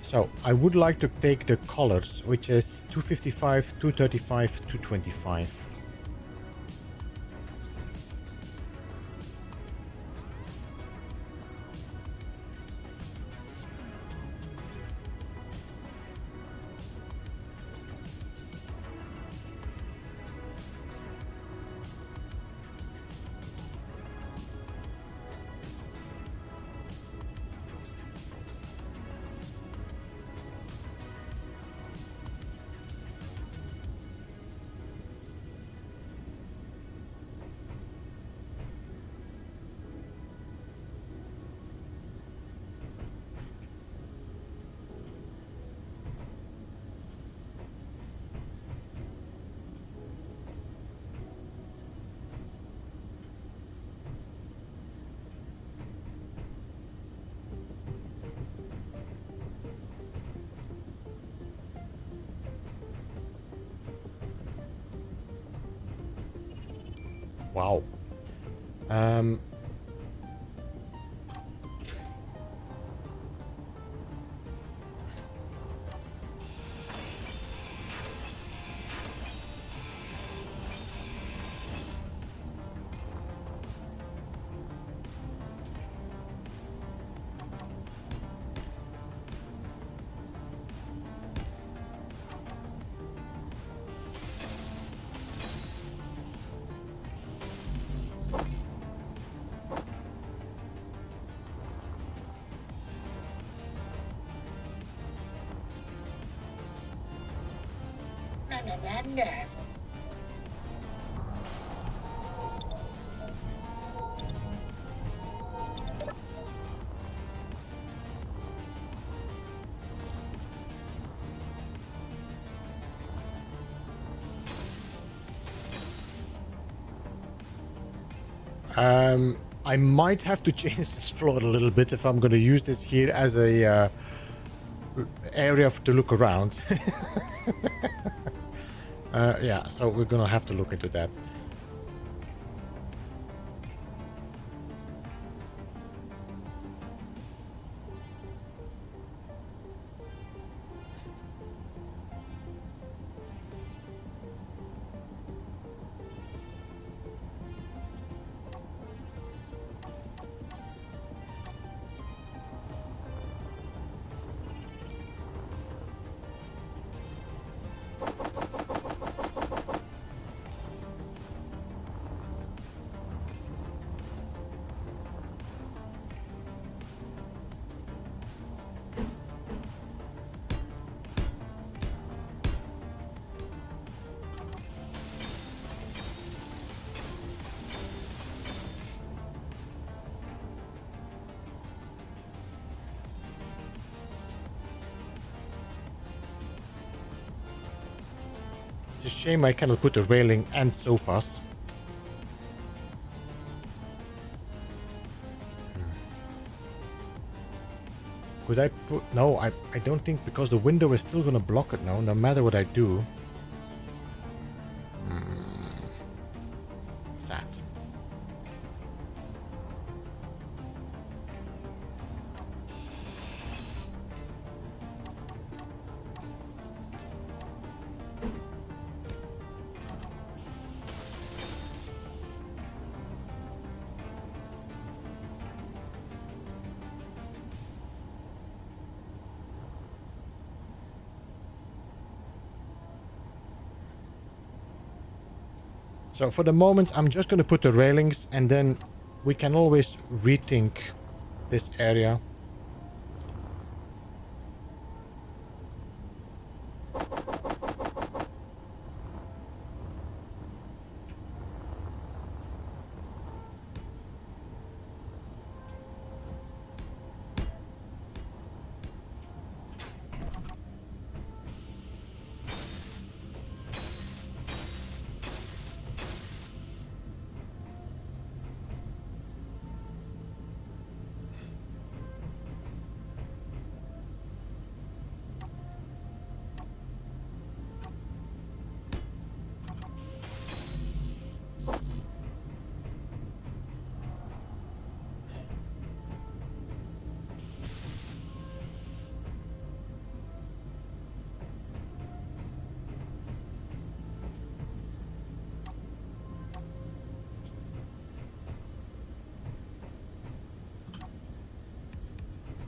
So I would like to take the colors, which is 255, 235, 225. Wow. I might have to change this floor a little bit if I'm going to use this here as a area to look around. Yeah, so we're going to have to look into that. It's a shame I cannot put a railing and sofas. Could I put... No, I don't think, because the window is still gonna block it now, no matter what I do. Sad. So for the moment, I'm just going to put the railings, and then we can always rethink this area.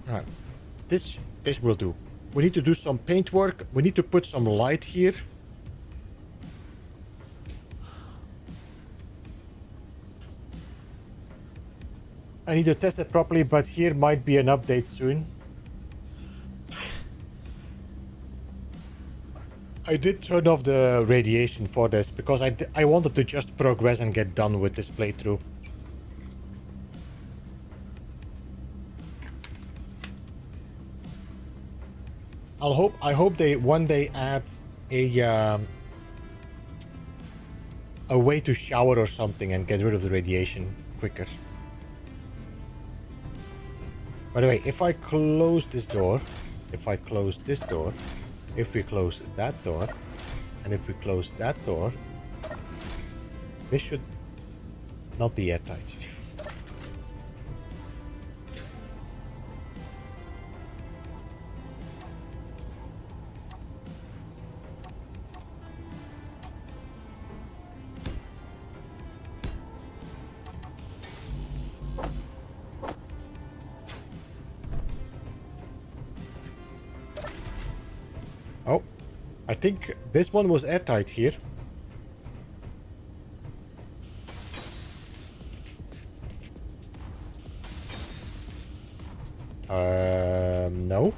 Alright, this will do. We need to do some paint work. We need to put some light here. I need to test it properly, but here might be an update soon. I did turn off the radiation for this because I wanted to just progress and get done with this playthrough. I hope they one day add a way to shower or something and get rid of the radiation quicker. By the way, if I close this door, if I close this door, if we close that door, and if we close that door, this should not be airtight. Oh, I think this one was airtight here. No.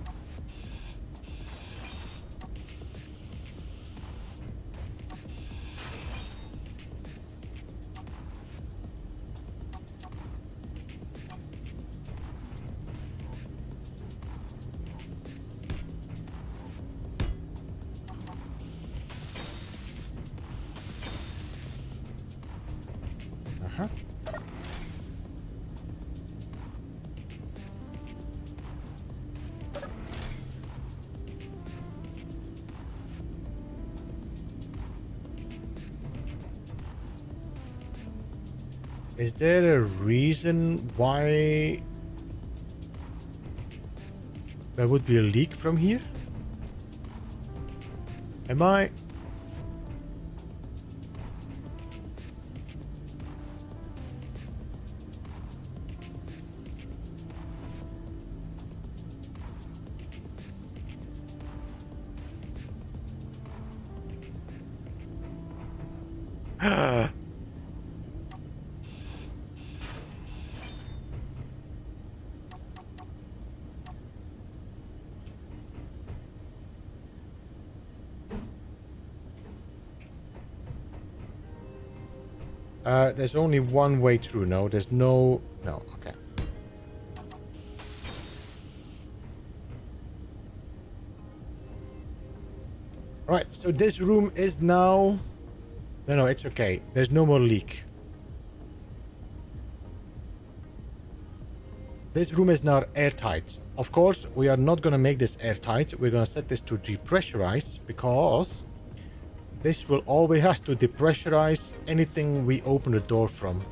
Uh-huh. Is there a reason why there would be a leak from here? Am I... there's only one way through. No, there's no... No, okay. Alright, so this room is now... No, it's okay. There's no more leak. This room is now airtight. Of course, we are not going to make this airtight. We're going to set this to depressurize because this will always have to depressurize anything we open the door from.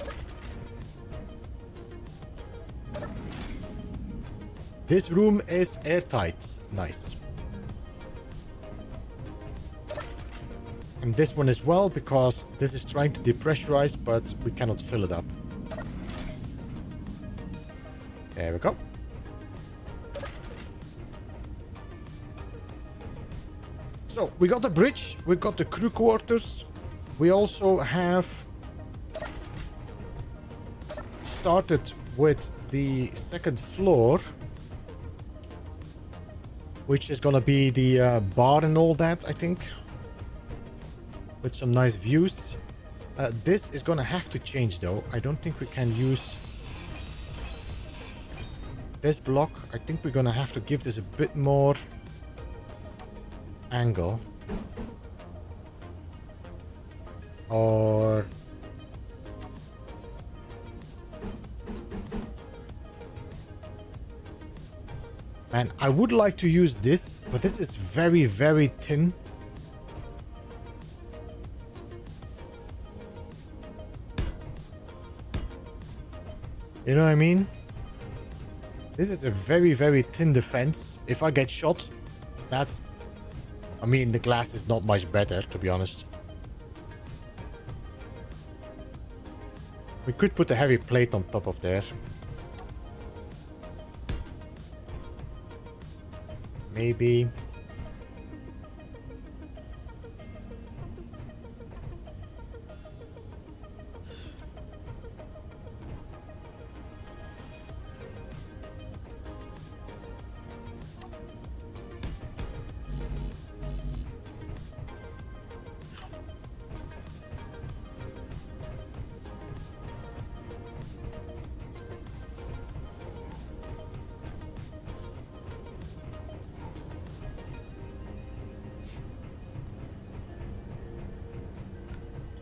This room is airtight. Nice. And this one as well, because this is trying to depressurize, but we cannot fill it up. There we go. So, we got the bridge, we got the crew quarters. We also have started with the second floor, which is gonna be the bar and all that, I think, with some nice views. This is gonna have to change though. I don't think we can use this block. I think we're gonna have to give this a bit more angle. Or and I would like to use this, but this is very, very thin. You know what I mean? This is a very, very thin defense. If I get shot, that's... I mean, the glass is not much better, to be honest. We could put a heavy plate on top of there. Maybe.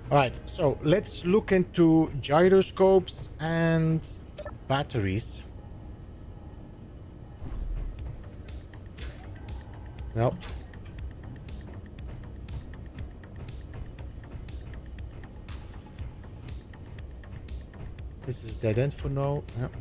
Alright, so let's look into gyroscopes and batteries. Nope. This is dead end for now. Yep.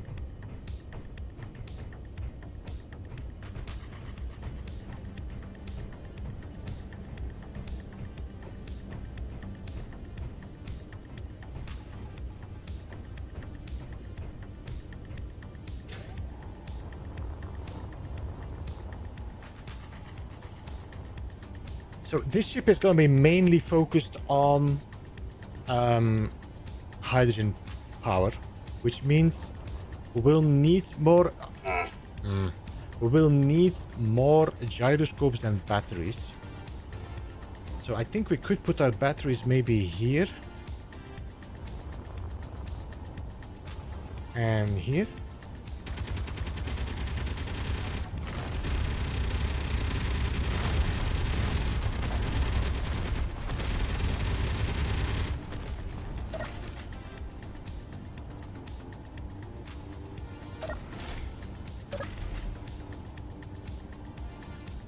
So this ship is going to be mainly focused on hydrogen power, which means we will need more. We will need more gyroscopes and batteries. So I think we could put our batteries maybe here and here.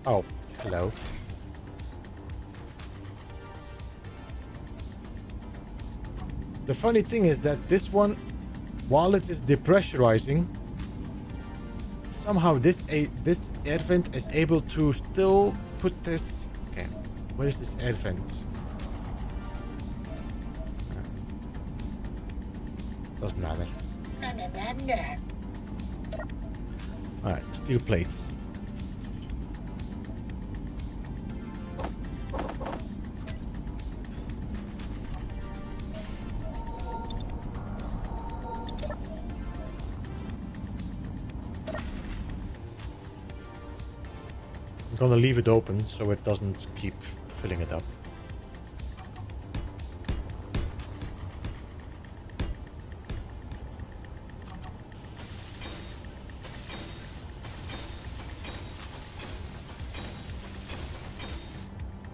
Oh, hello. The funny thing is that this one, while it is depressurizing, somehow this air vent is able to still put this... Okay, where is this air vent? Doesn't matter. Alright, steel plates. I'm gonna leave it open so it doesn't keep filling it up.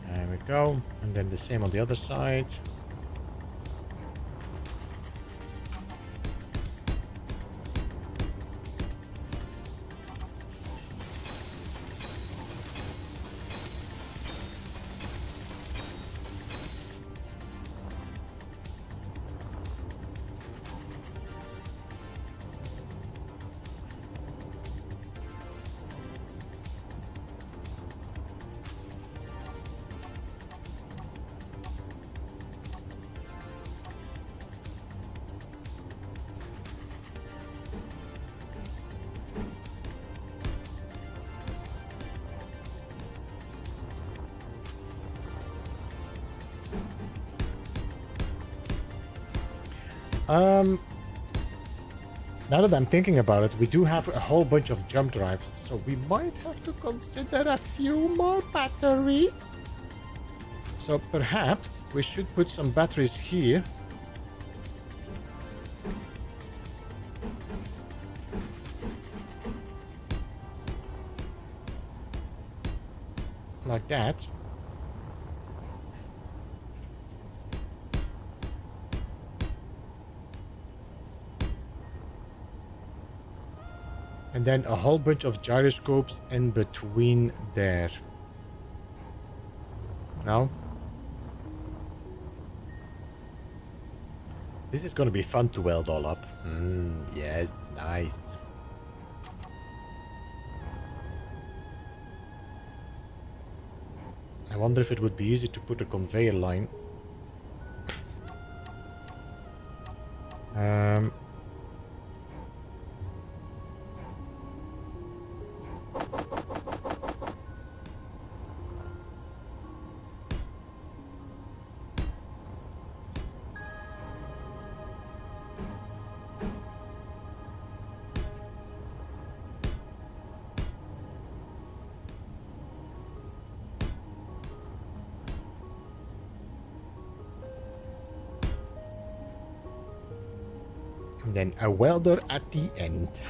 There we go. And then the same on the other side. Now that I'm thinking about it, we do have a whole bunch of jump drives, so we might have to consider a few more batteries. So perhaps we should put some batteries here. Like that. And then a whole bunch of gyroscopes in between there. No? This is gonna be fun to weld all up. Yes, nice. I wonder if it would be easy to put a conveyor line. And then a welder at the end.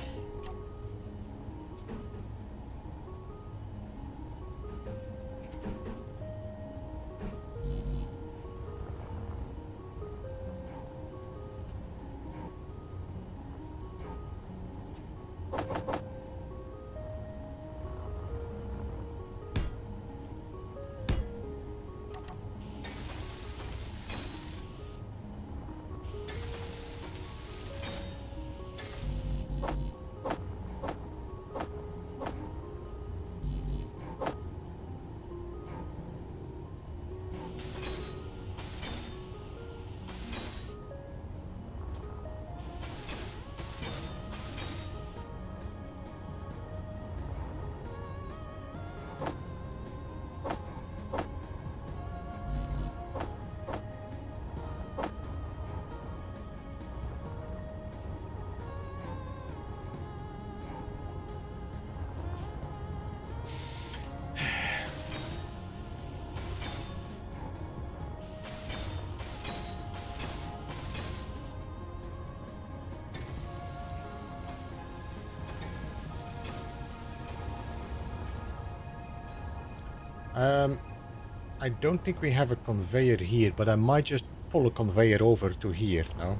I don't think we have a conveyor here, but I might just pull a conveyor over to here, no?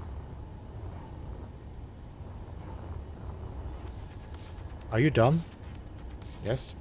Are you done? Yes?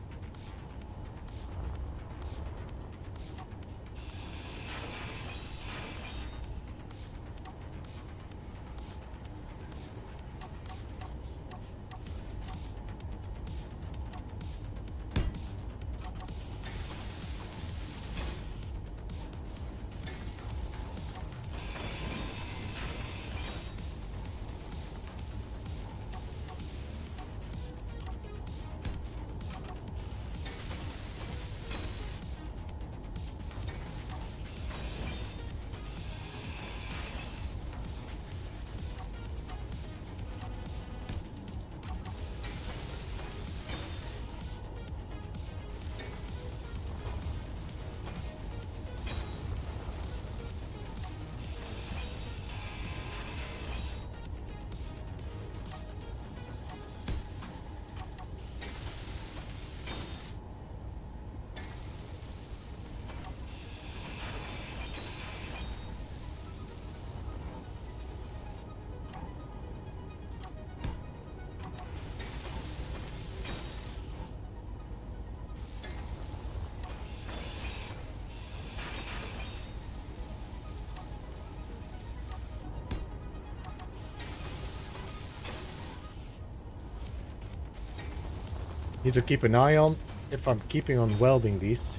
Need to keep an eye on if I'm keeping on welding these.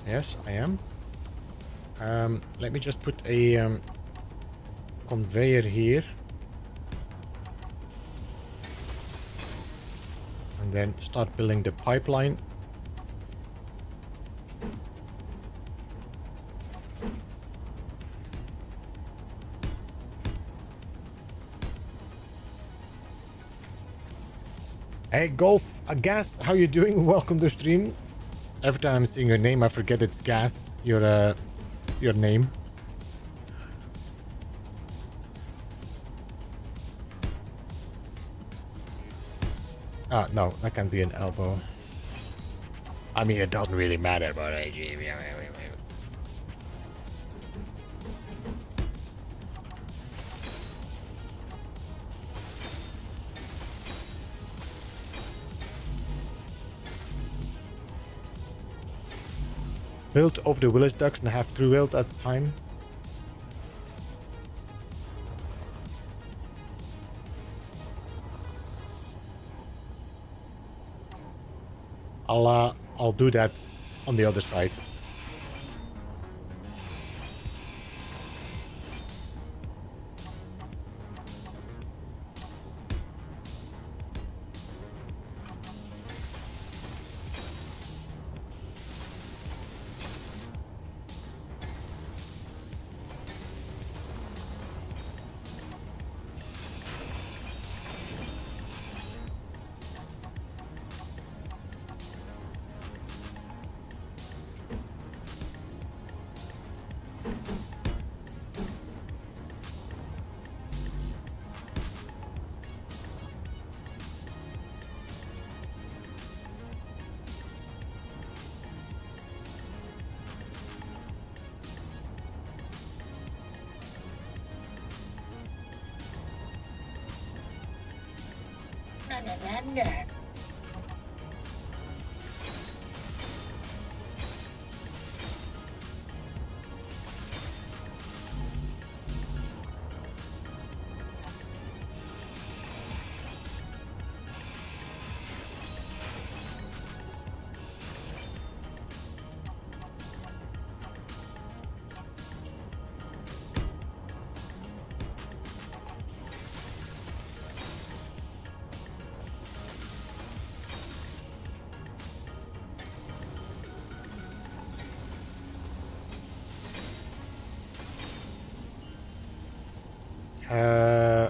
Yes, I am. Let me just put a conveyor here. And then start building the pipeline. Hey, Golf, Gas, how you doing? Welcome to stream. Every time I'm seeing your name, I forget it's Gas, your name. Ah, no, that can be an elbow. I mean, it doesn't really matter, but... Build over the village ducks and have 3 wild at a time. I'll do that on the other side.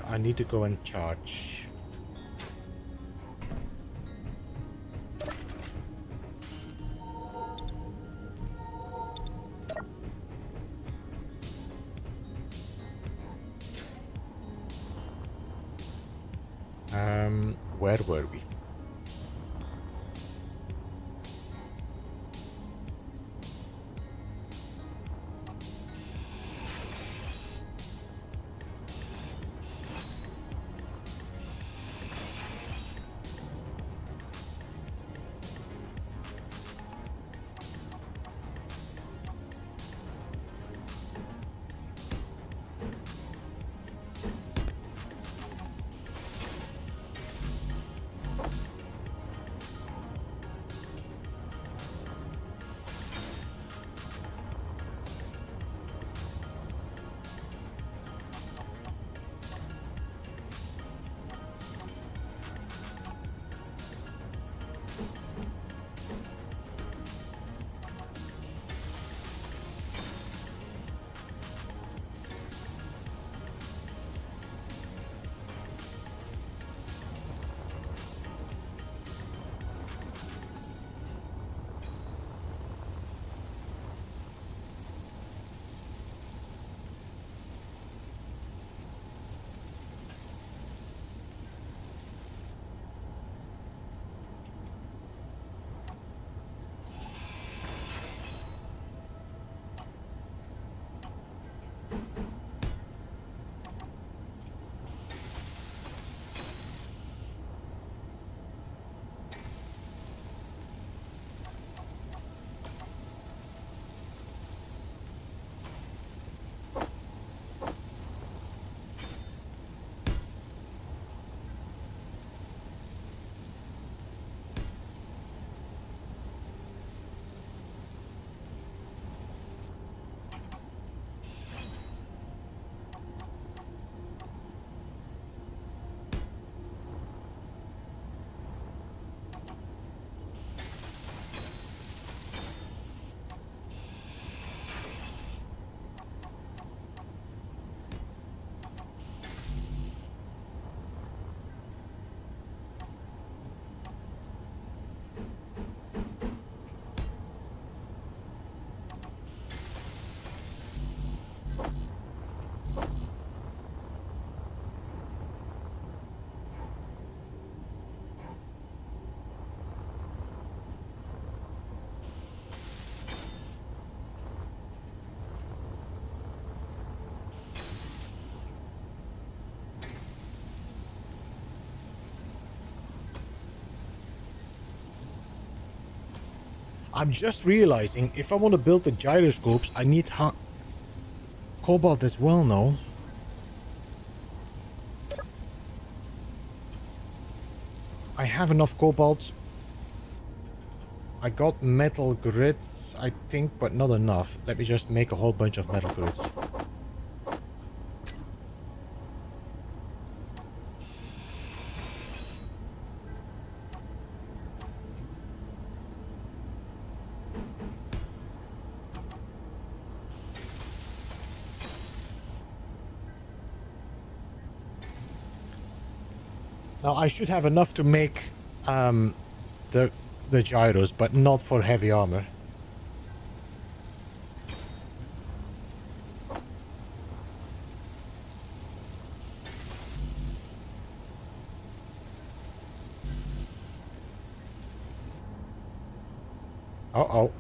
I need to go and charge. Where were we? I'm just realizing if I want to build the gyroscopes, I need cobalt as well, no? I have enough cobalt. I got metal grids, I think, but not enough. Let me just make a whole bunch of metal grids. Now I should have enough to make the gyros, but not for heavy armor. Uh-oh.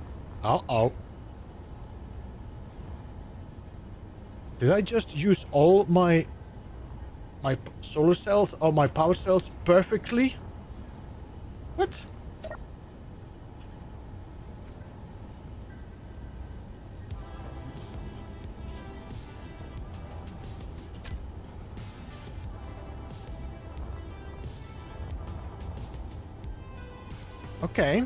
Uh-oh. Did I just use all my solar cells or my power cells perfectly? What? Okay.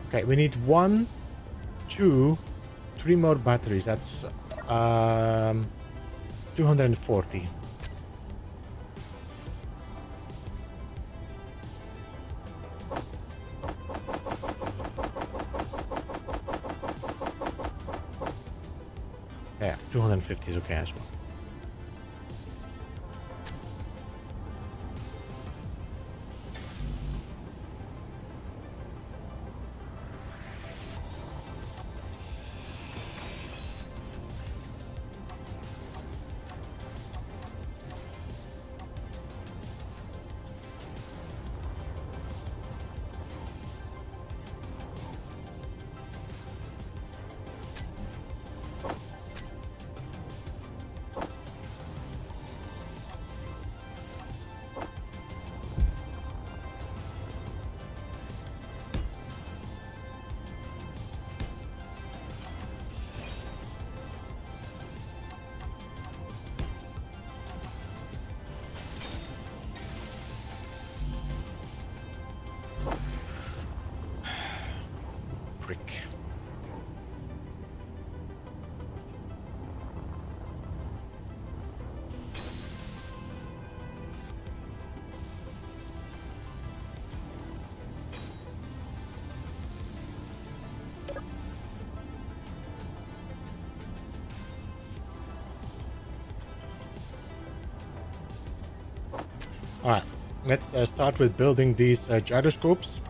Okay, we need 1, 2, 3 more batteries. That's 240. Yeah, 250 is okay as well. Prick. Alright, let's start with building these gyroscopes.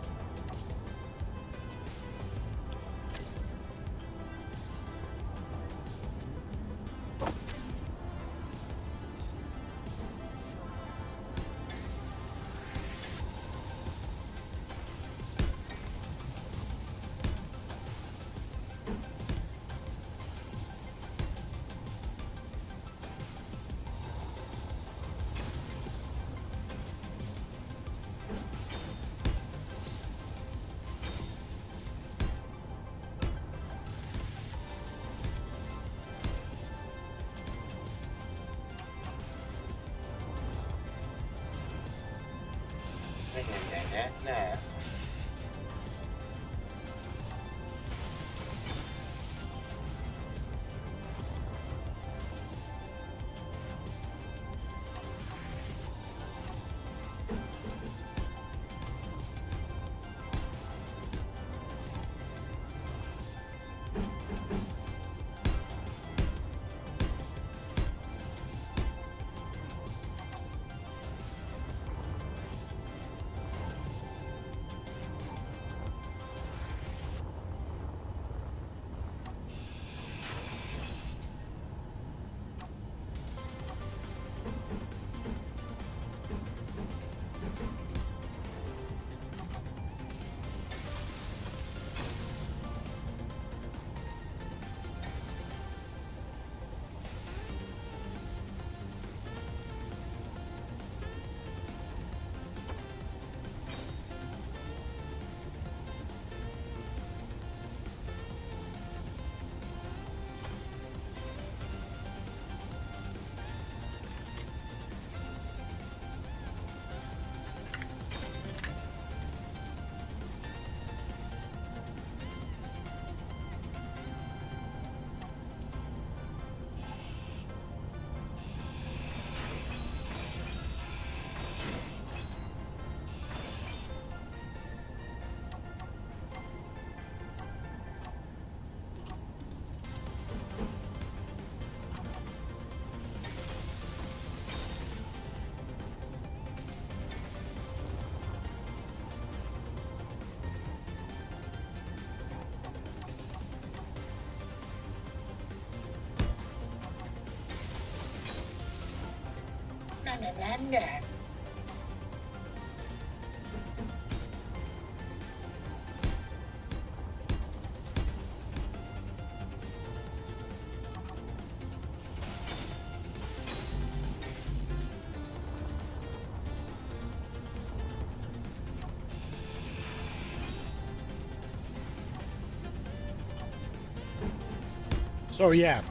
So yeah,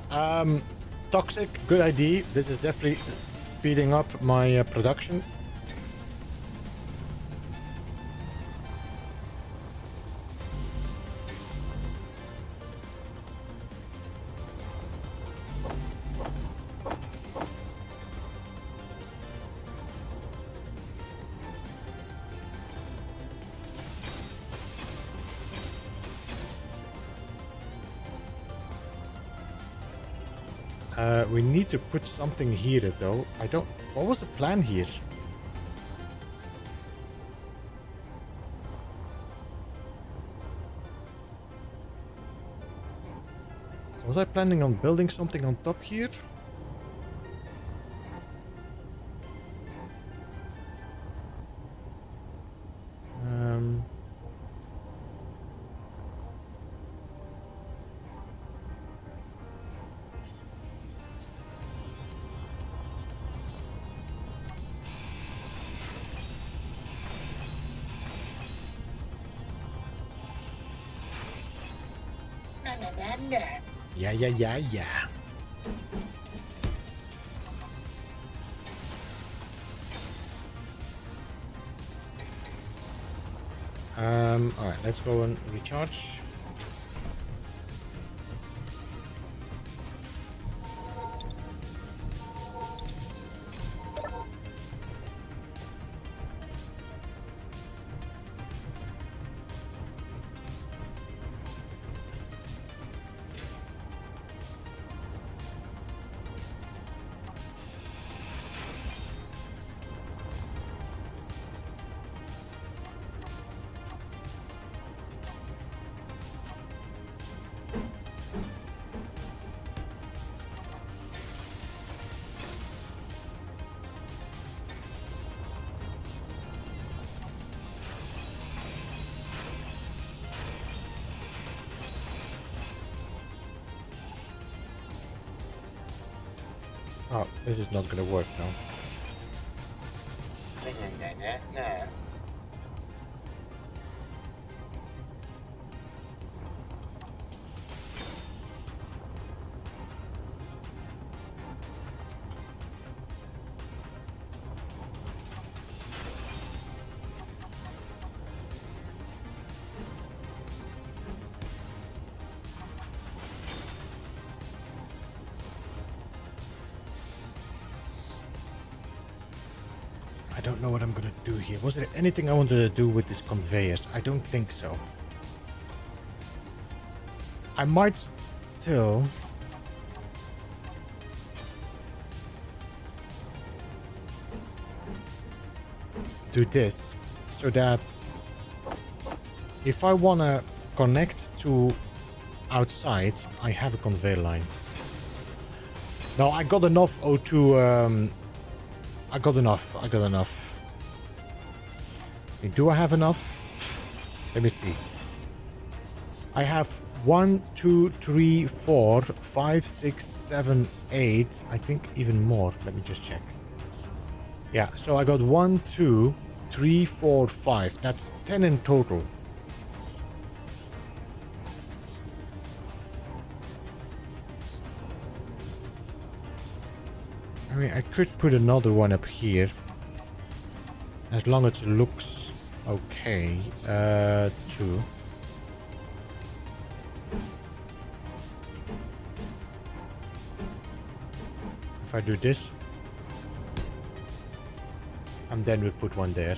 toxic, good idea. This is definitely speeding up my production. We need to put something here though. I don't... What was the plan here? Was I planning on building something on top here? Yeah. Alright, let's go and recharge. Oh, this is not gonna work now. I don't know what I'm gonna do here. Was there anything I wanted to do with this conveyors? I don't think so. I might still... do this, so that if I wanna connect to outside, I have a conveyor line. No, I got enough O2, I got enough. Do I have enough? Let me see. I have 1, 2, 3, 4, 5, 6, 7, 8. I think even more. Let me just check. Yeah, so I got 1, 2, 3, 4, 5. That's 10 in total. I mean, I could put another one up here. As long as it looks okay. 2. If I do this. And then we put one there.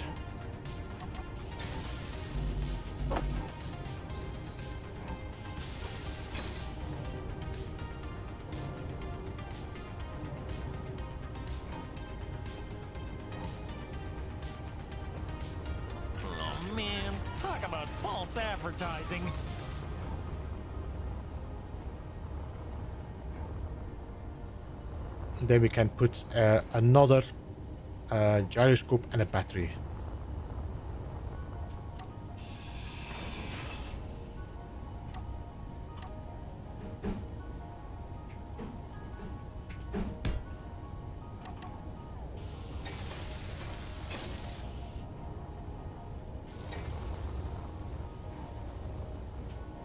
Oh man, talk about false advertising. Then we can put another a gyroscope, and a battery.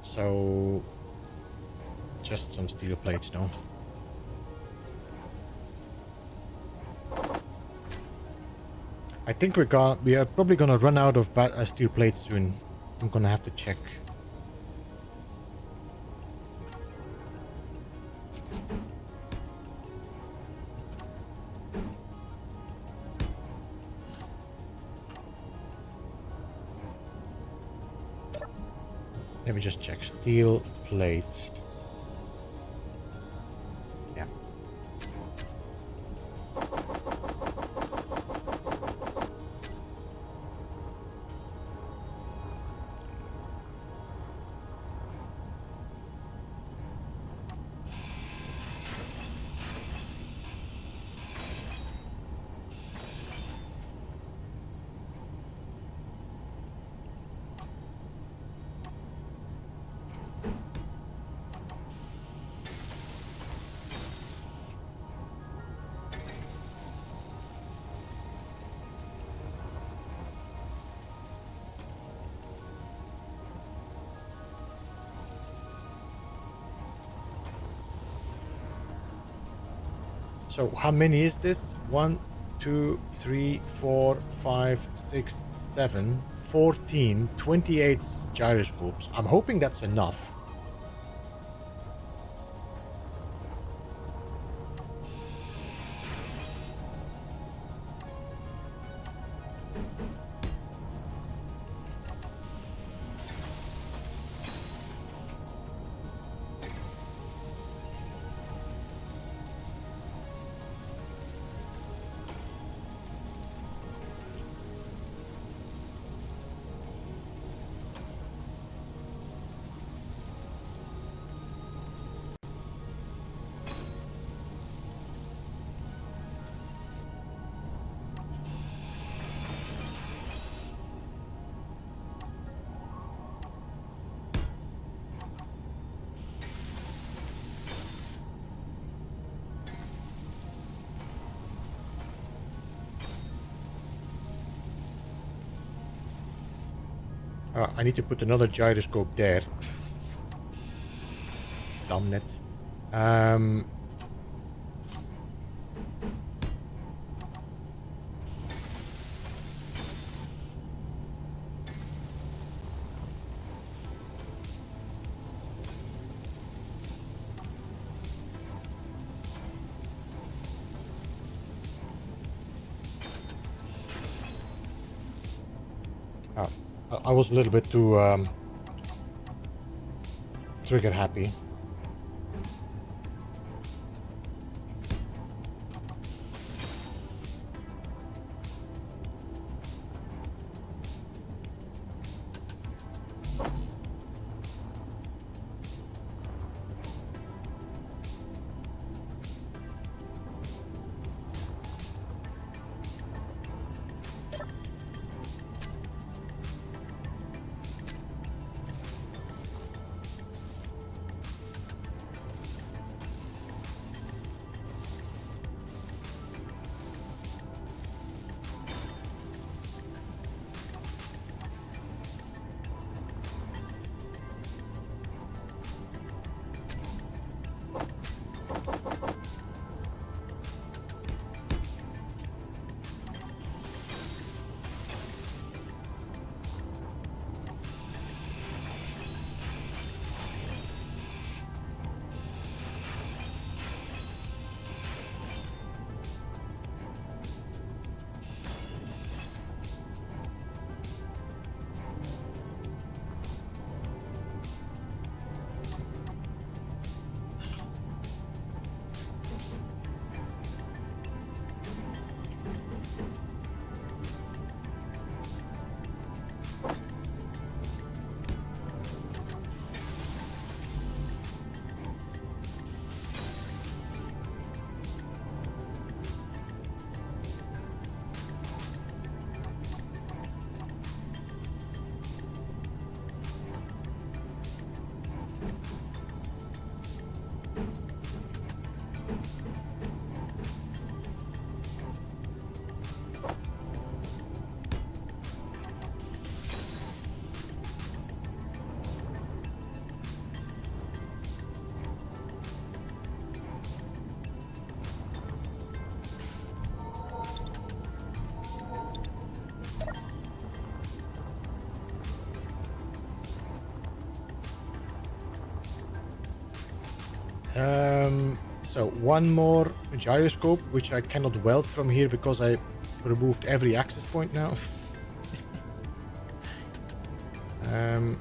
So just some steel plates now. I think we are probably gonna run out of steel plates soon. I'm gonna have to check. Let me just check. Steel plate. Yeah. So how many is this? 1, 2, 3, 4, 5, 6, 7, 14, 28 gyroscopes. I'm hoping that's enough. I need to put another gyroscope there. Damn it. I was a little bit too trigger happy. So one more gyroscope, which I cannot weld from here because I removed every access point now. um,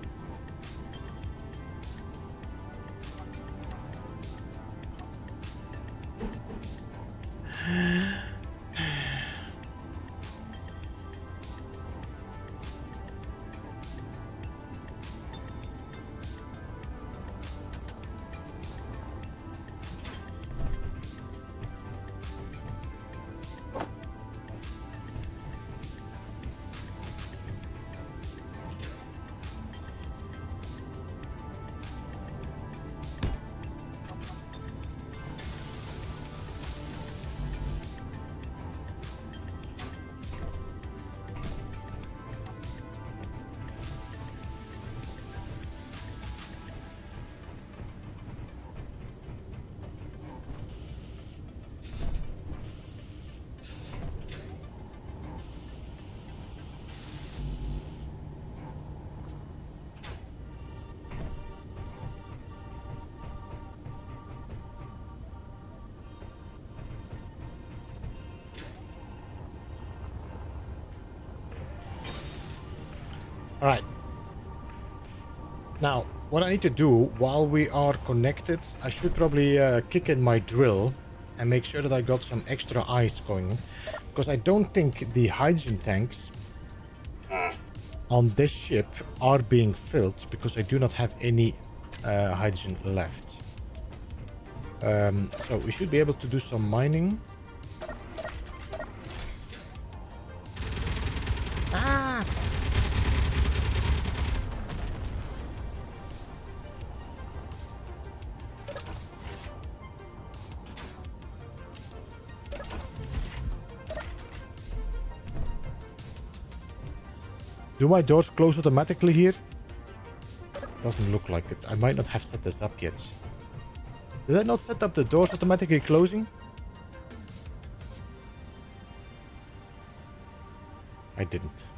All right. Now, what I need to do while we are connected, I should probably kick in my drill and make sure that I got some extra ice going. Because I don't think the hydrogen tanks on this ship are being filled because I do not have any hydrogen left. So we should be able to do some mining. Ah! Do my doors close automatically here? Doesn't look like it. I might not have set this up yet. Did I not set up the doors automatically closing? I didn't.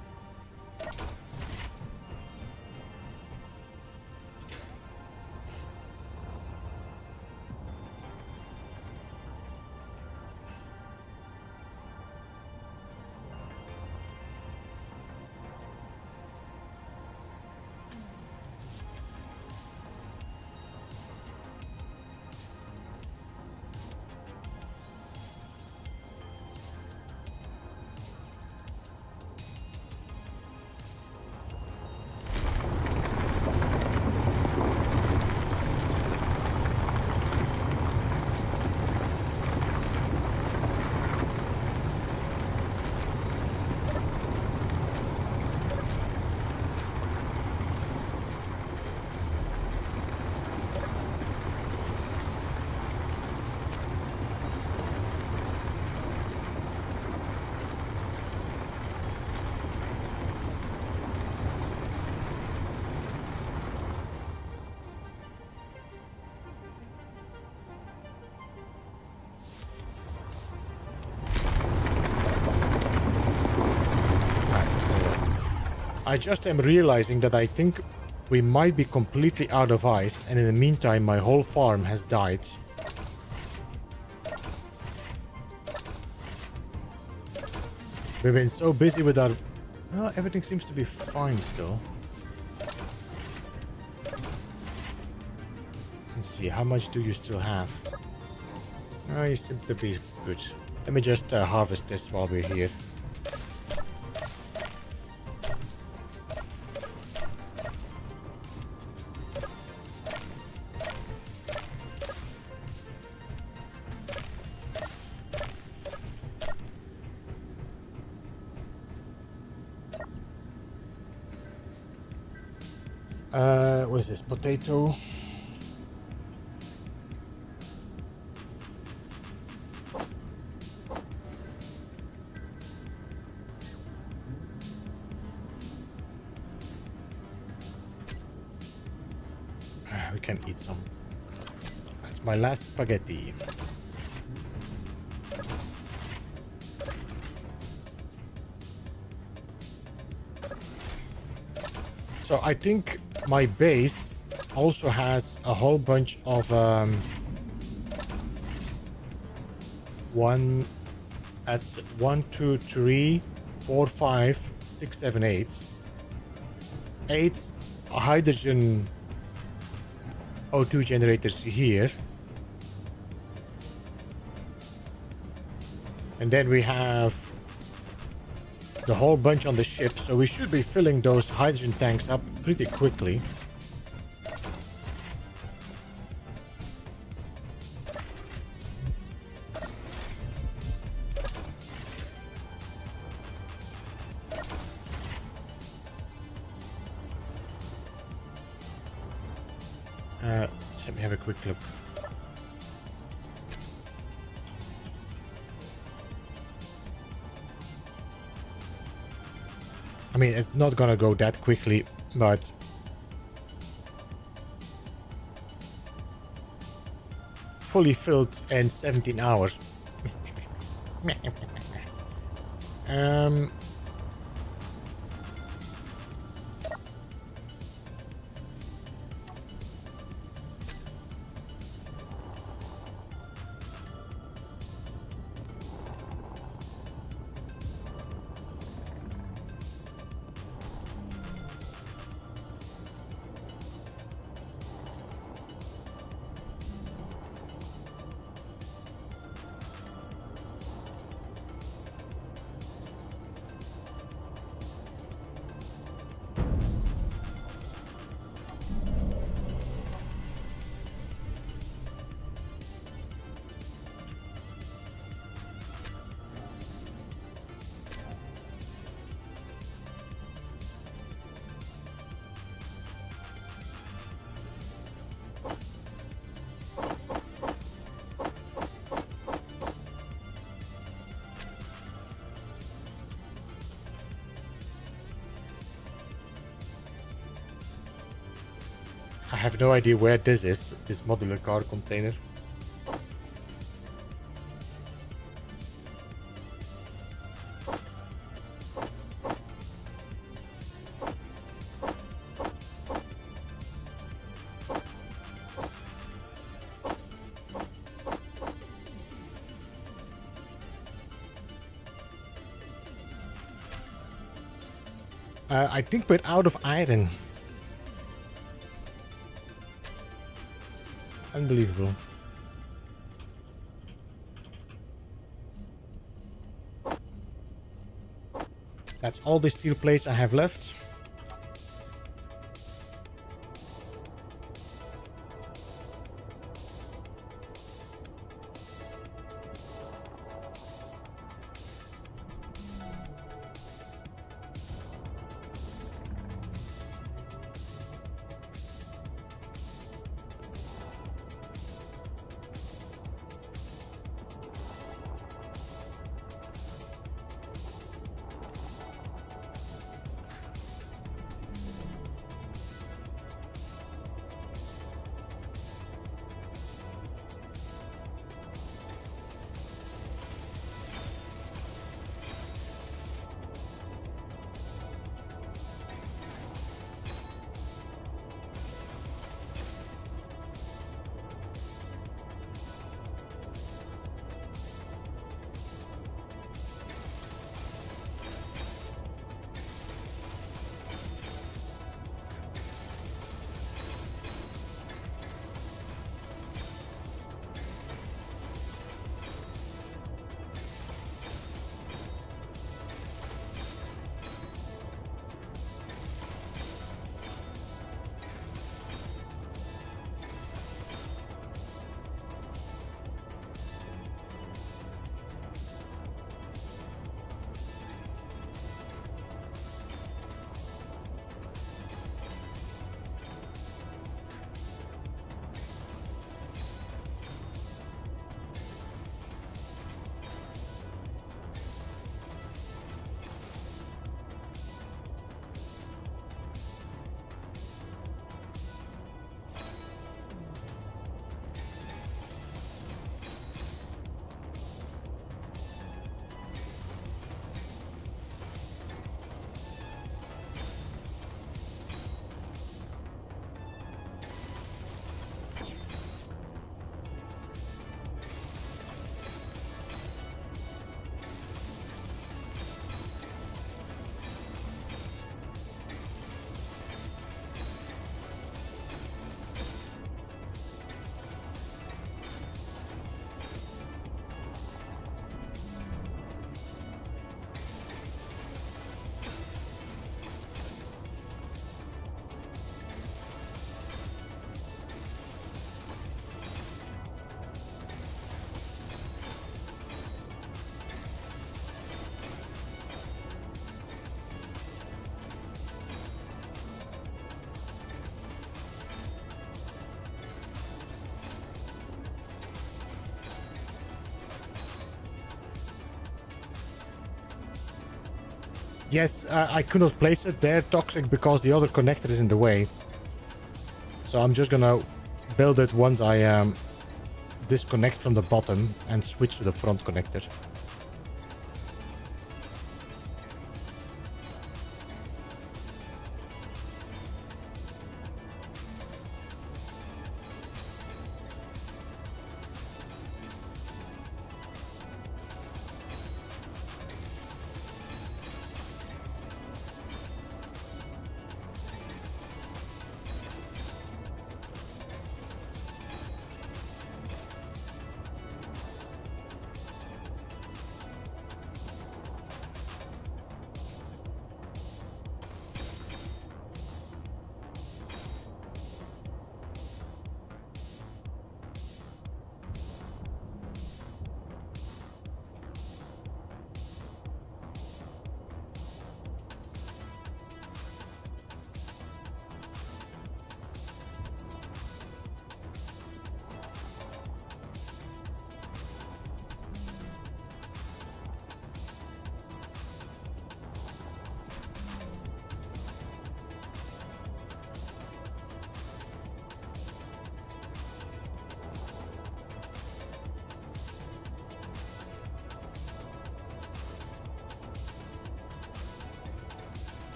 I just am realizing that I think we might be completely out of ice, and in the meantime my whole farm has died. We've been so busy with our... Oh, everything seems to be fine still. Let's see, how much do you still have? Oh, you seem to be good. Let me just harvest this while we're here. What is this? Potato. We can eat some. That's my last spaghetti. So I think my base also has a whole bunch of One, that's 1, 2, 3, 4, 5, 6, 7, 8. 8 hydrogen O2 generators here. And then we have the whole bunch on the ship, so we should be filling those hydrogen tanks up pretty quickly. Let me have a quick look. I mean, it's not gonna go that quickly, but fully filled in 17 hours. I have no idea where this is, this modular car container. I think we're out of iron. Unbelievable. That's all the steel plates I have left. Yes, I could not place it there, Toxic, because the other connector is in the way. So I'm just gonna build it once I disconnect from the bottom and switch to the front connector.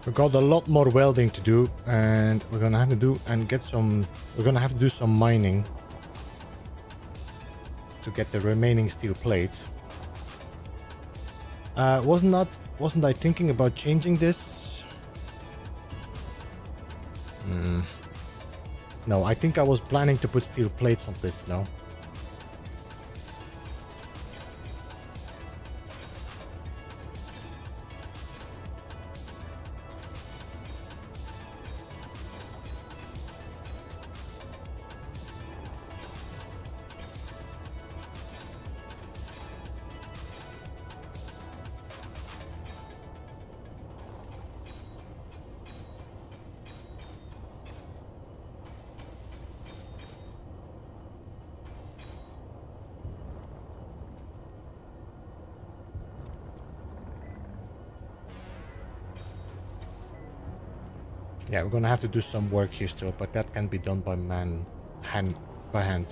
We've got a lot more welding to do, and we're gonna have to do some mining to get the remaining steel plates. Wasn't I thinking about changing this? No, I think I was planning to put steel plates on this now. Yeah, we're gonna have to do some work here still, but that can be done by hand.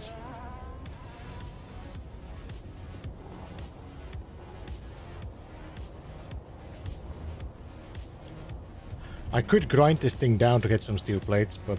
I could grind this thing down to get some steel plates, but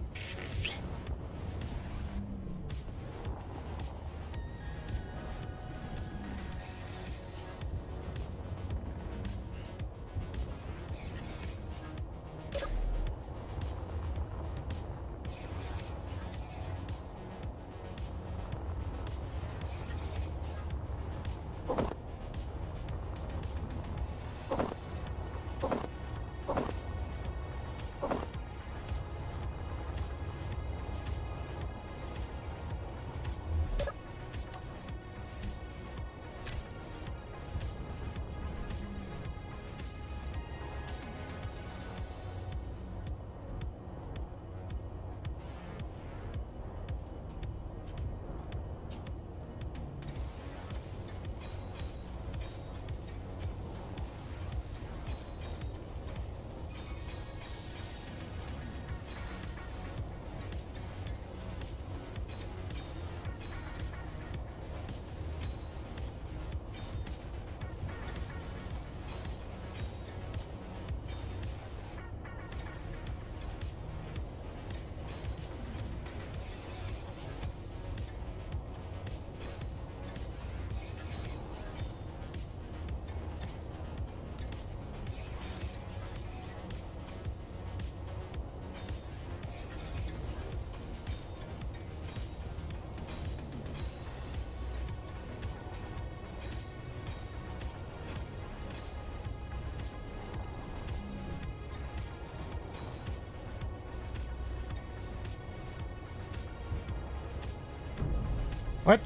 What?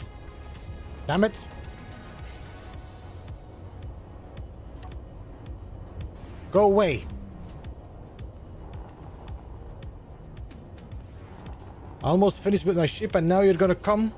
Damn it. Go away. I almost finished with my ship and now you're gonna come?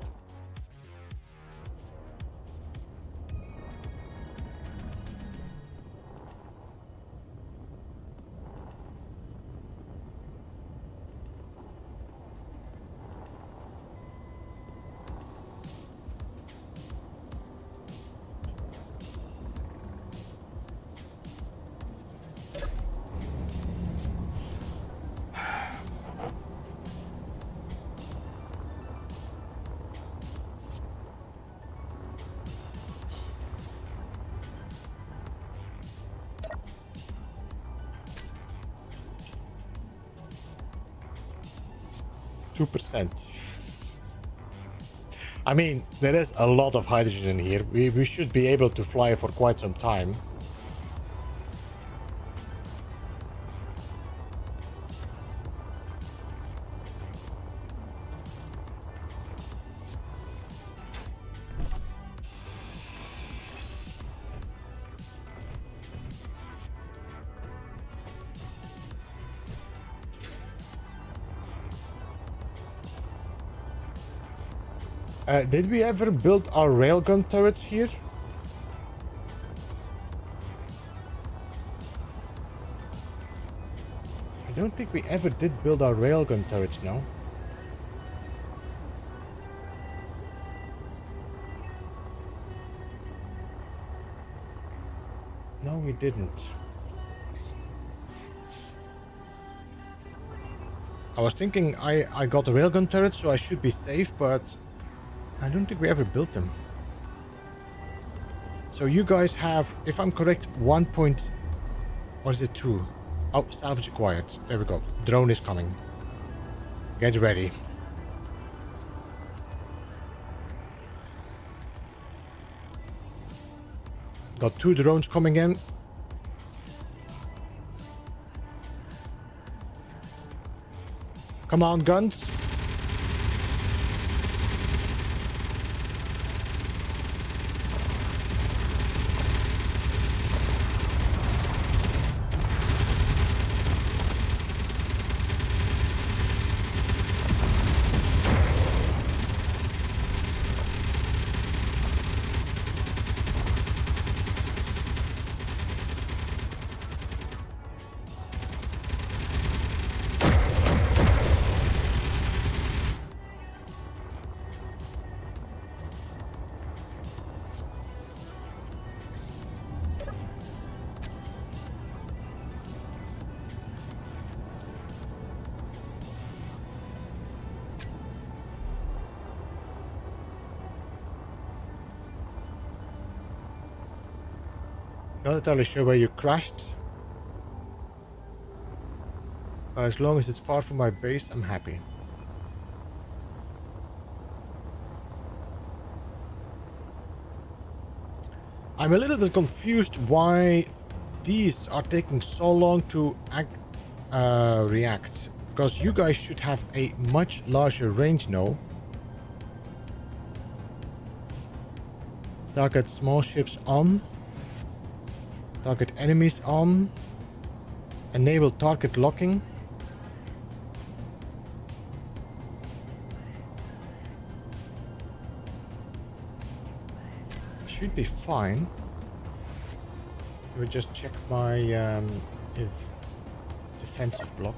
I mean, there is a lot of hydrogen in here. We should be able to fly for quite some time. Did we ever build our railgun turrets here? I don't think we ever did build our railgun turrets, no. No, we didn't. I was thinking I got a railgun turret, so I should be safe, but I don't think we ever built them. So you guys have, if I'm correct, 1 point... Or is it 2? Oh, salvage acquired. There we go. Drone is coming. Get ready. Got 2 drones coming in. Come on, guns. Not entirely sure where you crashed. As long as it's far from my base, I'm happy. I'm a little bit confused why these are taking so long to react. Because you guys should have a much larger range now. Target small ships on. Target enemies on. Enable target locking. Should be fine. Let me just check my if defensive block.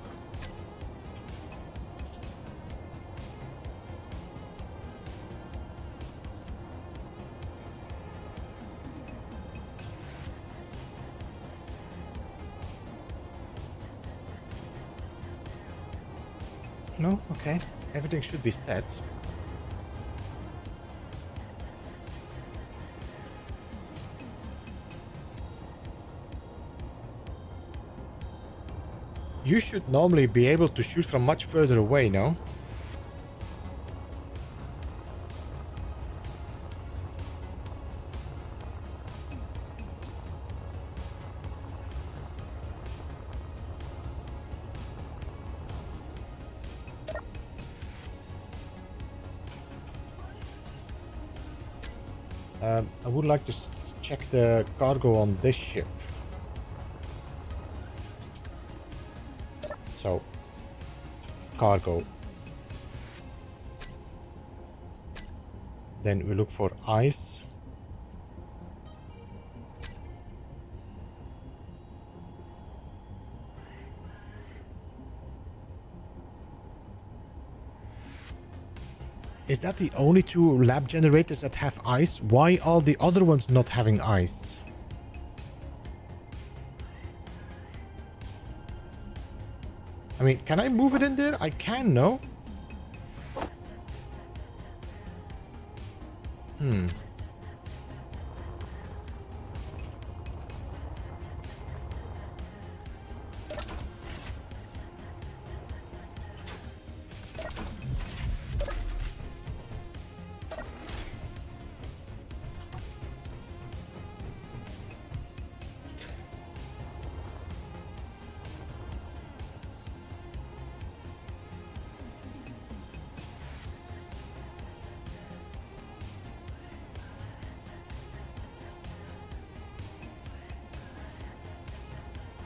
No? Okay. Everything should be set. You should normally be able to shoot from much further away, no? I would like to check the cargo on this ship. So, cargo. Then we look for ice. Is that the only two lab generators that have ice? Why are the other ones not having ice? I mean, can I move it in there? I can, no?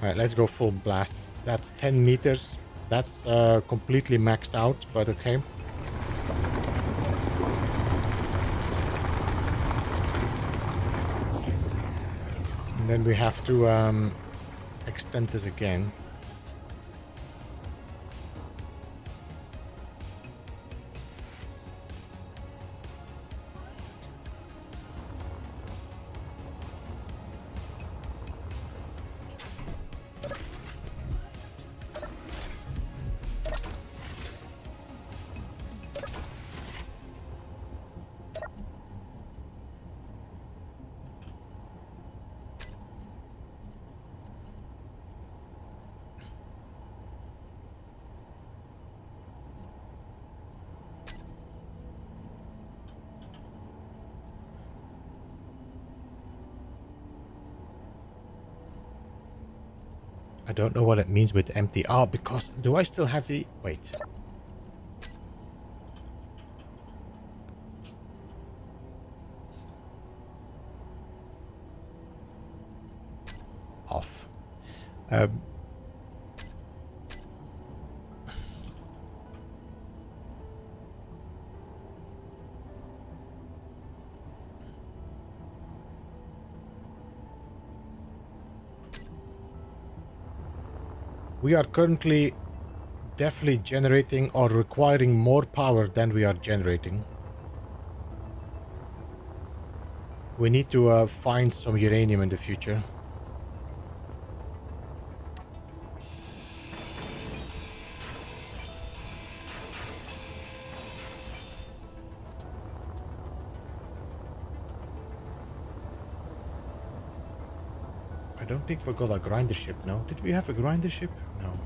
Alright, let's go full blast. That's 10 meters. That's completely maxed out, but okay. And then we have to extend this again. I don't know what it means with empty. Ah, because do I still have the... Wait. Off. We are currently definitely generating or requiring more power than we are generating. We need to find some uranium in the future. I don't think we got a grinder ship, no? Did we have a grinder ship? No.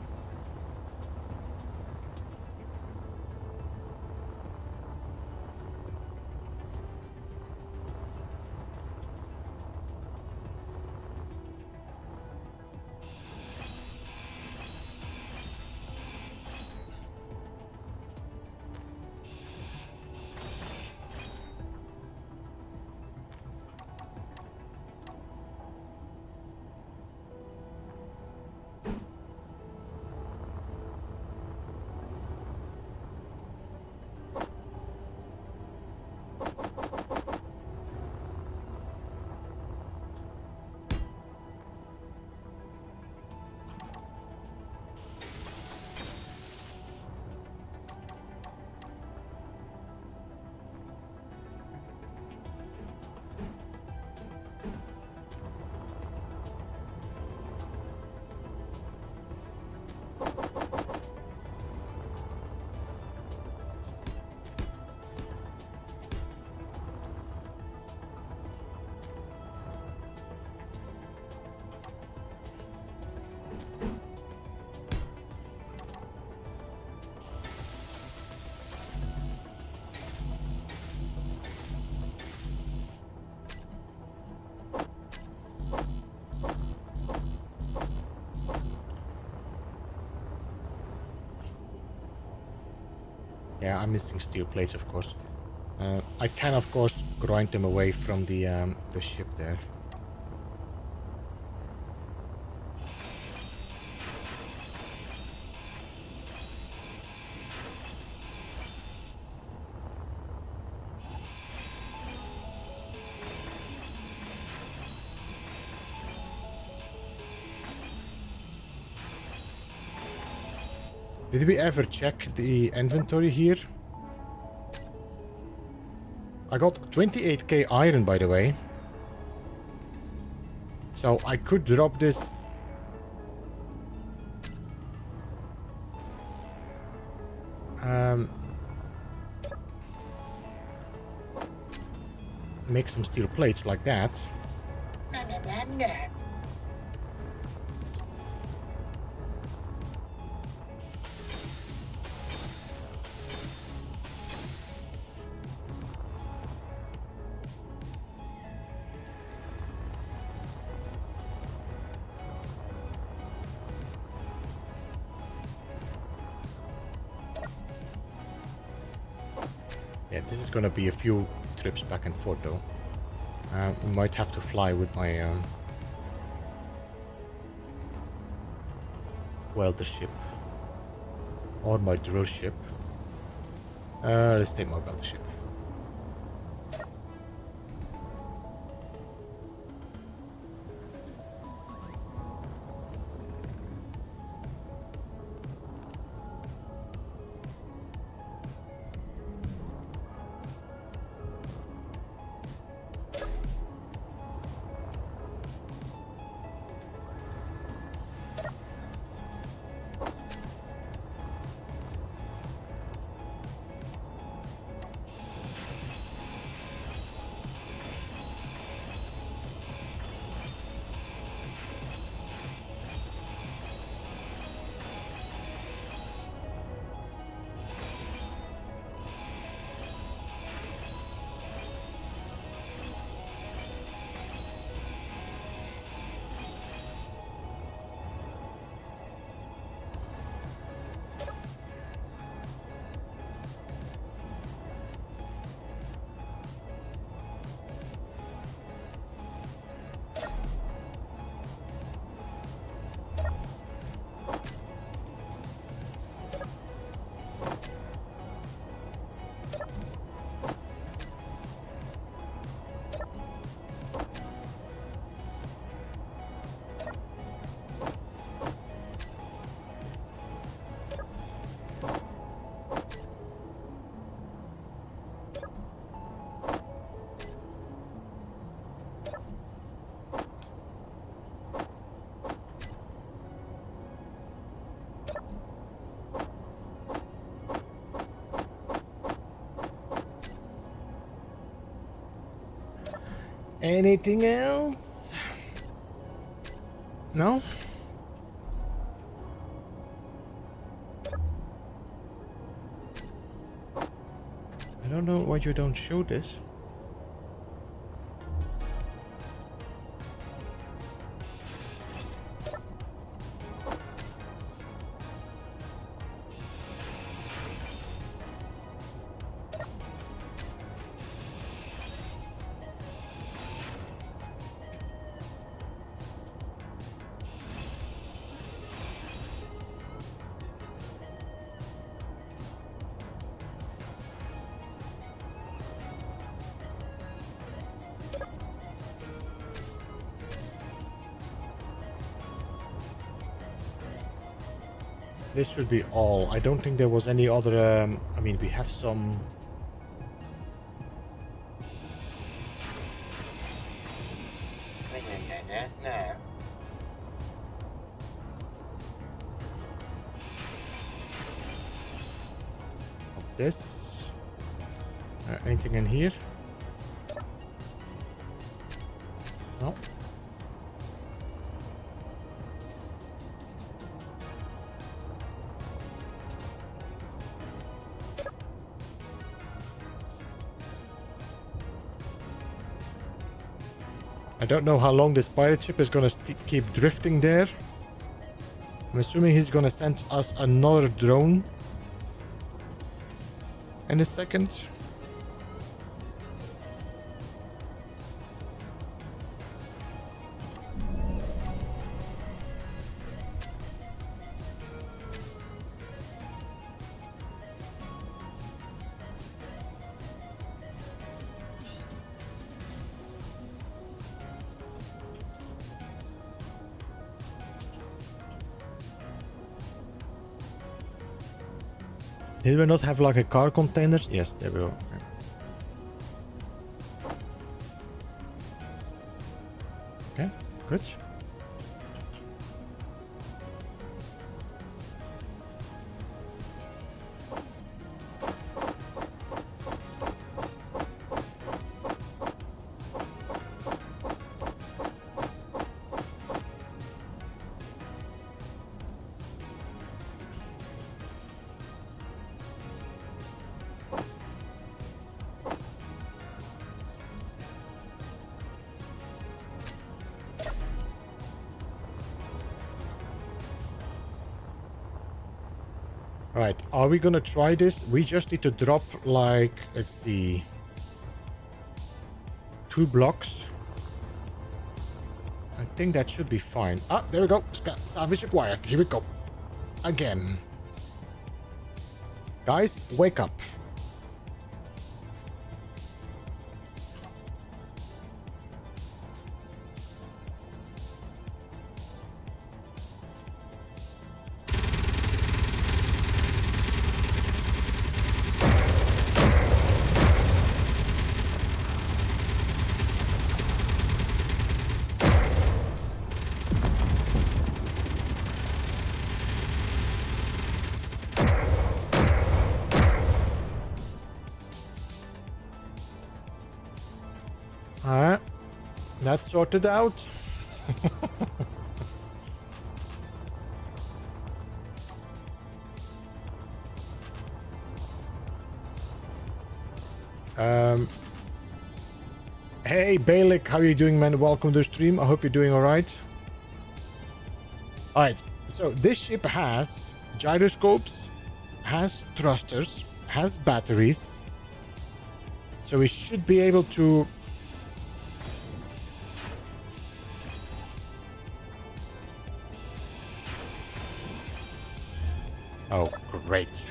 Yeah, I'm missing steel plates, of course. I can, of course, grind them away from the ship there. Did we ever check the inventory here? I got 28k iron, by the way. So I could drop this. Make some steel plates like that. Yeah, this is gonna be a few trips back and forth though. We might have to fly with my welder ship or my drill ship. Let's take my welder ship. Anything else? No? I don't know why you don't show this. This should be all. I don't think there was any other. I mean, we have some. Of this. Anything in here? No. I don't know how long this pirate ship is gonna keep drifting there. I'm assuming he's gonna send us another drone in a second. Did we not have like a car container? Yes, there we go. Okay. Okay, good. Right, are we gonna try this? We just need to drop like, let's see, 2 blocks. I think that should be fine. Ah, there we go. Salvage acquired. Here we go. Again. Guys, wake up. That's sorted out. Hey Balik, how are you doing, man? Welcome to the stream. I hope you're doing alright. Alright, so this ship has gyroscopes, has thrusters, has batteries. So we should be able to... Oh, great.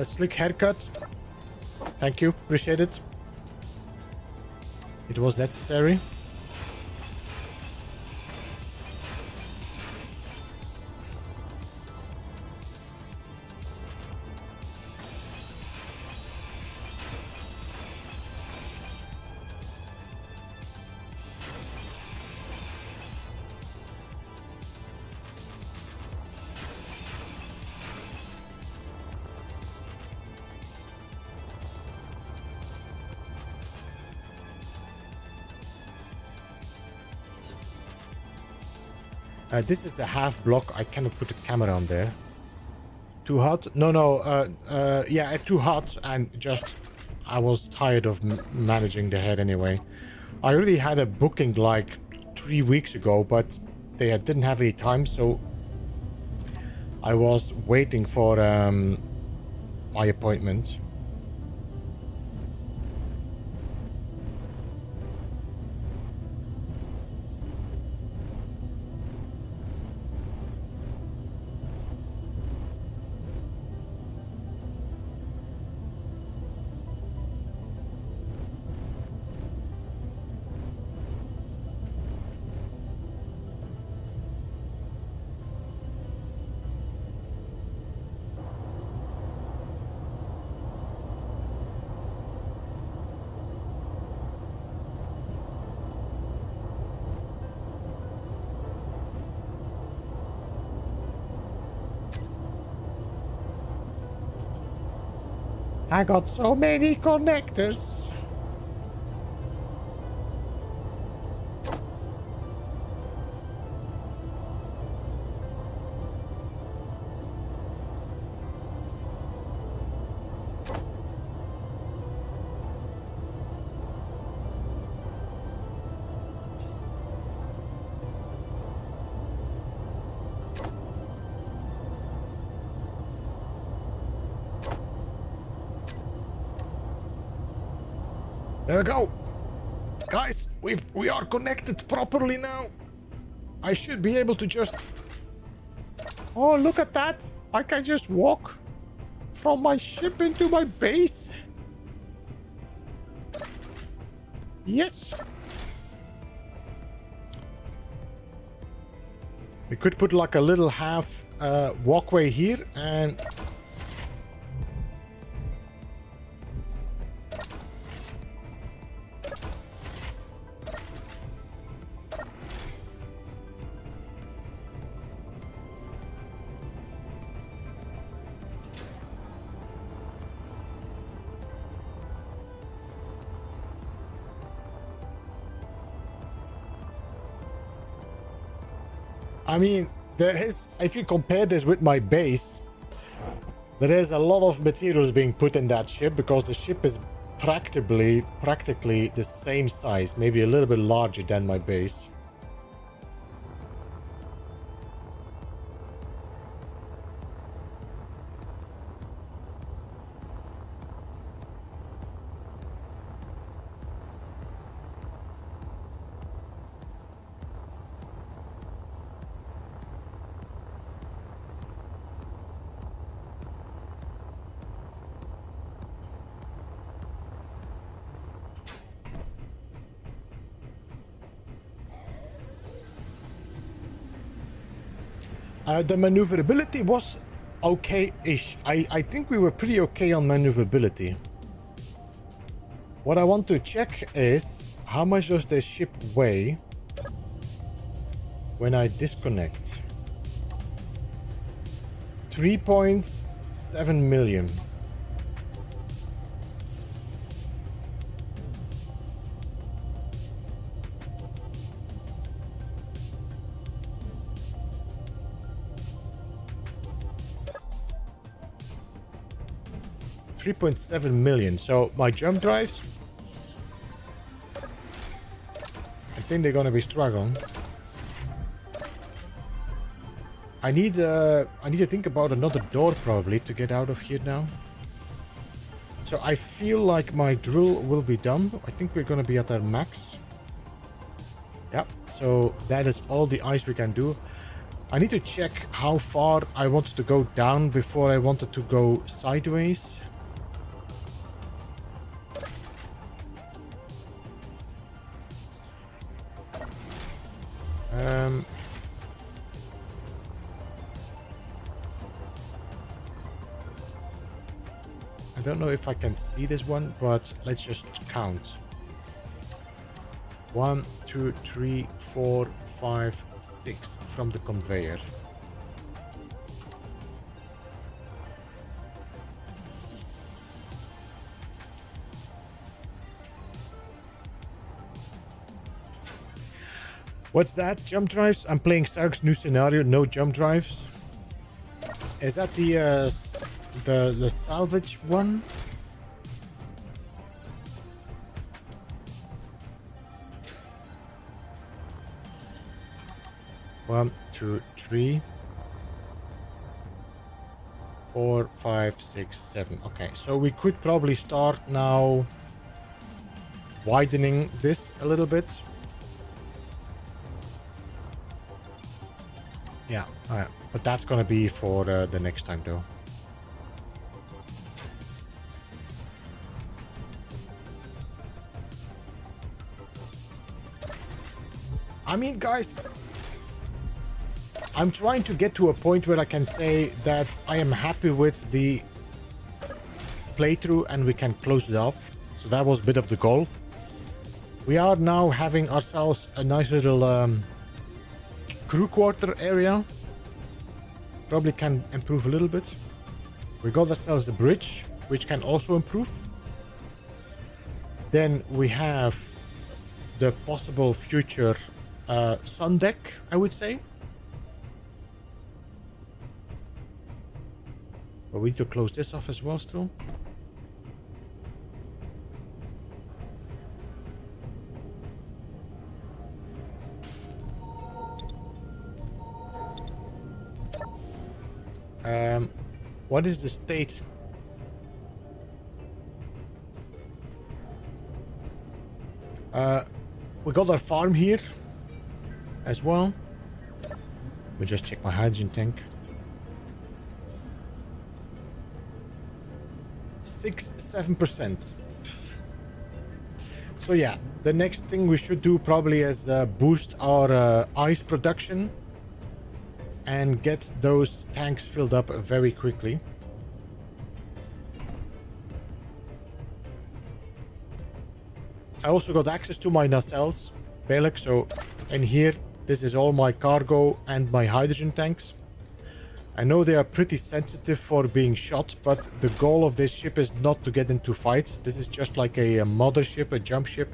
Slick haircut. Thank you. Appreciate it. It was necessary. This is a half block. I cannot put a camera on there. Too hot? No. Yeah, too hot, and just I was tired of managing the head anyway. I already had a booking like 3 weeks ago, but they didn't have any time, so I was waiting for my appointment. I got so many connectors. There we go. Guys, we are connected properly now. I should be able to just... Oh, look at that. I can just walk from my ship into my base. Yes. We could put like a little half walkway here and... I mean, there is, if you compare this with my base, there is a lot of materials being put in that ship because the ship is practically the same size, maybe a little bit larger than my base. The maneuverability was okay-ish. I think we were pretty okay on maneuverability. What I want to check is how much does this ship weigh when I disconnect? 3.7 million. $3.7 million. So my jump drives, I think they're gonna be struggling. I need to think about another door probably to get out of here now. So I feel like my drill will be done. I think we're gonna be at our max. Yep. So that is all the ice we can do. I need to check how far I wanted to go down before I wanted to go sideways. I don't know if I can see this one, but let's just count. 1, 2, 3, 4, 5, 6 from the conveyor. What's that? Jump drives? I'm playing Sark's new scenario, no jump drives. Is that the salvage one? One, 2, 3, 4, 5, 6, 7. Okay, so we could probably start now widening this a little bit. Yeah, but that's gonna be for the next time though. I mean, guys, I'm trying to get to a point where I can say that I am happy with the playthrough and we can close it off. So that was a bit of the goal. We are now having ourselves a nice little crew quarter area. Probably can improve a little bit. We got ourselves a bridge, which can also improve. Then we have the possible future sun deck, I would say. But we need to close this off as well still. What is the state? We got our farm here as well. Let me just check my hydrogen tank. 6-7%. So yeah, the next thing we should do probably is boost our ice production and get those tanks filled up very quickly. I also got access to my nacelles, Belek, so in here, this is all my cargo and my hydrogen tanks. I know they are pretty sensitive for being shot, but the goal of this ship is not to get into fights. This is just like a mothership, a jump ship,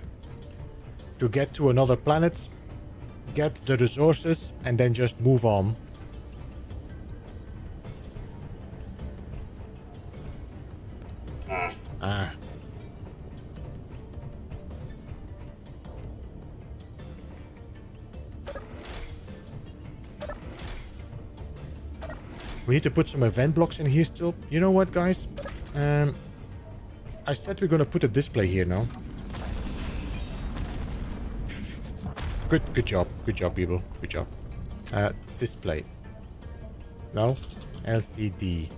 to get to another planet, get the resources, and then just move on. We need to put some event blocks in here still. You know what, guys? I said we're gonna put a display here now. Good job, people. Good job. Display. No? LCD.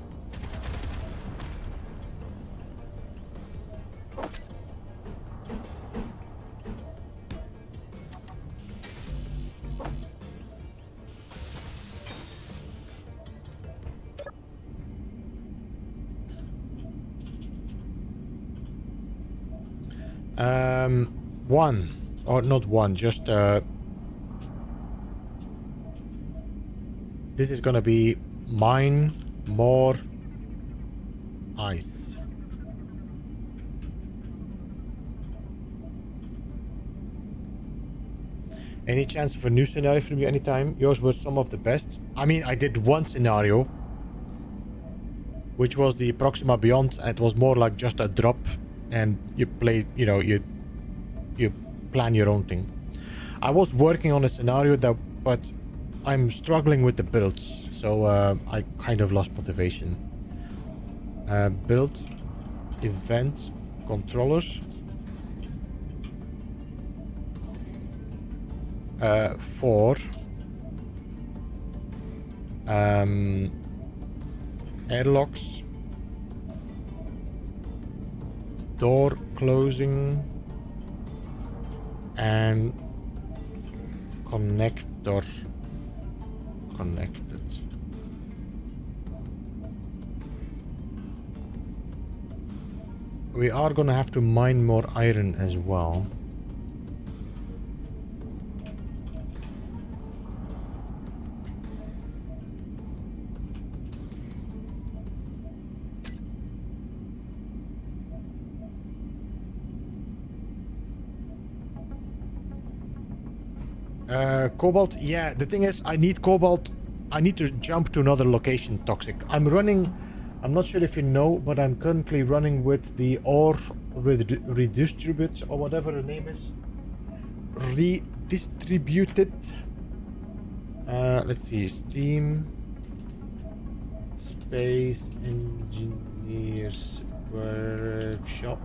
One, or not one, just this is gonna be mine more ice. Any chance for a new scenario from you anytime? Yours were some of the best. I mean, I did one scenario, which was the Proxima Beyond, and it was more like just a drop, and you play, you know, you plan your own thing. I was working on a scenario that, but I'm struggling with the builds, so I kind of lost motivation. Build, event, controllers. 4. Airlocks. Door closing. And connector connected. We are gonna have to mine more iron as well. Cobalt, yeah, the thing is, I need cobalt. I need to jump to another location, Toxic. I'm not sure if you know, but I'm currently running with the ore redistribute, or whatever the name is. Redistributed. Let's see, Steam. Space Engineers Workshop.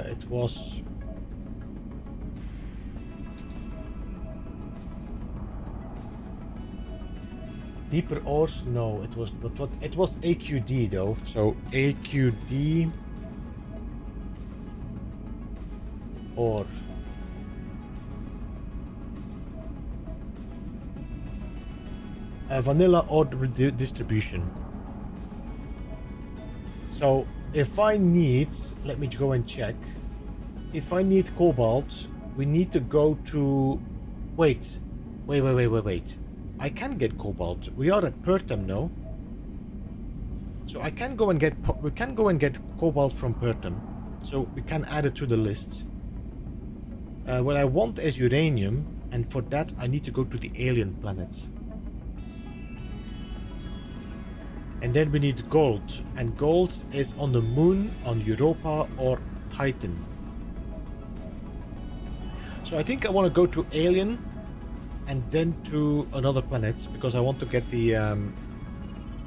It was deeper ores. No, it was not. What it was AQD though. So AQD or vanilla ore distribution. So if I need, let me go and check. if I need cobalt, we need to go to... Wait. I can get cobalt. We are at Pertham, no? So I can go and get... We can go and get cobalt from Pertham. So we can add it to the list. What I want is uranium, and for that I need to go to the alien planet. And then we need gold, and gold is on the moon, on Europa or Titan. So I think I want to go to alien and then to another planet, because I want to get the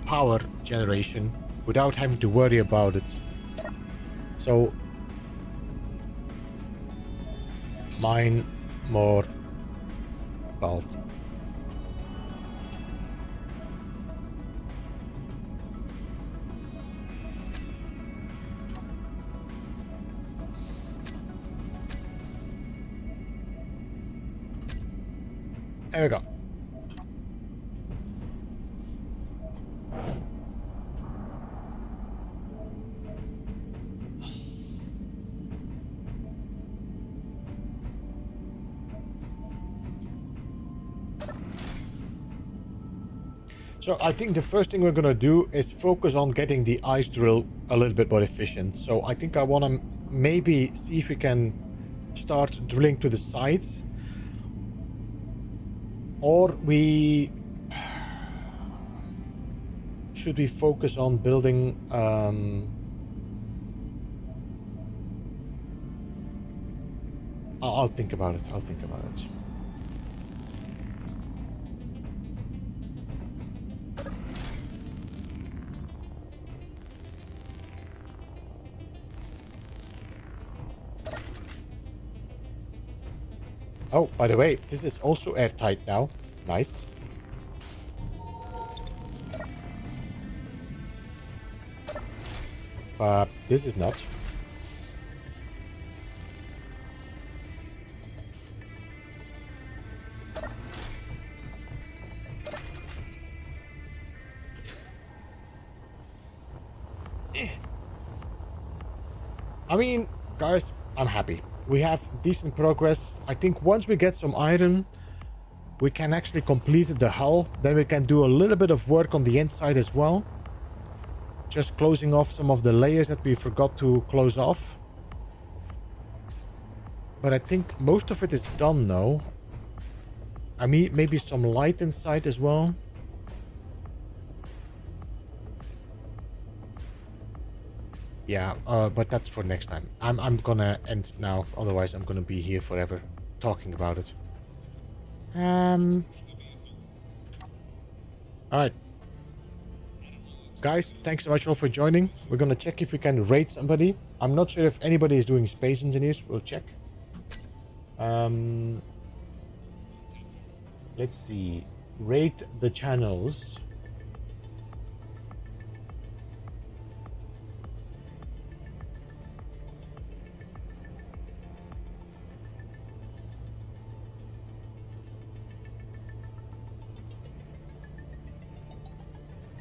power generation without having to worry about it. So mine more gold. There we go. So I think the first thing we're gonna do is focus on getting the ice drill a little bit more efficient. So I think I wanna maybe see if we can start drilling to the sides. Or should we focus on building I'll think about it. Oh, by the way, this is also airtight now. Nice. This is not. I mean, guys, I'm happy. We have decent progress. I think once we get some iron, we can actually complete the hull. Then we can do a little bit of work on the inside as well. Just closing off some of the layers that we forgot to close off. But I think most of it is done now. I mean, maybe some light inside as well. Yeah, but that's for next time. I'm gonna end now, otherwise I'm gonna be here forever talking about it. Alright. Guys, thanks so much all for joining. We're gonna check if we can raid somebody. I'm not sure if anybody is doing Space Engineers. We'll check. Let's see. Rate the channels.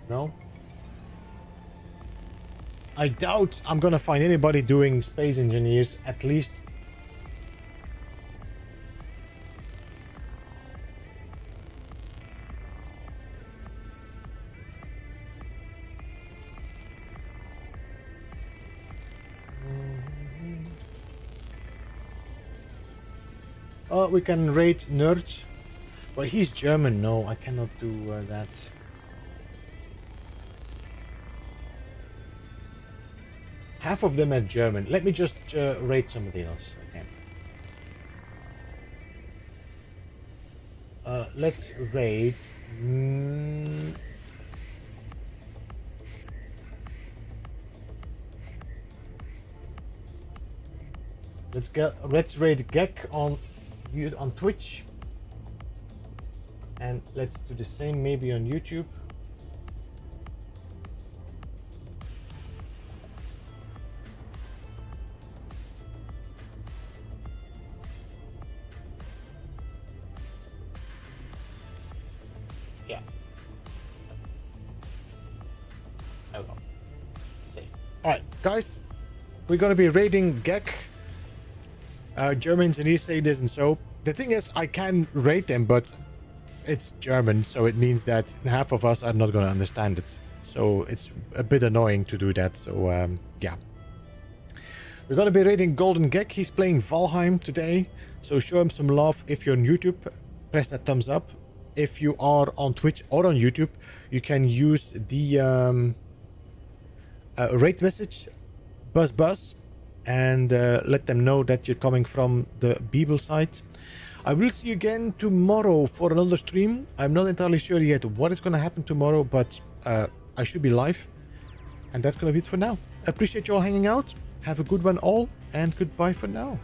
No? I doubt I'm gonna find anybody doing Space Engineers, at least. Oh, we can rate Nerd. Well, he's German. No, I cannot do that. Half of them are German. Let me just rate somebody else. Okay. Let's rate. Let's rate Gek on Twitch, and let's do the same maybe on YouTube. Yeah. There we go. Safe. Alright, guys. We're gonna be raiding Gek. German engineers say it isn't so. The thing is, I can rate them, but it's German, so it means that half of us are not going to understand it. So it's a bit annoying to do that. So yeah. We're going to be rating Golden Gek. He's playing Valheim today. So show him some love. If you're on YouTube, press that thumbs up. If you are on Twitch or on YouTube, you can use the rate message buzz and let them know that you're coming from the Beeble site. I will see you again tomorrow for another stream. I'm not entirely sure yet what is going to happen tomorrow, but I should be live. And that's going to be it for now. Appreciate you all hanging out. Have a good one all, and goodbye for now.